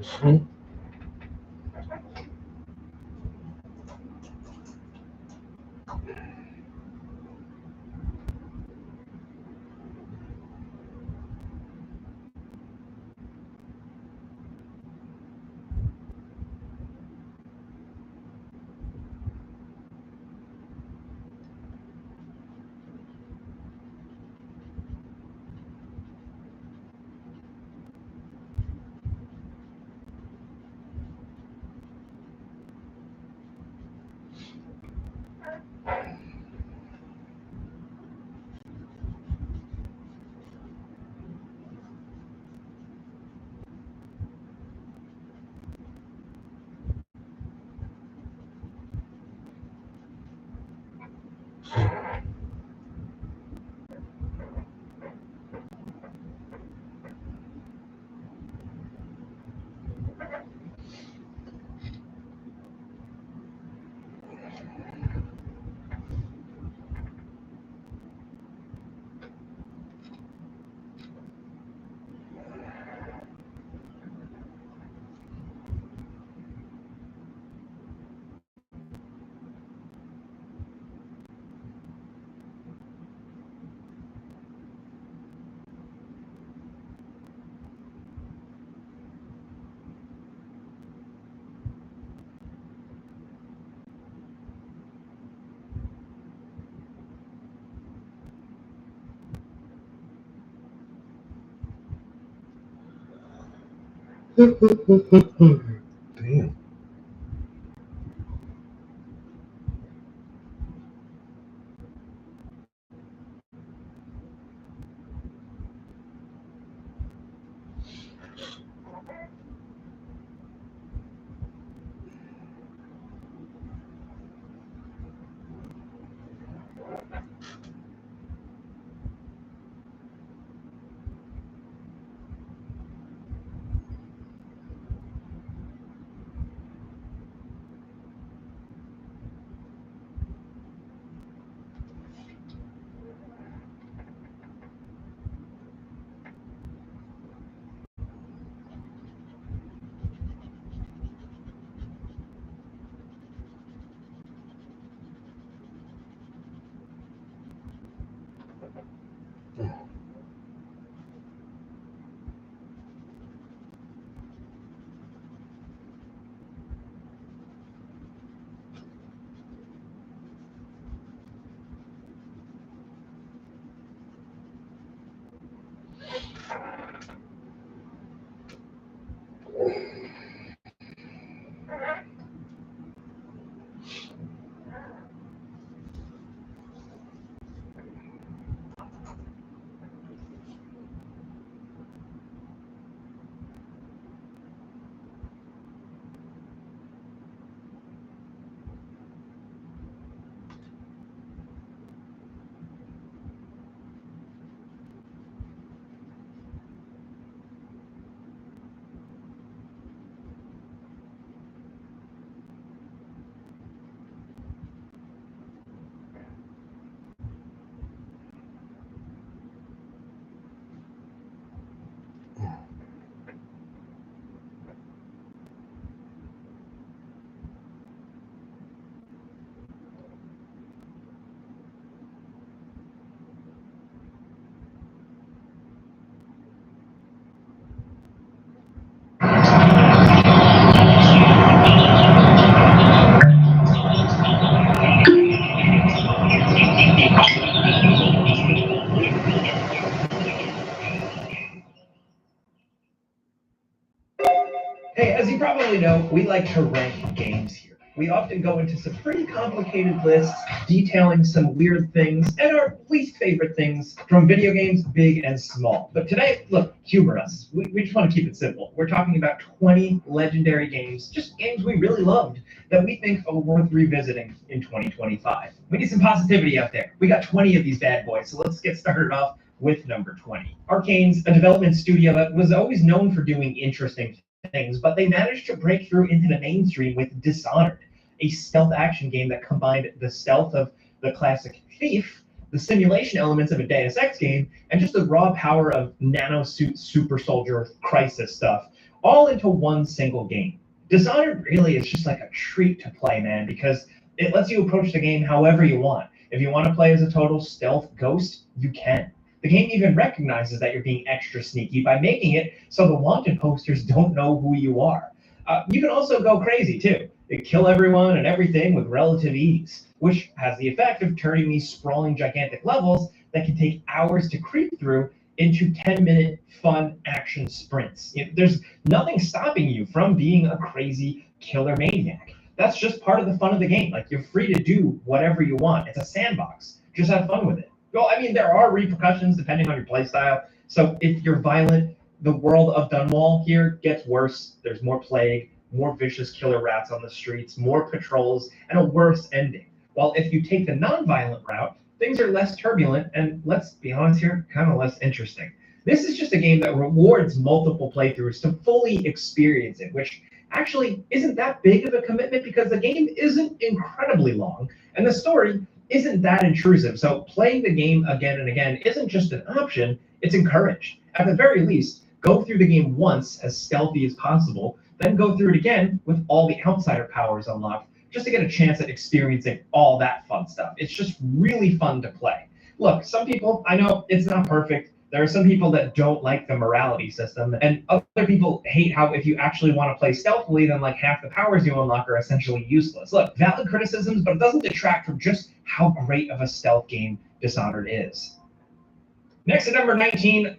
Mhm. Damn. probably know, we like to rank games here. We often go into some pretty complicated lists detailing some weird things and our least favorite things from video games, big and small. But today, look, humor us. We just want to keep it simple. We're talking about 20 legendary games, just games we really loved that we think are worth revisiting in 2025. We need some positivity out there. We got 20 of these bad boys, so let's get started off with number 20. Arcane's a development studio that was always known for doing interesting things, but they managed to break through into the mainstream with Dishonored, a stealth action game that combined the stealth of the classic Thief, the simulation elements of a Deus Ex game, and just the raw power of nanosuit super soldier crisis stuff, all into one single game. Dishonored really is just like a treat to play, man, because it lets you approach the game however you want. If you want to play as a total stealth ghost, you can. The game even recognizes that you're being extra sneaky by making it so the wanted posters don't know who you are. You can also go crazy, too. They kill everyone and everything with relative ease, which has the effect of turning these sprawling gigantic levels that can take hours to creep through into 10-minute fun action sprints. There's nothing stopping you from being a crazy killer maniac. That's just part of the fun of the game. Like, you're free to do whatever you want. It's a sandbox. Just have fun with it. Well, I mean, there are repercussions depending on your playstyle. So if you're violent, the world of Dunwall here gets worse. There's more plague, more vicious killer rats on the streets, more patrols, and a worse ending. While if you take the non-violent route, things are less turbulent and, let's be honest here, kind of less interesting. This is just a game that rewards multiple playthroughs to fully experience it, which actually isn't that big of a commitment because the game isn't incredibly long and the story isn't that intrusive. So playing the game again and again isn't just an option, it's encouraged. At the very least, go through the game once as stealthy as possible, then go through it again with all the outsider powers unlocked, just to get a chance at experiencing all that fun stuff. It's just really fun to play. Look, some people, I know it's not perfect. There are some people that don't like the morality system, and other people hate how if you actually want to play stealthily, then like half the powers you unlock are essentially useless. Look, valid criticisms, but it doesn't detract from just how great of a stealth game Dishonored is. Next at number 19,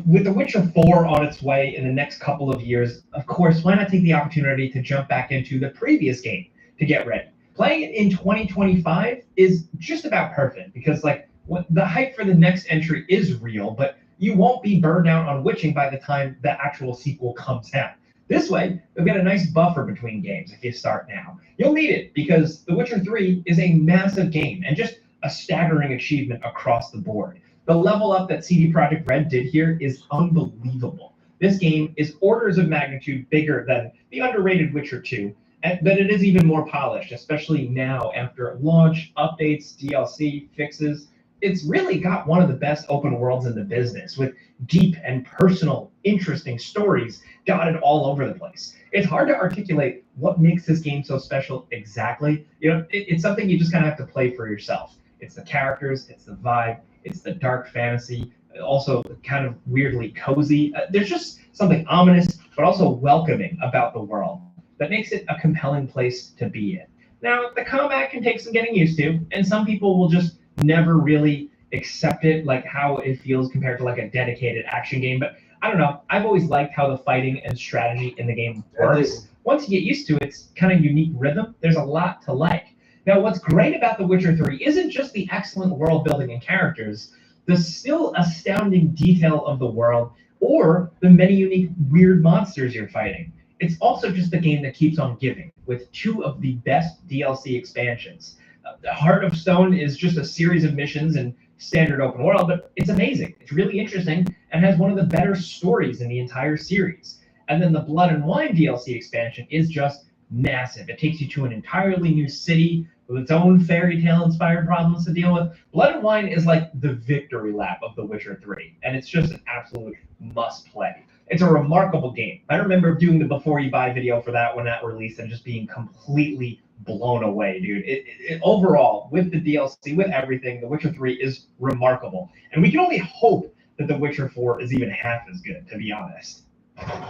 with The Witcher 4 on its way in the next couple of years, of course, why not take the opportunity to jump back into the previous game to get ready? Playing it in 2025 is just about perfect because like the hype for the next entry is real, but you won't be burned out on witching by the time the actual sequel comes out. This way, you'll get a nice buffer between games if you start now. You'll need it because The Witcher 3 is a massive game and just a staggering achievement across the board. The level up that CD Projekt Red did here is unbelievable. This game is orders of magnitude bigger than the underrated Witcher 2, but it is even more polished, especially now after launch, updates, DLC, fixes. It's really got one of the best open worlds in the business, with deep and personal, interesting stories dotted all over the place. It's hard to articulate what makes this game so special exactly. It's something you just kind of have to play for yourself. It's the characters, it's the vibe, it's the dark fantasy, also kind of weirdly cozy. There's just something ominous, but also welcoming about the world that makes it a compelling place to be in. Now, the combat can take some getting used to, and some people will just never really accept it, like how it feels compared to like a dedicated action game. But I don't know, I've always liked how the fighting and strategy in the game works. Once you get used to its kind of unique rhythm, there's a lot to like. Now, what's great about The Witcher 3 isn't just the excellent world building and characters, the still astounding detail of the world, or the many unique weird monsters you're fighting. It's also just a game that keeps on giving, with 2 of the best DLC expansions. The Heart of Stone is just a series of missions and standard open world, but it's amazing. It's really interesting and has one of the better stories in the entire series. And then the Blood and Wine DLC expansion is just massive. It takes you to an entirely new city with its own fairy tale inspired problems to deal with. Blood and Wine is like the victory lap of The Witcher 3, and it's just an absolute must play. It's a remarkable game. I remember doing the before you buy video for that when that released and just being completely blown away, dude. It overall, with the DLC, with everything, The Witcher 3 is remarkable. And we can only hope that The Witcher 4 is even half as good, to be honest.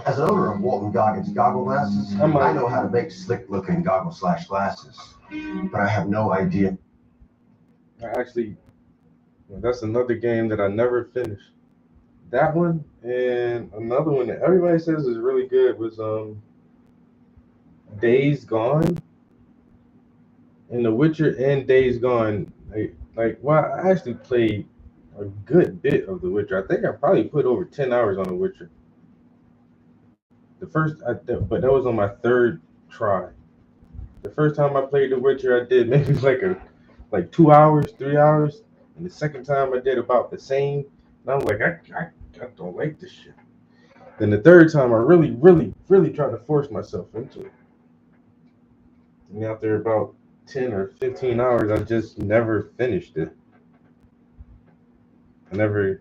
As an owner of Walton Goggins goggle glasses, I know how to make slick-looking goggle/glasses, but I have no idea. That's another game that I never finished. That one and another one that everybody says is really good was Days Gone, and The Witcher and Days Gone. Well, I actually played a good bit of The Witcher. I think I probably put over 10 hours on The Witcher. But that was on my third try. The first time I played The Witcher, I did maybe like 2 hours, 3 hours, and the second time I did about the same. And I was like, I don't like this shit. Then the third time, I really, really, really tried to force myself into it. And after about 10 or 15 hours, I just never finished it. I never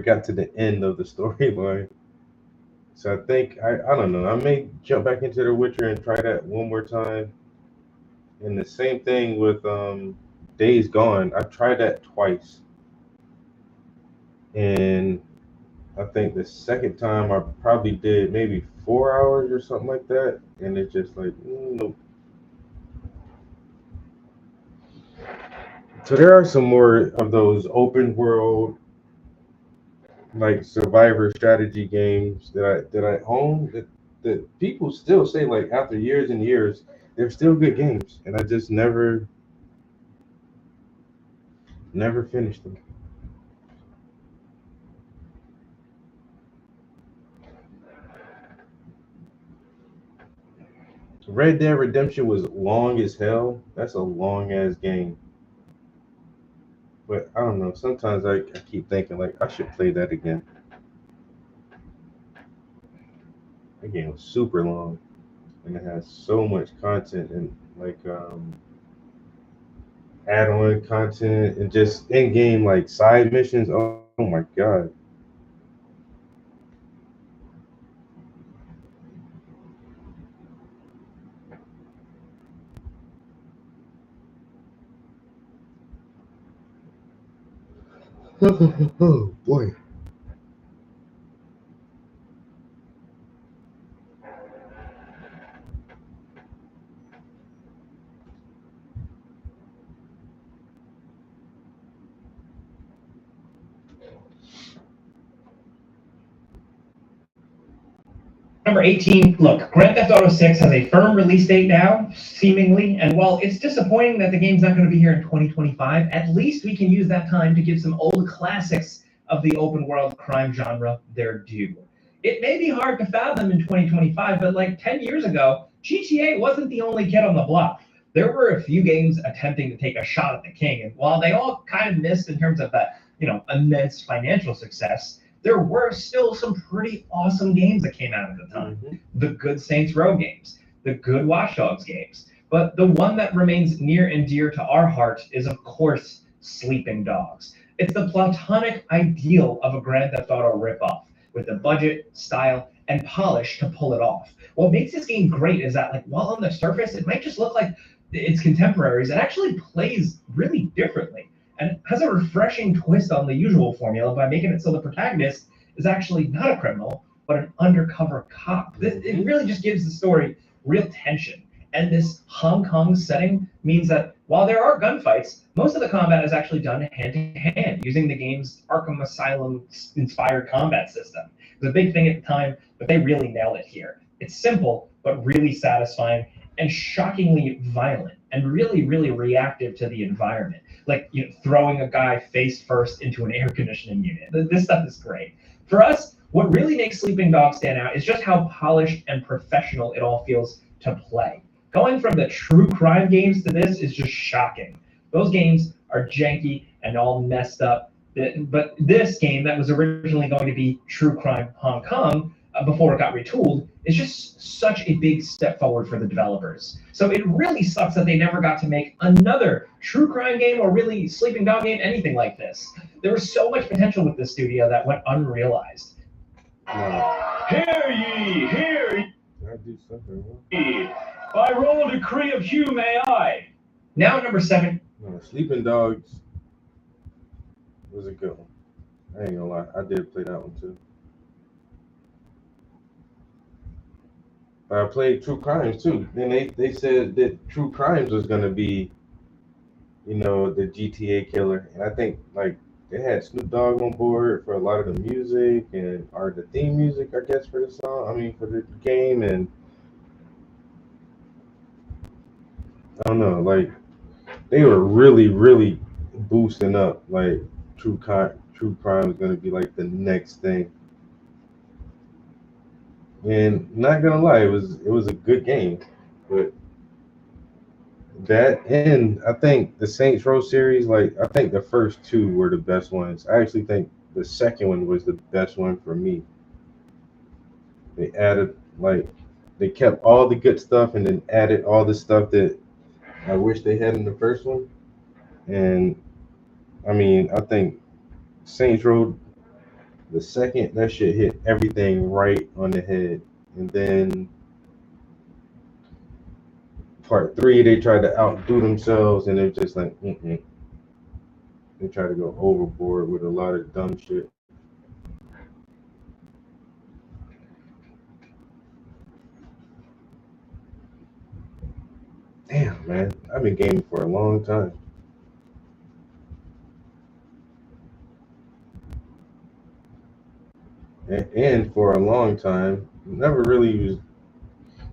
got to the end of the storyline. So I think, I don't know, I may jump back into The Witcher and try that one more time. And the same thing with Days Gone. I tried that twice. And I think the second time I probably did maybe 4 hours or something like that. And it's just like, nope. So there are some more of those open world, like survivor strategy games that I own that people still say, like, after years and years, they're still good games, and I just never finished them. Red Dead Redemption was long as hell. That's a long ass game. But I don't know. Sometimes I keep thinking, like, I should play that again. That game was super long, and it has so much content and like add-on content and just in-game like side missions. Oh my god. Oh boy. Number 18, look, Grand Theft Auto 6 has a firm release date now, seemingly, and while it's disappointing that the game's not going to be here in 2025, at least we can use that time to give some old classics of the open world crime genre their due. It may be hard to fathom in 2025, but like 10 years ago, GTA wasn't the only kid on the block. There were a few games attempting to take a shot at the king, and while they all kind of missed in terms of that, immense financial success, there were still some pretty awesome games that came out at the time. Mm-hmm. The good Saints Row games, the good Watch Dogs games. But the one that remains near and dear to our heart is, of course, Sleeping Dogs. It's the platonic ideal of a Grand Theft Auto ripoff, with the budget, style, and polish to pull it off. What makes this game great is that, like, while on the surface, it might just look like its contemporaries, it actually plays really differently. And has a refreshing twist on the usual formula by making it so the protagonist is actually not a criminal, but an undercover cop. It really just gives the story real tension. And this Hong Kong setting means that while there are gunfights, most of the combat is actually done hand-to-hand, using the game's Arkham Asylum-inspired combat system. It was a big thing at the time, but they really nailed it here. It's simple, but really satisfying, and shockingly violent, and really, really reactive to the environment. Like, throwing a guy face first into an air conditioning unit. This stuff is great. For us, what really makes Sleeping Dogs stand out is just how polished and professional it all feels to play. Going from the true crime games to this is just shocking. Those games are janky and all messed up, but this game that was originally going to be True Crime Hong Kong, before it got retooled, is just such a big step forward for the developers. So it really sucks that they never got to make another true crime game or really Sleeping Dog game, anything like this. There was so much potential with this studio that went unrealized. Hear ye, hear ye. By royal decree of Hugh may I. Now number 7. Sleeping Dogs was a good one. I ain't gonna lie, I did play that one too. I played True Crimes too, and they said that True Crimes was gonna be, the GTA killer, and I think like they had Snoop Dogg on board for a lot of the music or the theme music, I guess, for the song. I mean, for the game, and I don't know, like they were really boosting up like True Crime is gonna be like the next thing. And not gonna lie, it was a good game, but that and I think the Saints Row series, like I think the first two were the best ones. I actually think the second one was the best one for me. They added like they kept all the good stuff and then added all the stuff that I wish they had in the first one. And I mean, I think Saints Row the second that shit hit everything right on the head, and then part three they tried to outdo themselves, and it's just like, they tried to go overboard with a lot of dumb shit. Damn, man, I've been gaming for a long time. And for a long time, never really was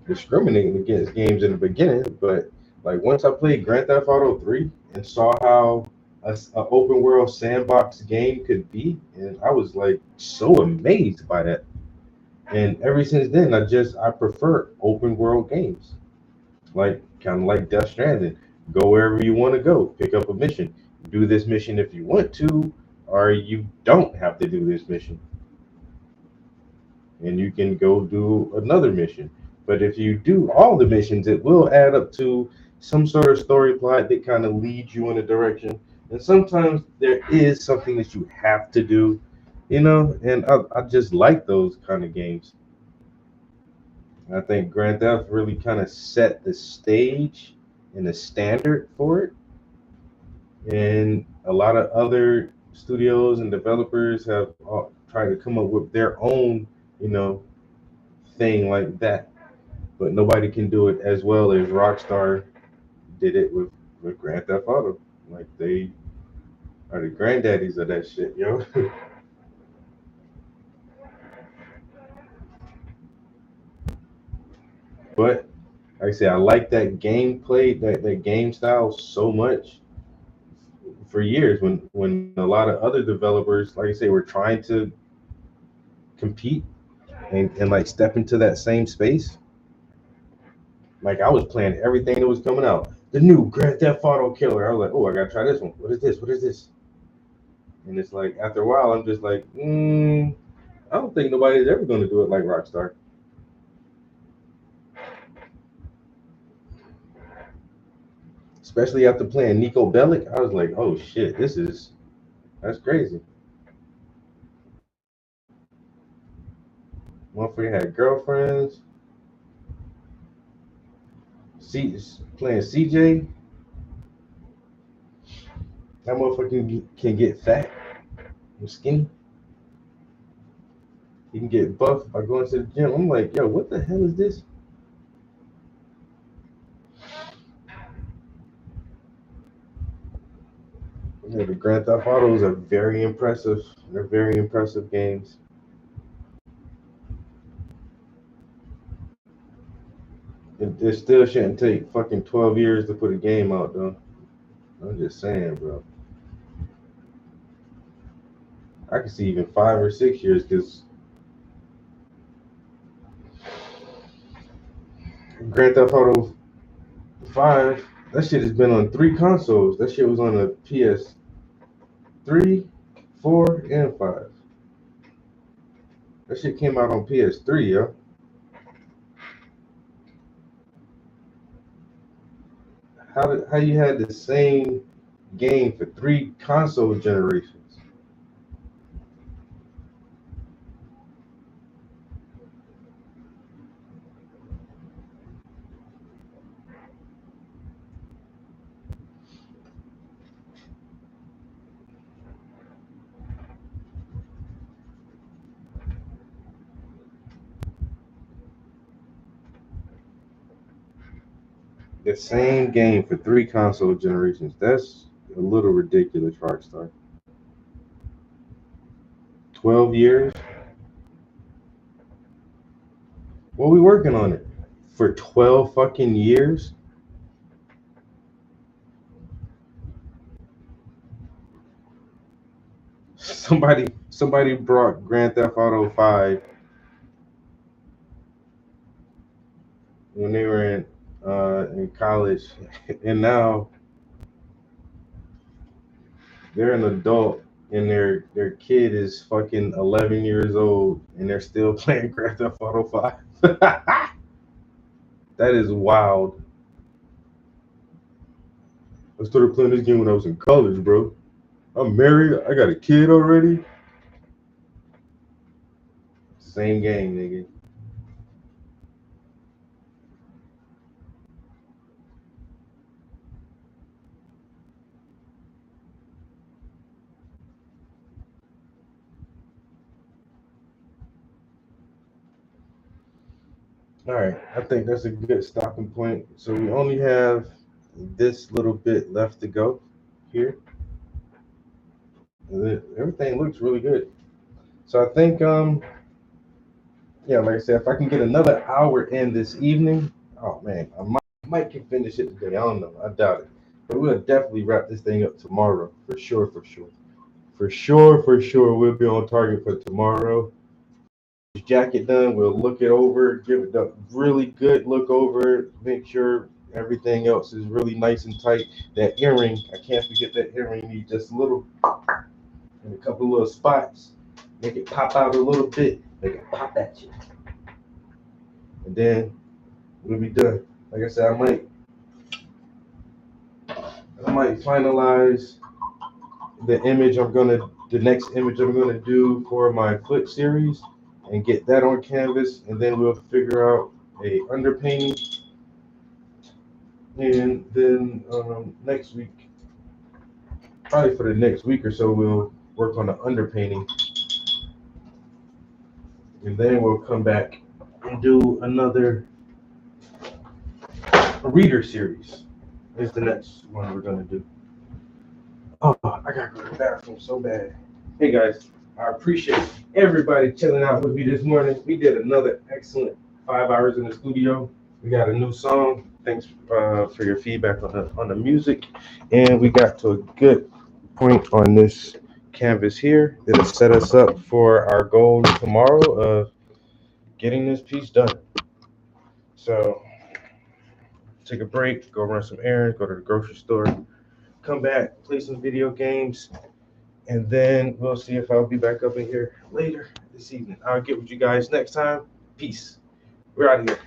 discriminating against games in the beginning, but like once I played Grand Theft Auto 3 and saw how an open world sandbox game could be, and I was like so amazed by that. And ever since then, I prefer open world games, like kind of like Death Stranding. Go wherever you want to go, pick up a mission, do this mission if you want to, or you don't have to do this mission, and you can go do another mission. But if you do all the missions, it will add up to some sort of story plot that kind of leads you in a direction. And sometimes there is something that you have to do, and I just like those kind of games. I think Grand Theft really kind of set the stage and the standard for it. And a lot of other studios and developers have tried to come up with their own, thing like that. But nobody can do it as well as Rockstar did it with Grand Theft Auto. Like they are the granddaddies of that shit, yo. But like I say, I like that gameplay, that game style so much for years when a lot of other developers, like I say, were trying to compete and like step into that same space. Like I was playing everything that was coming out. The new Grand Theft Auto Killer. I was like, oh, I gotta try this one. What is this? What is this? And it's like after a while, I'm just like, I don't think nobody's ever gonna do it like Rockstar. Especially after playing Nico Bellic, I was like, oh shit, that's crazy. Motherfucker had girlfriends. Playing CJ. That motherfucker can get fat and skinny. He can get buff by going to the gym. I'm like, yo, what the hell is this? Yeah, the Grand Theft Autos are very impressive. They're very impressive games. It still shouldn't take fucking 12 years to put a game out, though. I'm just saying, bro. I can see even 5 or 6 years, because Grand Theft Auto 5, that shit has been on 3 consoles. That shit was on a PS3, 4, and 5. That shit came out on PS3, yo. How you had the same game for 3 console generations? The same game for 3 console generations. That's a little ridiculous, Rockstar. 12 years? Well, we working on it for 12 fucking years? Somebody brought Grand Theft Auto 5 when they were in college, and now they're an adult and their kid is fucking 11 years old and they're still playing Grand Theft Auto 5. That is wild. I started playing this game when I was in college, bro. I'm married. I got a kid already. Same game, nigga. All right, I think that's a good stopping point. So we only have this little bit left to go here. And then everything looks really good. So I think, yeah, like I said, if I can get another hour in this evening, oh man, I might can finish it today. I don't know. I doubt it. But we'll definitely wrap this thing up tomorrow, for sure. For sure, we'll be on target for tomorrow. Jacket done, we'll look it over, give it a really good look over, make sure everything else is really nice and tight. That earring, I can't forget that earring needs just a little, and a couple little spots, make it pop out a little bit, make it pop at you. And then we'll be done. Like I said, I might finalize the next image I'm gonna do for my foot series and get that on canvas, and then we'll figure out a underpainting. And then next week, probably for the next week or so, we'll work on the underpainting. And then we'll come back and do another reader series is the next one we're gonna do. Oh, I gotta go to the bathroom so bad. Hey guys, I appreciate everybody chilling out with me this morning. We did another excellent 5 hours in the studio. We got a new song. Thanks for your feedback on the music, and we got to a good point on this canvas here that'll set us up for our goal tomorrow of getting this piece done. So take a break, go run some errands, go to the grocery store, come back, play some video games, and then we'll see if I'll be back up in here later this evening. I'll get with you guys next time. Peace. We're out of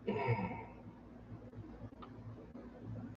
here.